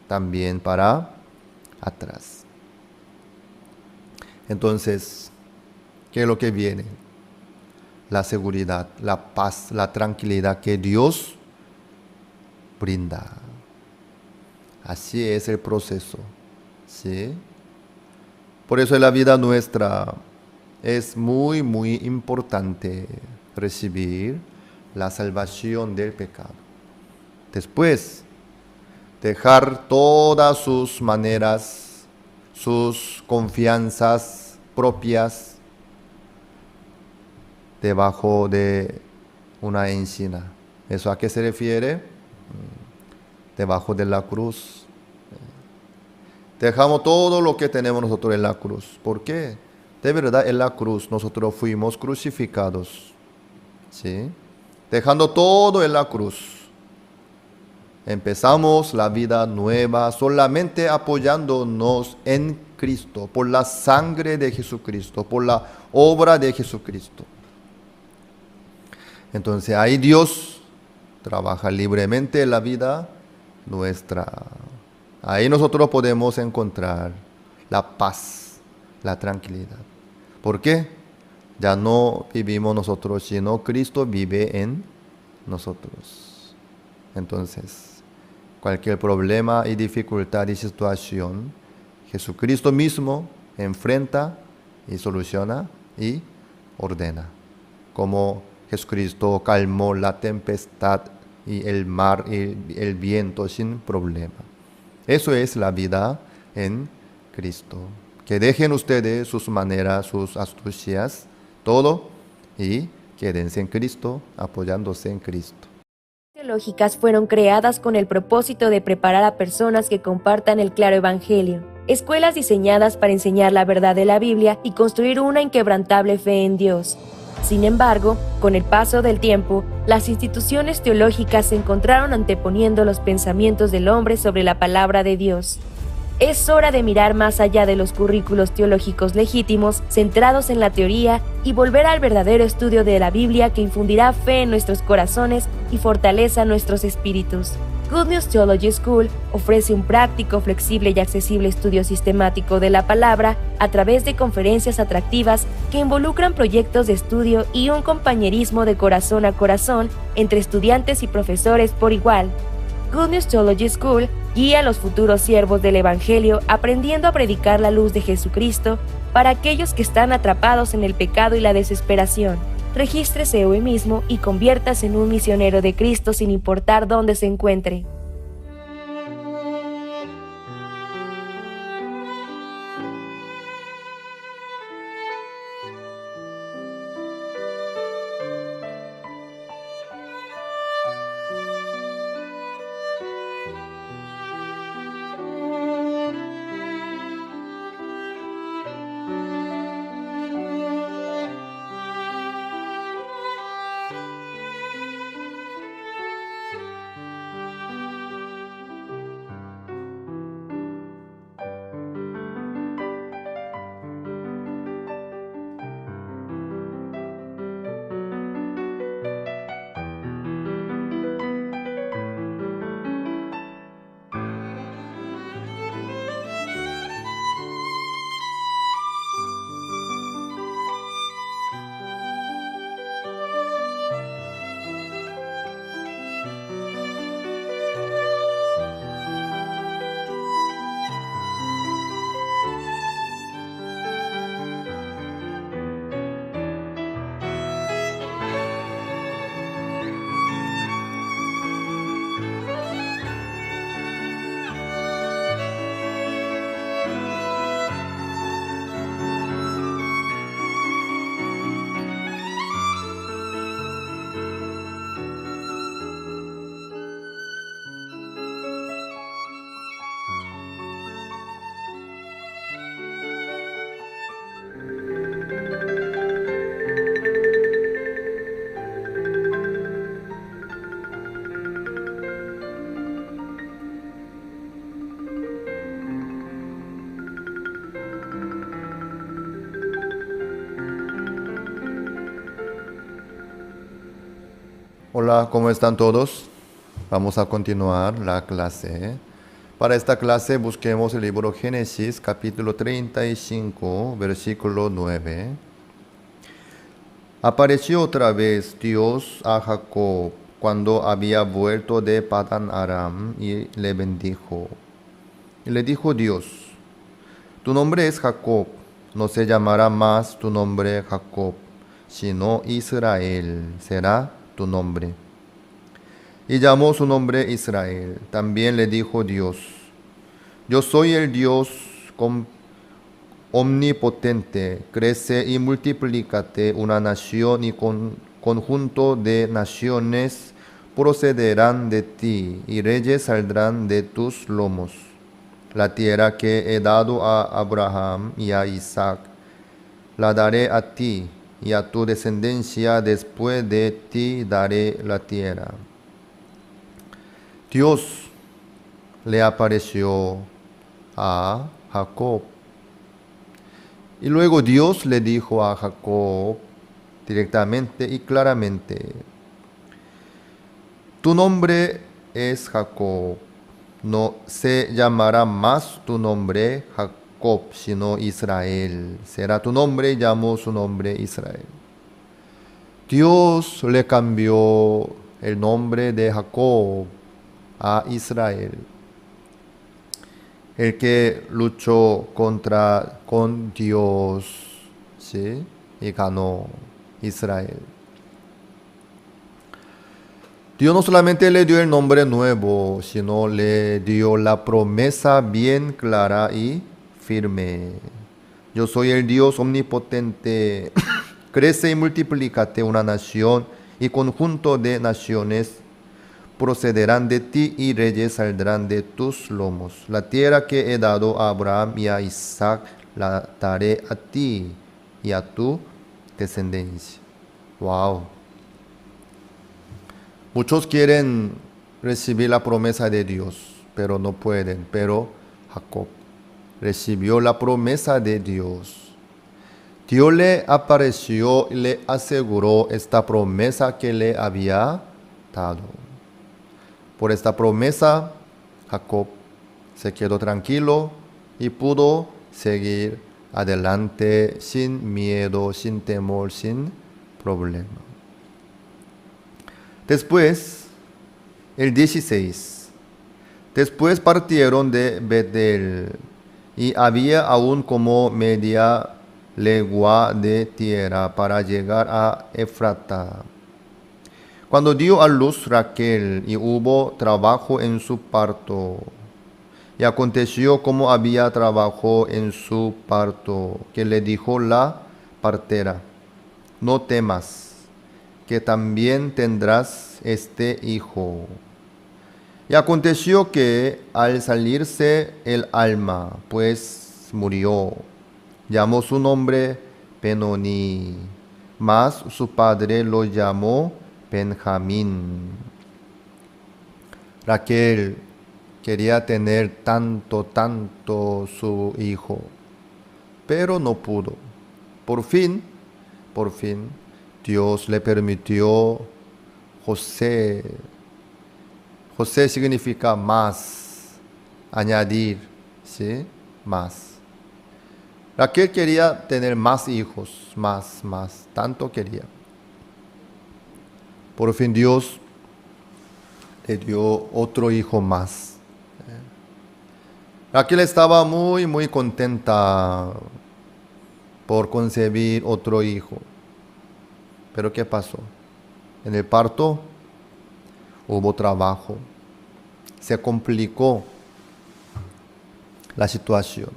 también para atrás. Entonces, ¿qué es lo que viene? La seguridad, la paz, la tranquilidad que Dios brinda. Así es el proceso, ¿sí? Por eso en la vida nuestra es muy, muy importante recibir la salvación del pecado. Después, dejar todas sus maneras, sus confianzas propias debajo de una encina. ¿Eso a qué se refiere? Debajo de la cruz. Dejamos todo lo que tenemos nosotros en la cruz. ¿Por qué? De verdad, en la cruz nosotros fuimos crucificados. ¿Sí? Dejando todo en la cruz. Empezamos la vida nueva solamente apoyándonos en Cristo, por la sangre de Jesucristo, por la obra de Jesucristo. Entonces ahí Dios trabaja libremente en la vida nuestra. Ahí nosotros podemos encontrar la paz, la tranquilidad. ¿Por qué? Ya no vivimos nosotros, sino Cristo vive en nosotros. Entonces, cualquier problema y dificultad y situación, Jesucristo mismo enfrenta y soluciona y ordena. Como Jesucristo calmó la tempestad y el mar y el viento sin problema. Eso es la vida en Cristo. Que dejen ustedes sus maneras, sus astucias, todo, y quédense en Cristo, apoyándose en Cristo. Teológicas fueron creadas con el propósito de preparar a personas que compartan el claro evangelio. Escuelas diseñadas para enseñar la verdad de la Biblia y construir una inquebrantable fe en Dios. Sin embargo, con el paso del tiempo, las instituciones teológicas se encontraron anteponiendo los pensamientos del hombre sobre la palabra de Dios. Es hora de mirar más allá de los currículos teológicos legítimos, centrados en la teoría, y volver al verdadero estudio de la Biblia que infundirá fe en nuestros corazones y fortaleza nuestros espíritus. Good News Theology School ofrece un práctico, flexible y accesible estudio sistemático de la palabra a través de conferencias atractivas que involucran proyectos de estudio y un compañerismo de corazón a corazón entre estudiantes y profesores por igual. Good News Theology School guía a los futuros siervos del Evangelio aprendiendo a predicar la luz de Jesucristo para aquellos que están atrapados en el pecado y la desesperación. Regístrese hoy mismo y conviértase en un misionero de Cristo sin importar dónde se encuentre. Hola, ¿cómo están todos? Vamos a continuar la clase. Para esta clase busquemos el libro Génesis, capítulo 35, versículo 9. Apareció otra vez Dios a Jacob cuando había vuelto de Padán Aram y le bendijo. Y le dijo Dios: tu nombre es Jacob, no se llamará más tu nombre Jacob, sino Israel será tu nombre. Y llamó su nombre Israel. También le dijo Dios: yo soy el Dios omnipotente, crece y multiplícate, una nación y conjunto de naciones procederán de ti, y reyes saldrán de tus lomos. La tierra que he dado a Abraham y a Isaac, la daré a ti, y a tu descendencia después de ti daré la tierra. Dios le apareció a Jacob. Y luego Dios le dijo a Jacob directamente y claramente: tu nombre es Jacob, no se llamará más tu nombre Jacob, sino Israel será tu nombre. Y llamó su nombre Israel. Dios le cambió el nombre de Jacob a Israel. El que luchó con Dios, ¿sí? Y ganó Israel. Dios no solamente le dio el nombre nuevo, sino le dio la promesa bien clara y firme. Yo soy el Dios omnipotente. Crece y multiplícate, una nación y conjunto de naciones procederán de ti, y reyes saldrán de tus lomos. La tierra que he dado a Abraham y a Isaac la daré a ti y a tu descendencia. Wow. Muchos quieren recibir la promesa de Dios, pero no pueden. Pero Jacob recibió la promesa de Dios. Dios le apareció y le aseguró esta promesa que le había dado. Por esta promesa, Jacob se quedó tranquilo y pudo seguir adelante sin miedo, sin temor, sin problema. Después, el 16. Después partieron de Betel, y había aún como media legua de tierra para llegar a Efrata. Cuando dio a luz Raquel, y hubo trabajo en su parto. Y aconteció como había trabajo en su parto, que le dijo la partera: no temas, que también tendrás este hijo. Y aconteció que al salirse el alma, pues murió, llamó su nombre Benoni, mas su padre lo llamó Benjamín. Raquel quería tener tanto su hijo, pero no pudo. Por fin, Dios le permitió José. José significa más, añadir, ¿sí? Más. Raquel quería tener más hijos, más, tanto quería. Por fin Dios le dio otro hijo más. Raquel estaba muy contenta por concebir otro hijo. Pero ¿qué pasó? En el parto hubo trabajo. Se complicó la situación.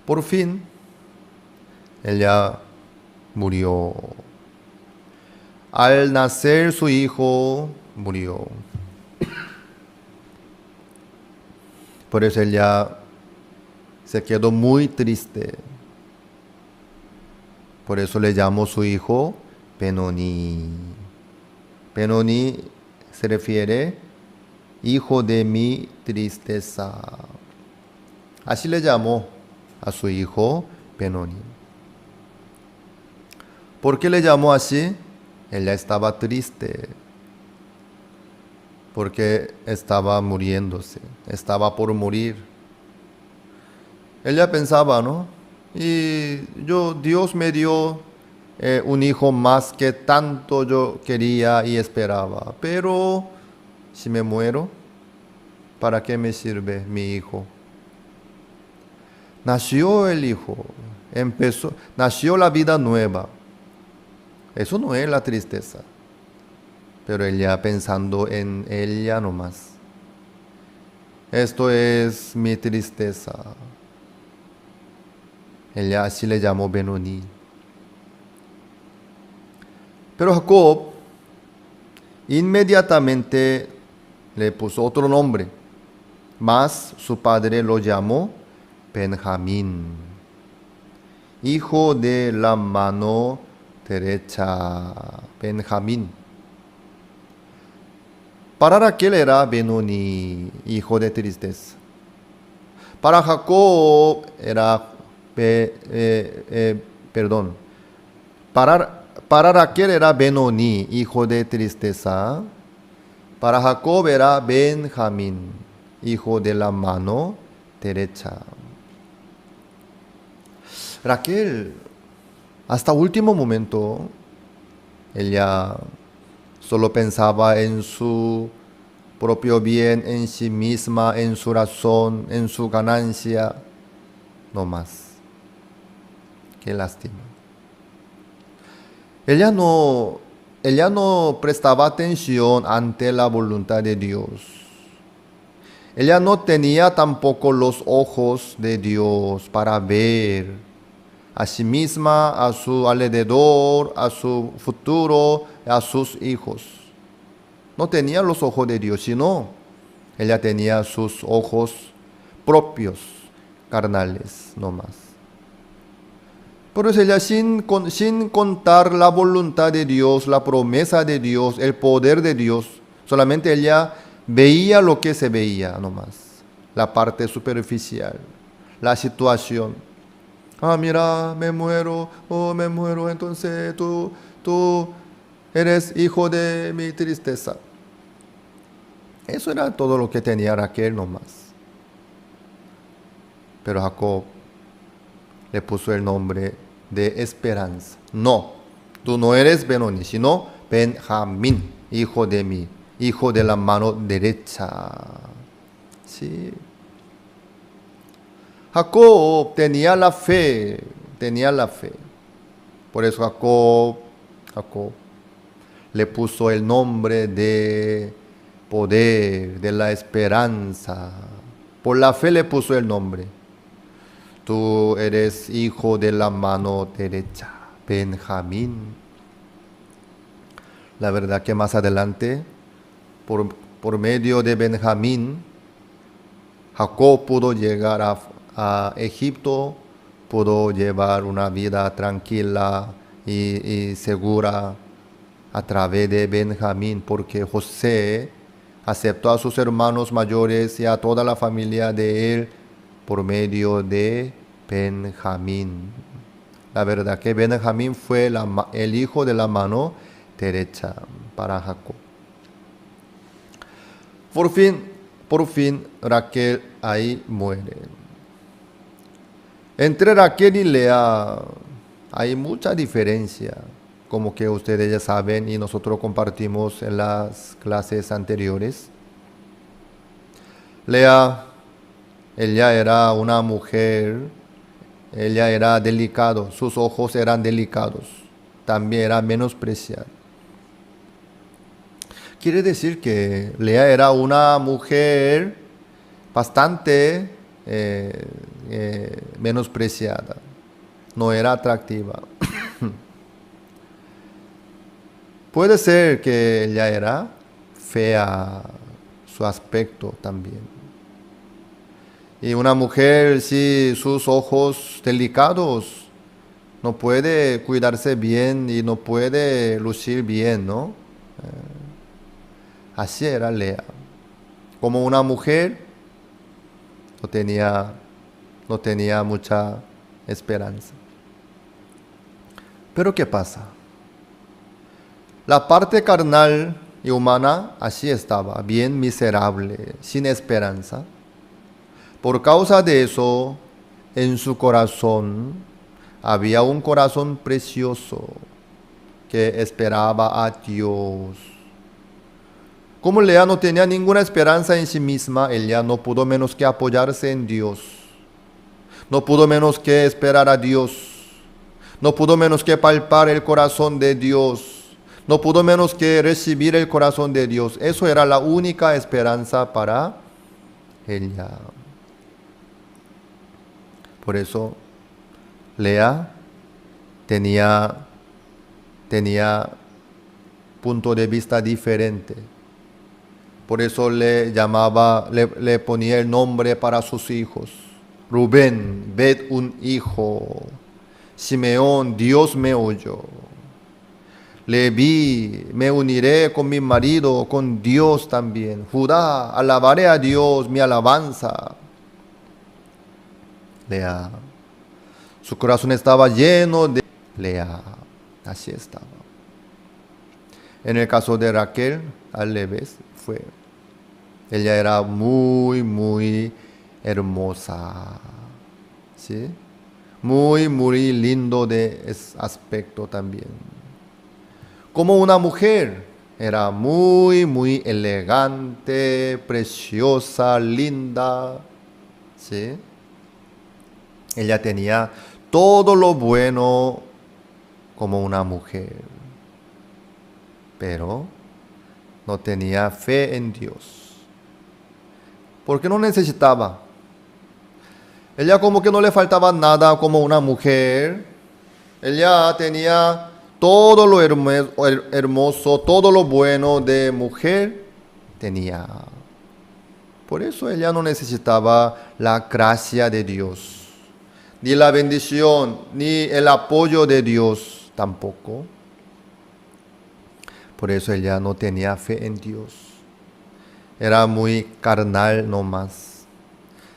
Por fin, ella murió. Al nacer su hijo, murió. Por eso ella se quedó muy triste. Por eso le llamó su hijo Benoni. Benoni se refiere hijo de mi tristeza. Así le llamó a su hijo Benoni. ¿Por qué le llamó así? Ella estaba triste porque estaba muriéndose, estaba por morir. Ella pensaba, ¿no? Y Dios me dio un hijo más que tanto yo quería y esperaba. Pero si me muero, ¿para qué me sirve mi hijo? Nació el hijo, nació la vida nueva. Eso no es la tristeza, pero ella pensando en ella nomás. Esto es mi tristeza. Ella así le llamó Benoni. Pero Jacob inmediatamente le puso otro nombre, mas su padre lo llamó Benjamín, hijo de la mano derecha. Benjamín. Para Raquel era Benoni, hijo de tristeza. Para Jacob era Para Raquel era Benoni, hijo de tristeza. Para Jacob era Benjamín, hijo de la mano derecha. Raquel, hasta último momento, ella solo pensaba en su propio bien, en sí misma, en su razón, en su ganancia, no más. Qué lástima. Ella no prestaba atención ante la voluntad de Dios. Ella no tenía tampoco los ojos de Dios para ver a sí misma, a su alrededor, a su futuro, a sus hijos. No tenía los ojos de Dios, sino ella tenía sus ojos propios, carnales, no más. Por eso ella sin contar la voluntad de Dios, la promesa de Dios, el poder de Dios, solamente ella veía lo que se veía nomás, la parte superficial, la situación. Mira, me muero, entonces tú eres hijo de mi tristeza. Eso era todo lo que tenía Raquel nomás. Pero Jacob le puso el nombre de esperanza. No, tú no eres Benoni, sino Benjamín, hijo de mí, hijo de la mano derecha. Sí. Jacob tenía la fe. Por eso Jacob le puso el nombre de poder, de la esperanza. Por la fe le puso el nombre. Tú eres hijo de la mano derecha, Benjamín. La verdad que más adelante, por medio de Benjamín, Jacob pudo llegar a Egipto, pudo llevar una vida tranquila y segura a través de Benjamín, porque José aceptó a sus hermanos mayores y a toda la familia de él por medio de Benjamín. La verdad que Benjamín fue el hijo de la mano derecha para Jacob. Por fin Raquel ahí muere. Entre Raquel y Lea hay mucha diferencia, como que ustedes ya saben y nosotros compartimos en las clases anteriores. Lea, ella era una mujer, ella era delicada, sus ojos eran delicados, también era menospreciada. Quiere decir que Lea era una mujer bastante menospreciada, no era atractiva. Puede ser que ella era fea, su aspecto también. Y una mujer, si sus ojos delicados, no puede cuidarse bien y no puede lucir bien, ¿no? Así era Lea. Como una mujer, no tenía mucha esperanza. Pero ¿qué pasa? La parte carnal y humana así estaba, bien miserable, sin esperanza. Por causa de eso, en su corazón había un corazón precioso que esperaba a Dios. Como Lea no tenía ninguna esperanza en sí misma, ella no pudo menos que apoyarse en Dios. No pudo menos que esperar a Dios. No pudo menos que palpar el corazón de Dios. No pudo menos que recibir el corazón de Dios. Eso era la única esperanza para ella. Por eso Lea tenía punto de vista diferente. Por eso le ponía el nombre para sus hijos. Rubén, ved un hijo. Simeón, Dios me oyó. Leví, me uniré con mi marido, con Dios también. Judá, alabaré a Dios, mi alabanza. Lea, su corazón estaba lleno de Lea, así estaba. En el caso de Raquel, al revés, ella era muy, muy hermosa, ¿sí? Muy, muy lindo de ese aspecto también. Como una mujer, era muy, muy elegante, preciosa, linda, ¿sí? Ella tenía todo lo bueno como una mujer, pero no tenía fe en Dios, porque no necesitaba. Ella como que no le faltaba nada como una mujer. Ella tenía todo lo hermoso, todo lo bueno de mujer tenía. Por eso ella no necesitaba la gracia de Dios, ni la bendición, ni el apoyo de Dios tampoco. Por eso ella no tenía fe en Dios. Era muy carnal nomás.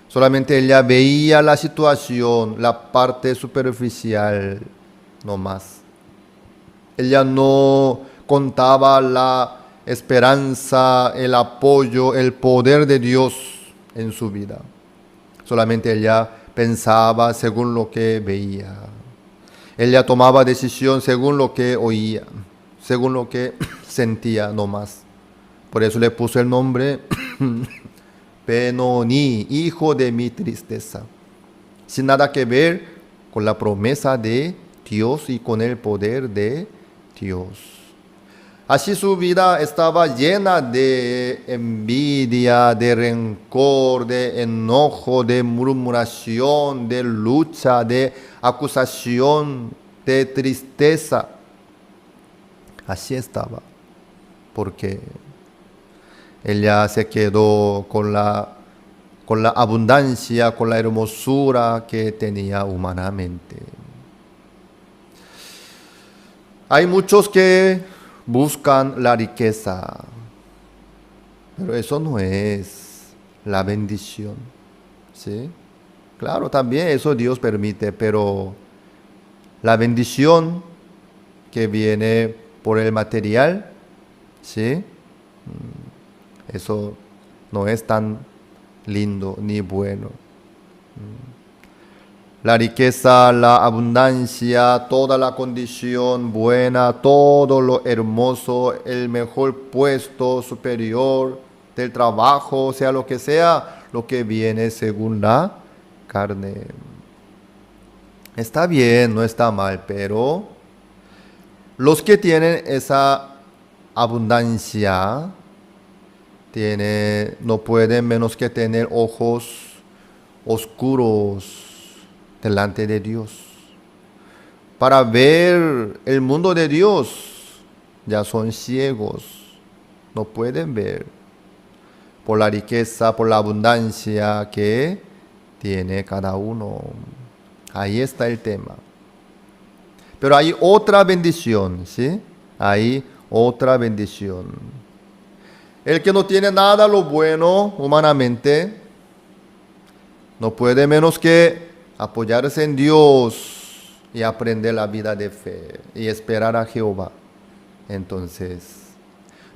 Solamente ella veía la situación, la parte superficial nomás. Ella no contaba la esperanza, el apoyo, el poder de Dios en su vida. Solamente ella pensaba según lo que veía. Ella tomaba decisión según lo que oía, según lo que sentía nomás. Por eso le puso el nombre Benoni, hijo de mi tristeza. Sin nada que ver con la promesa de Dios y con el poder de Dios. Así su vida estaba llena de envidia, de rencor, de enojo, de murmuración, de lucha, de acusación, de tristeza. Así estaba, porque ella se quedó con la abundancia, con la hermosura que tenía humanamente. Hay muchos que buscan la riqueza, pero eso no es la bendición, ¿sí? Claro, también eso Dios permite, pero la bendición que viene por el material, ¿sí? Eso no es tan lindo ni bueno. La riqueza, la abundancia, toda la condición buena, todo lo hermoso, el mejor puesto superior del trabajo, sea lo que sea, lo que viene según la carne. Está bien, no está mal, pero los que tienen esa abundancia no pueden menos que tener ojos oscuros delante de Dios. Para ver el mundo de Dios, ya son ciegos, no pueden ver por la riqueza, por la abundancia que tiene cada uno. Ahí está el tema. Pero hay otra bendición, ¿sí? Hay otra bendición. El que no tiene nada lo bueno humanamente, no puede menos que apoyarse en Dios y aprender la vida de fe y esperar a Jehová. Entonces,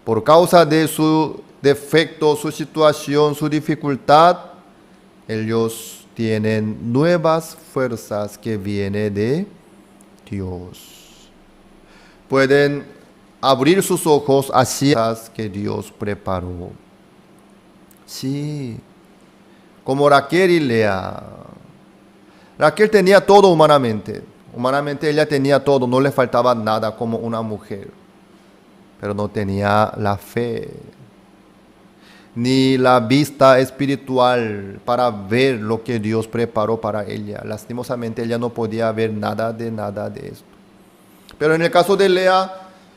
por causa de su defecto, su situación, su dificultad, ellos tienen nuevas fuerzas que vienen de Dios. Pueden abrir sus ojos hacia las que Dios preparó. Sí, como Raquel y Lea. Raquel tenía todo humanamente. Humanamente ella tenía todo, no le faltaba nada como una mujer. Pero no tenía la fe, ni la vista espiritual para ver lo que Dios preparó para ella. Lastimosamente ella no podía ver nada de esto. Pero en el caso de Lea,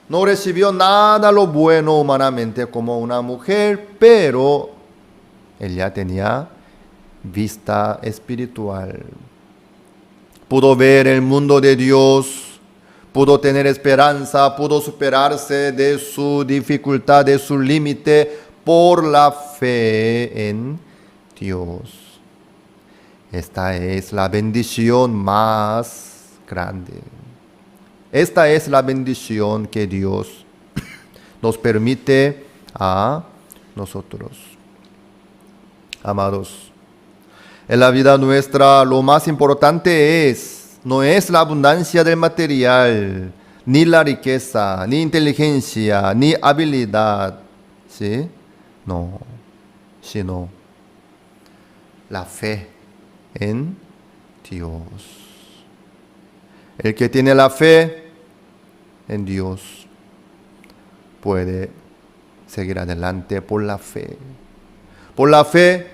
no recibió nada lo bueno humanamente como una mujer, pero ella tenía vista espiritual. Pudo ver el mundo de Dios, pudo tener esperanza, pudo superarse de su dificultad, de su límite, por la fe en Dios. Esta es la bendición más grande. Esta es la bendición que Dios nos permite a nosotros. Amados, en la vida nuestra lo más importante no es la abundancia del material, ni la riqueza, ni inteligencia, ni habilidad, ¿sí? No, sino la fe en Dios. El que tiene la fe en Dios puede seguir adelante por la fe. Por la fe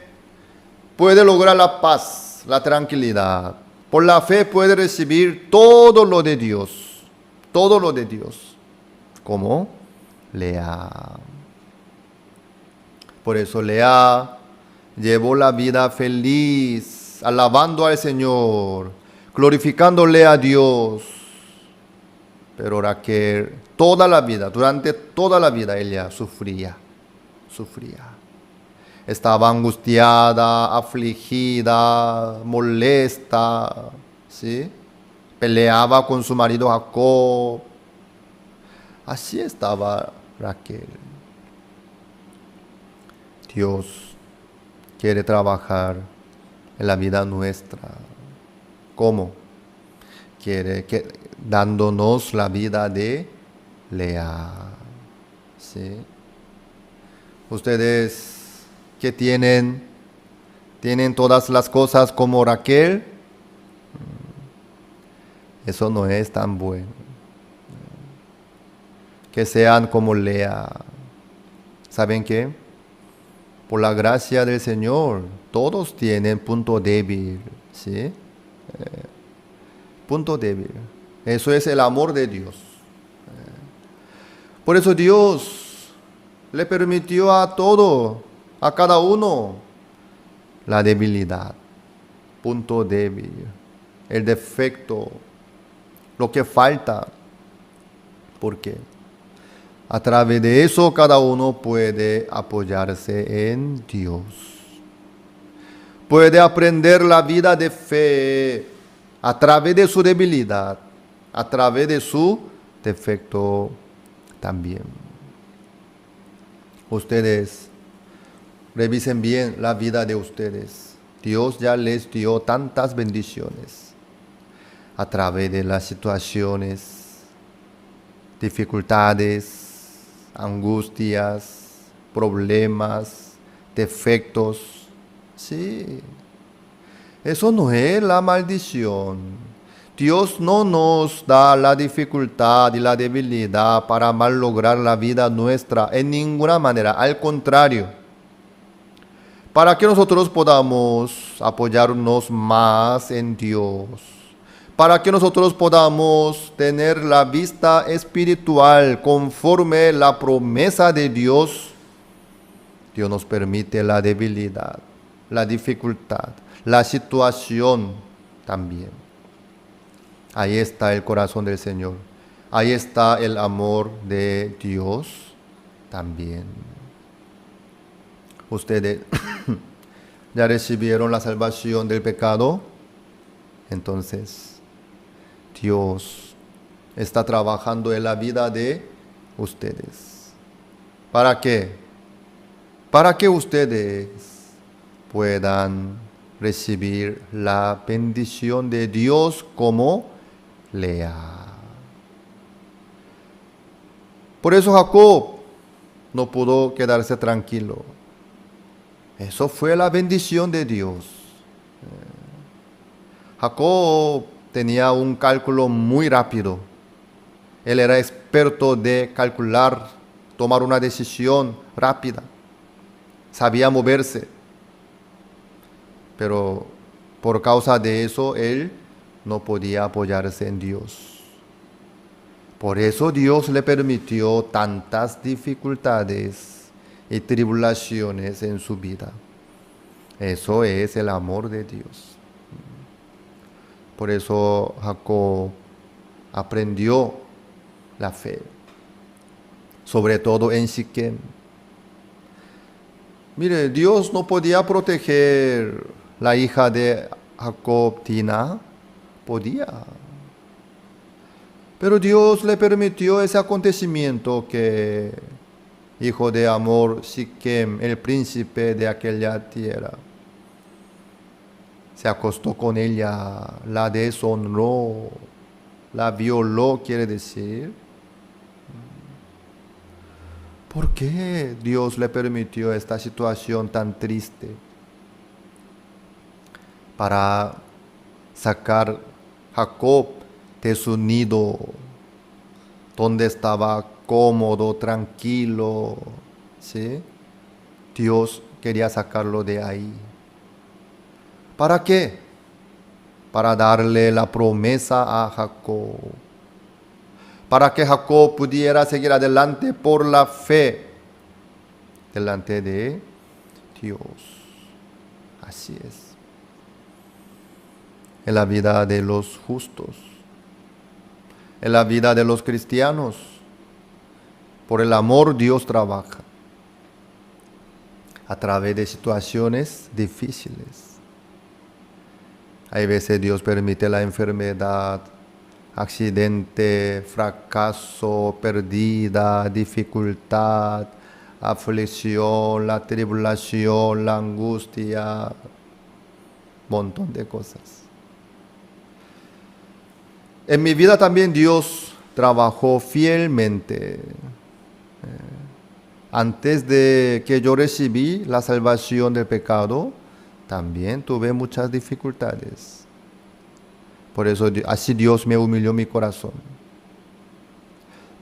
puede lograr la paz, la tranquilidad. Por la fe puede recibir todo lo de Dios, como Lea. Por eso Lea llevó la vida feliz, alabando al Señor, glorificándole a Dios. Pero Raquel, durante toda la vida ella sufría. Estaba angustiada, afligida, molesta, ¿sí? Peleaba con su marido Jacob. Así estaba Raquel. Dios quiere trabajar en la vida nuestra. ¿Cómo? Dándonos la vida de Lea. ¿Sí? Ustedes que tienen todas las cosas como Raquel, eso no es tan bueno. Que sean como Lea. ¿Saben qué? Por la gracia del Señor, todos tienen punto débil, ¿sí? Punto débil. Eso es el amor de Dios. Por eso Dios le permitió a cada uno, la debilidad, punto débil, el defecto, lo que falta. ¿Por qué? A través de eso cada uno puede apoyarse en Dios. Puede aprender la vida de fe a través de su debilidad, a través de su defecto también. Ustedes revisen bien la vida de ustedes. Dios ya les dio tantas bendiciones a través de las situaciones, dificultades, angustias, problemas, defectos. Sí, eso no es la maldición. Dios no nos da la dificultad y la debilidad para malograr la vida nuestra en ninguna manera. Al contrario, para que nosotros podamos apoyarnos más en Dios, para que nosotros podamos tener la vista espiritual conforme la promesa de Dios. Dios nos permite la debilidad, la dificultad, la situación también. Ahí está el corazón del Señor. Ahí está el amor de Dios también. Ustedes ya recibieron la salvación del pecado. Entonces, Dios está trabajando en la vida de ustedes. ¿Para qué? Para que ustedes puedan recibir la bendición de Dios como Lea. Por eso Jacob no pudo quedarse tranquilo. Eso fue la bendición de Dios. Jacob tenía un cálculo muy rápido. Él era experto de calcular, tomar una decisión rápida. Sabía moverse. Pero por causa de eso, él no podía apoyarse en Dios. Por eso Dios le permitió tantas dificultades y tribulaciones en su vida. Eso es el amor de Dios. Por eso Jacob aprendió la fe, sobre todo en Siquem. Mire, Dios no podía proteger la hija de Jacob, Dina. Podía. Pero Dios le permitió ese acontecimiento que hijo de amor, Siquem, el príncipe de aquella tierra, se acostó con ella, la deshonró, la violó, quiere decir. ¿Por qué Dios le permitió esta situación tan triste? Para sacar Jacob de su nido, donde estaba cómodo, tranquilo, ¿sí? Dios quería sacarlo de ahí. ¿Para qué? Para darle la promesa a Jacob. Para que Jacob pudiera seguir adelante por la fe delante de Dios. Así es. En la vida de los justos, en la vida de los cristianos, por el amor Dios trabaja a través de situaciones difíciles. Hay veces Dios permite la enfermedad, accidente, fracaso, pérdida, dificultad, aflicción, la tribulación, la angustia, montón de cosas. En mi vida también Dios trabajó fielmente. Antes de que yo recibí la salvación del pecado, también tuve muchas dificultades. Por eso así Dios me humilló mi corazón.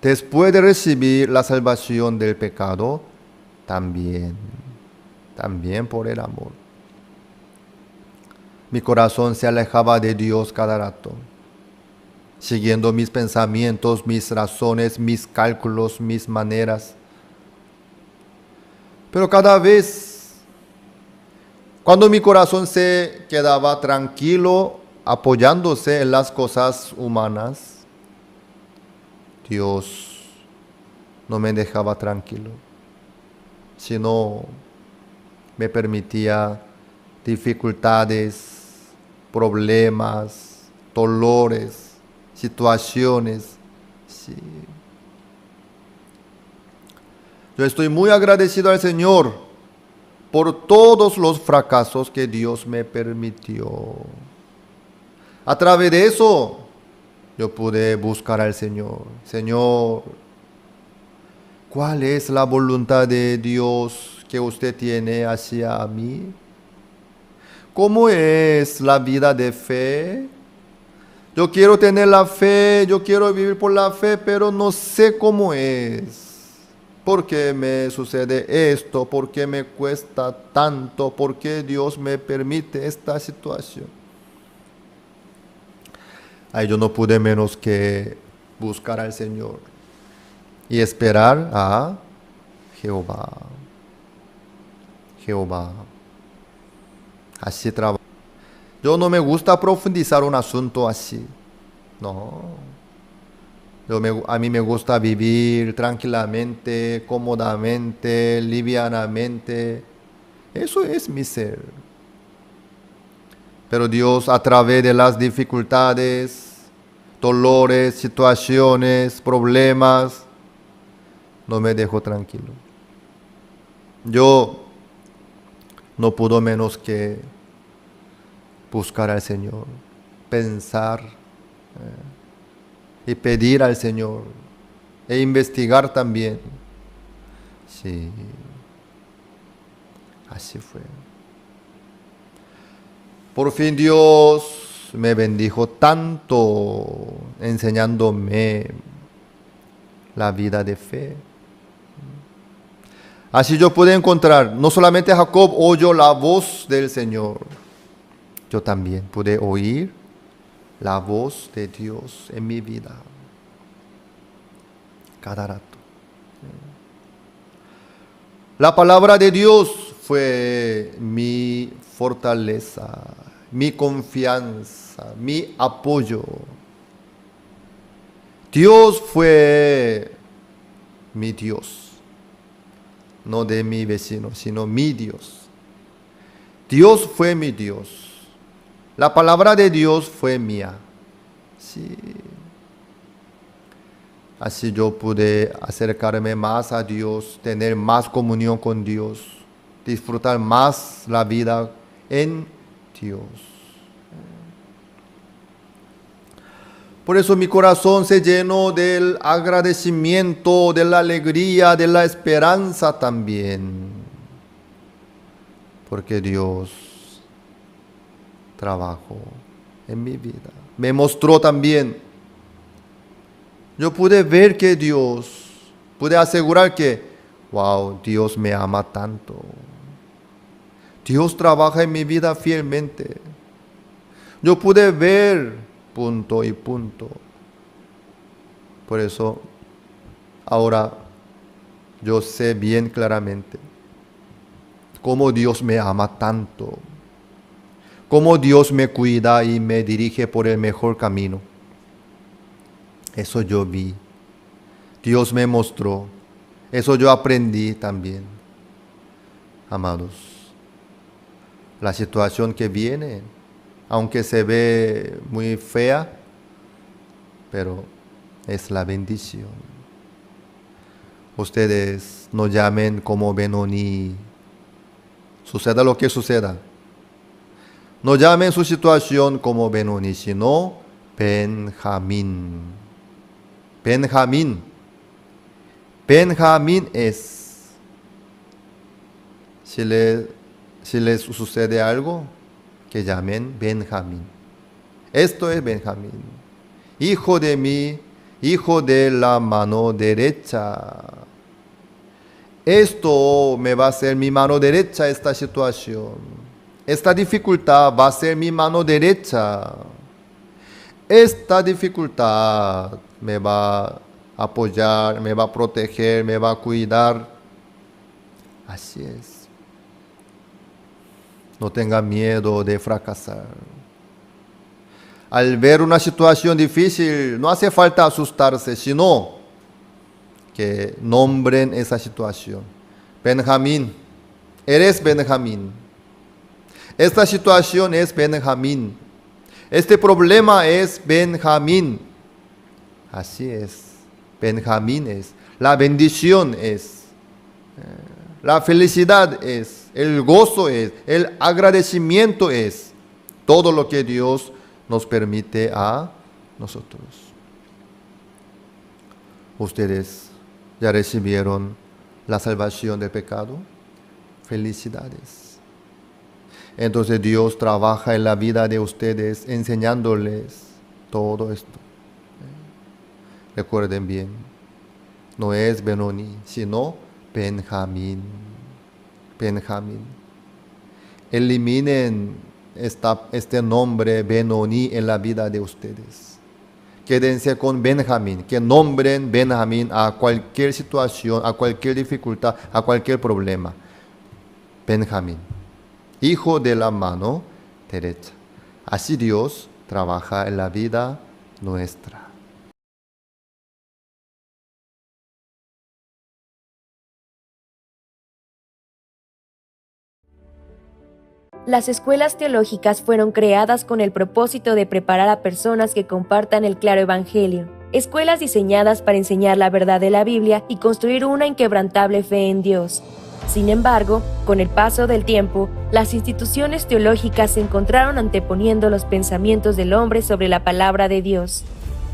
Después de recibir la salvación del pecado, también por el amor. Mi corazón se alejaba de Dios cada rato, siguiendo mis pensamientos, mis razones, mis cálculos, mis maneras. Pero cada vez, cuando mi corazón se quedaba tranquilo, apoyándose en las cosas humanas, Dios no me dejaba tranquilo, sino me permitía dificultades, problemas, dolores, situaciones. Sí. Yo estoy muy agradecido al Señor por todos los fracasos que Dios me permitió. A través de eso, yo pude buscar al Señor. Señor, ¿cuál es la voluntad de Dios que usted tiene hacia mí? ¿Cómo es la vida de fe? Yo quiero tener la fe, yo quiero vivir por la fe, pero no sé cómo es. ¿Por qué me sucede esto? ¿Por qué me cuesta tanto? ¿Por qué Dios me permite esta situación? Ahí yo no pude menos que buscar al Señor y esperar a Jehová. Jehová. Así trabaja. Yo no me gusta profundizar un asunto así. No. A mí me gusta vivir tranquilamente, cómodamente, livianamente. Eso es mi ser. Pero Dios, a través de las dificultades, dolores, situaciones, problemas, no me dejó tranquilo. Yo no puedo menos que buscar al Señor, pensar y pedir al Señor e investigar también. Sí, así fue. Por fin Dios me bendijo tanto enseñándome la vida de fe. Así yo pude encontrar, no solamente Jacob oyó la voz del Señor, yo también pude oír la voz de Dios en mi vida, cada rato. La palabra de Dios fue mi fortaleza, mi confianza, mi apoyo. Dios fue mi Dios, no de mi vecino, sino mi Dios. Dios fue mi Dios. La palabra de Dios fue mía. Sí. Así yo pude acercarme más a Dios, tener más comunión con Dios, disfrutar más la vida en Dios. Por eso mi corazón se llenó del agradecimiento, de la alegría, de la esperanza también. Porque Dios trabajó en mi vida. Me mostró también. Yo pude ver que Dios, pude asegurar que, wow, Dios me ama tanto. Dios trabaja en mi vida fielmente. Yo pude ver punto y punto. Por eso, ahora yo sé bien claramente cómo Dios me ama tanto, cómo Dios me cuida y me dirige por el mejor camino. Eso yo vi. Dios me mostró. Eso yo aprendí también. Amados, la situación que viene, aunque se ve muy fea, pero es la bendición. Ustedes no llamen como Benoni. Suceda lo que suceda. No llamen su situación como Benoni, sino Benjamín. Benjamín. Benjamín es. Si les sucede algo, que llamen Benjamín. Esto es Benjamín. Hijo de mí, hijo de la mano derecha. Esto me va a ser mi mano derecha, esta situación. Esta dificultad va a ser mi mano derecha. Esta dificultad me va a apoyar, me va a proteger, me va a cuidar. Así es. No tenga miedo de fracasar. Al ver una situación difícil, no hace falta asustarse, sino que nombren esa situación. Benjamín, eres Benjamín. Esta situación es Benjamín. Este problema es Benjamín. Así es. Benjamín es. La bendición es. La felicidad es. El gozo es, el agradecimiento es todo lo que Dios nos permite a nosotros. Ustedes ya recibieron la salvación del pecado. Felicidades. Entonces Dios trabaja en la vida de ustedes enseñándoles todo esto. Recuerden bien, no es Benoni, sino Benjamín. Benjamín. Eliminen este nombre Benoni en la vida de ustedes. Quédense con Benjamín, que nombren Benjamín a cualquier situación, a cualquier dificultad, a cualquier problema. Benjamín, hijo de la mano derecha. Así Dios trabaja en la vida nuestra. Las escuelas teológicas fueron creadas con el propósito de preparar a personas que compartan el claro evangelio. escuelas diseñadas para enseñar la verdad de la Biblia y construir una inquebrantable fe en Dios. Sin embargo, con el paso del tiempo, las instituciones teológicas se encontraron anteponiendo los pensamientos del hombre sobre la palabra de Dios.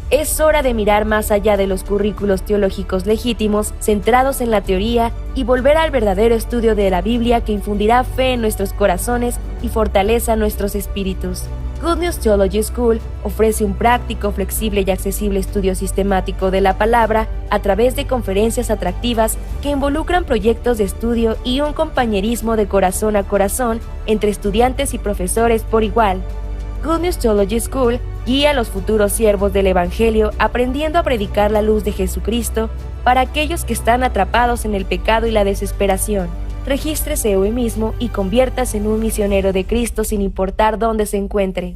Es hora de mirar más allá de los currículos teológicos legítimos, centrados en la teoría, y volver al verdadero estudio de la Biblia que infundirá fe en nuestros corazones y fortaleza nuestros espíritus. Good News Theology School ofrece un práctico, flexible y accesible estudio sistemático de la palabra a través de conferencias atractivas que involucran proyectos de estudio y un compañerismo de corazón a corazón entre estudiantes y profesores por igual. Good News Theology School guía a los futuros siervos del Evangelio aprendiendo a predicar la luz de Jesucristo para aquellos que están atrapados en el pecado y la desesperación. Regístrese hoy mismo y conviértase en un misionero de Cristo sin importar dónde se encuentre.